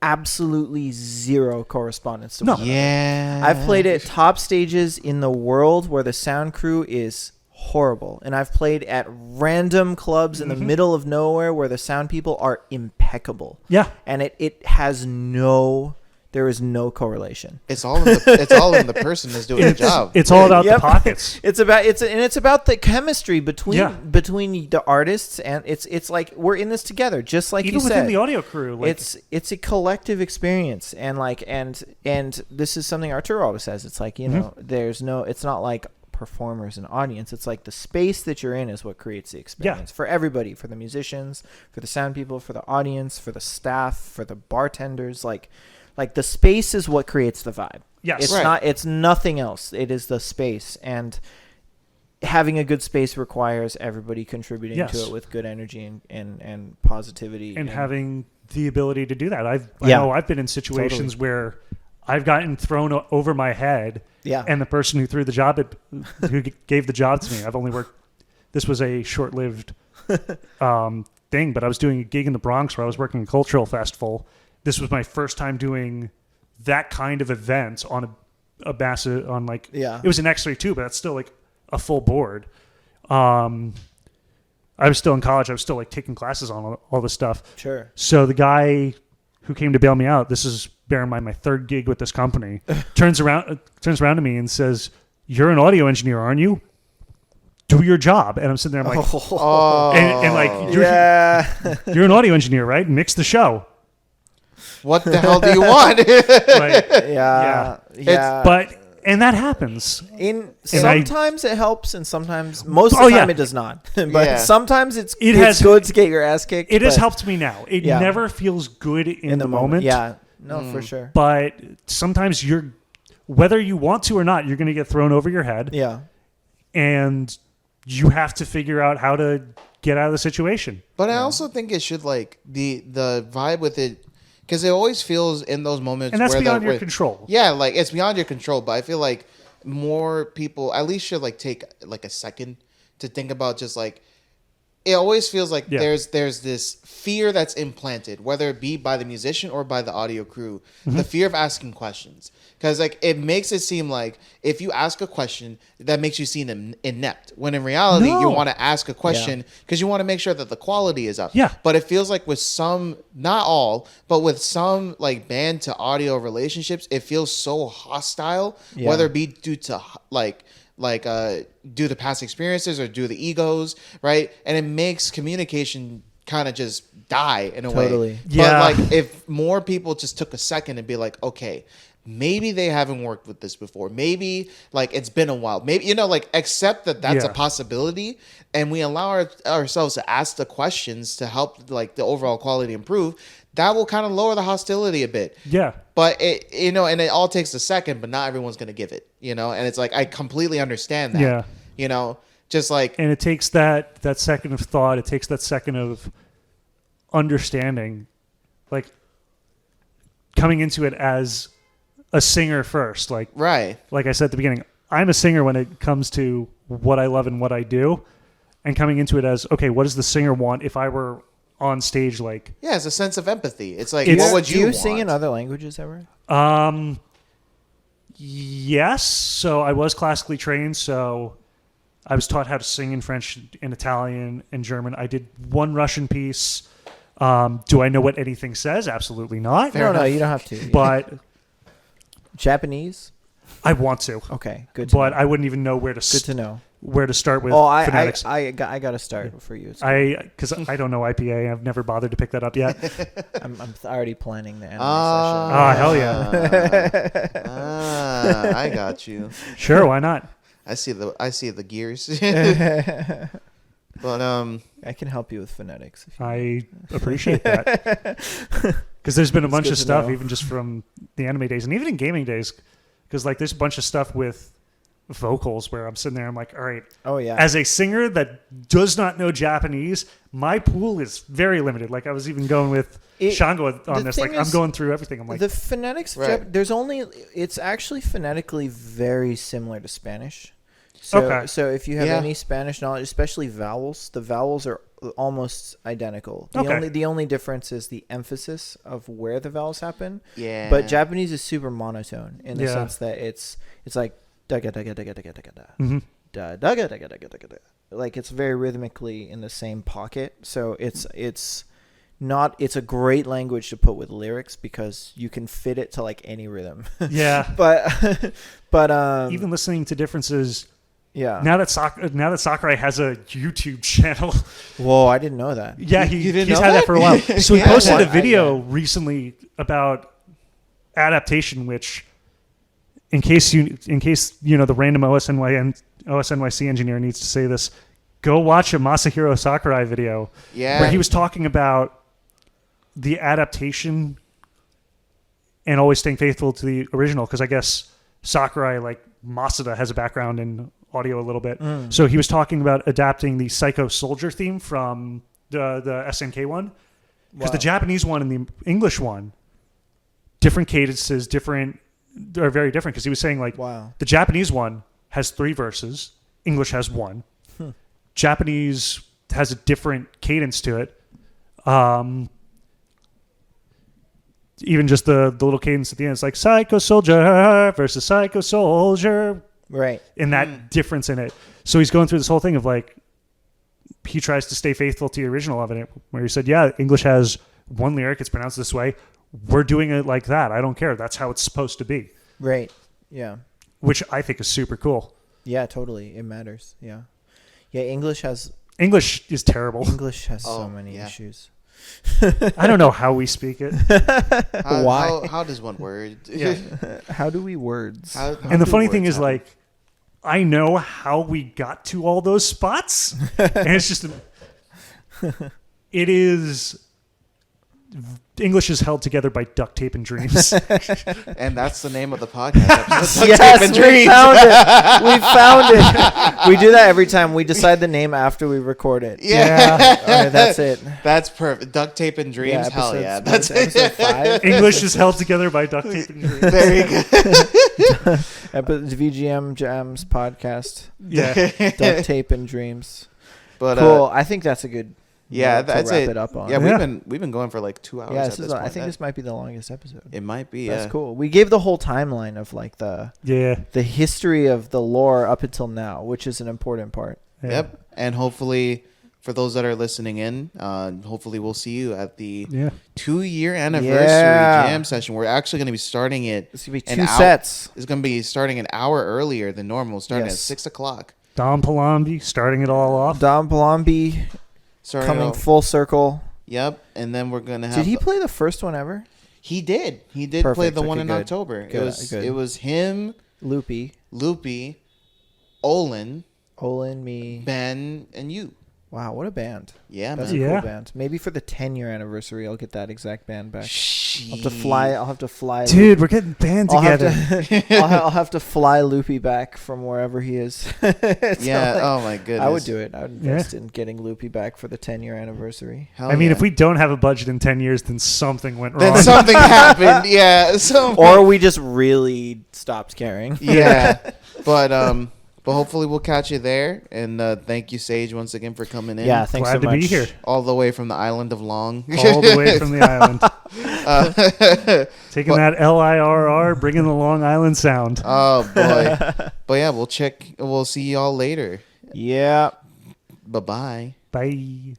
absolutely zero correspondence to one another. Yeah. I've played at top stages in the world where the sound crew is horrible, and I've played at random clubs in the middle of nowhere where the sound people are impeccable. Yeah. And there is no correlation. It's all in the person that's doing the job. It's all about the pockets. It's about the chemistry between the artists, and it's like we're in this together, just like even you said. within the audio crew. Like, it's a collective experience, and like and this is something Arturo always says. It's like, you know, it's not like performers and audience. It's like the space that you're in is what creates the experience for everybody, for the musicians, for the sound people, for the audience, for the staff, for the bartenders. Like the space is what creates the vibe. Yes. It's nothing else. It is the space, and having a good space requires everybody contributing to it with good energy and positivity and having the ability to do that. I know I've been in situations where I've gotten thrown over my head. Yeah. And the person who threw the job who gave the job to me, I've only worked. This was a short-lived thing, but I was doing a gig in the Bronx where I was working a cultural festival. This was my first time doing that kind of event on a massive, on like, it was an X32, but that's still like a full board. I was still in college. I was still like taking classes on all this stuff. Sure. So the guy who came to bail me out, this is, bear in mind, my third gig with this company, turns around to me and says, "You're an audio engineer, aren't you? Do your job." And I'm sitting there, I'm like, and like, you're an audio engineer, right? Mix the show. What the hell do you want? And that happens. Sometimes it helps, and sometimes most of the time it does not. But sometimes it's good to get your ass kicked. It has helped me now. It never feels good in the moment. Yeah, no, for sure. But sometimes whether you want to or not, you're going to get thrown over your head. Yeah, and you have to figure out how to get out of the situation. But I also think it should like the vibe with it. Because it always feels in those moments, and that's beyond your control. Yeah, like it's beyond your control. But I feel like more people at least should like take like a second to think about just like it always feels like there's this fear that's implanted, whether it be by the musician or by the audio crew, the fear of asking questions. Because like it makes it seem like if you ask a question, that makes you seem inept. When in reality, you want to ask a question because you want to make sure that the quality is up. Yeah. But it feels like with some, not all, but with some like band to audio relationships, it feels so hostile. Whether it be due to due to past experiences or due to the egos, right? And it makes communication kind of just die in a way. Yeah. But like if more people just took a second and be like, okay, maybe they haven't worked with this before. Maybe like it's been a while. Maybe, you know, like accept that that's a possibility, and we allow ourselves to ask the questions to help like the overall quality improve. That will kind of lower the hostility a bit. Yeah. But it, you know, and it all takes a second, but not everyone's going to give it, you know? And it's like, I completely understand that, you know, just like, and it takes that second of thought. It takes that second of understanding, like coming into it as a singer first, like like I said at the beginning, I'm a singer when it comes to what I love and what I do, and coming into it as, okay, what does the singer want if I were on stage? Like, it's a sense of empathy. It's like, what would you want? sing in other languages ever? Yes. So I was classically trained, so I was taught how to sing in French and Italian and German. I did one Russian piece. Do I know what anything says? Absolutely not. No, you don't have to. But Japanese? I want to. Okay, good to but know. I wouldn't even know where to good to know. Where to start with phonetics. I got to start for you. Because I don't know IPA. I've never bothered to pick that up yet. I'm already planning the anime session. Oh, hell yeah. I got you. Sure, why not? I see the gears. But I can help you with phonetics. I appreciate that. Because there's been a bunch of stuff, even just from the anime days and even in gaming days. Because like there's a bunch of stuff with vocals where I'm sitting there, I'm like, all right. Oh yeah. As a singer that does not know Japanese, my pool is very limited. Like I was even going with Shango on this. Like I'm going through everything. I'm like the phonetics. Right. It's actually phonetically very similar to Spanish. So if you have any Spanish knowledge, especially vowels, the vowels are almost identical. The only difference is the emphasis of where the vowels happen. Yeah. But Japanese is super monotone in the sense that it's like da ga da ga da ga da ga da ga da da da ga da ga da ga da ga da. Like it's very rhythmically in the same pocket. So it's a great language to put with lyrics because you can fit it to like any rhythm. Yeah. but even listening to differences. Yeah. Now that Sakurai has a YouTube channel. Whoa, I didn't know that. Yeah, he's had that for a while. So he posted a video recently about adaptation, which, in case you know the random OSNYC engineer needs to say this, go watch a Masahiro Sakurai video where he was talking about the adaptation and always staying faithful to the original. Because I guess Sakurai, like Masuda, has a background in audio a little bit. So he was talking about adapting the Psycho Soldier theme from the SNK one. Because the Japanese one and the English one, different cadences, are very different. Because he was saying like the Japanese one has 3 verses, English has 1. Japanese has a different cadence to it. Even just the little cadence at the end, it's like Psycho Soldier versus Psycho Soldier. Right. And that difference in it. So he's going through this whole thing of like, he tries to stay faithful to the original of it, where he said, yeah, English has 1 lyric, it's pronounced this way. We're doing it like that. I don't care. That's how it's supposed to be. Right. Yeah. Which I think is super cool. Yeah, totally. It matters. Yeah. Yeah, English is terrible. English has so many issues. I don't know how we speak it. Why? How does one word? How do we words? And the funny thing is, like, I know how we got to all those spots, and it's just, it is. English is held together by duct tape and dreams. And that's the name of the podcast episode. Yes, we found it. We found it. We do that every time. We decide the name after we record it. Yeah. All right, that's it. That's perfect. Duct tape and dreams. Yeah, Hell yeah. That's That's episode 5. English is held together by duct tape and dreams. Very good. VGM Jams podcast. Yeah. Duct tape and dreams. But cool. I think that's a good. Yeah, that's wrap it up on. Yeah, we've been going for like 2 hours. Yeah, at this point. I think this might be the longest episode. It might be. That's cool. We gave the whole timeline of like the history of the lore up until now, which is an important part. Yeah. Yep. And hopefully, for those that are listening in, hopefully we'll see you at the 2-year anniversary jam session. We're actually going to be starting it. It's going to be 2 sets. It's going to be starting an hour earlier than normal, starting at 6 o'clock. Dom Palambi starting it all off. Dom Palambi coming full circle. Yep. And then we're going to have... Did he play the first one ever? He did. He did play the one in October. Good. It was him, Loopy, Olin, me, Ben, and you. Wow, what a band. Yeah, That's man. a cool band. Maybe for the 10-year anniversary, I'll get that exact band back. I'll have to fly. Dude, we're getting band together. I'll have to fly Loopy back from wherever he is. So oh my goodness. I would do it. I would invest in getting Loopy back for the 10-year anniversary. I mean, if we don't have a budget in 10 years, then something went wrong. Then something happened. Yeah. Or we just really stopped caring. Yeah. But hopefully we'll catch you there. And thank you, Sage, once again for coming in. Yeah, thanks Glad so much. to be here. All the way from the island of Long. All the way from the island. Taking that LIRR, bringing the Long Island sound. Oh, boy. But yeah, we'll see y'all later. Yeah. Bye-bye. Bye.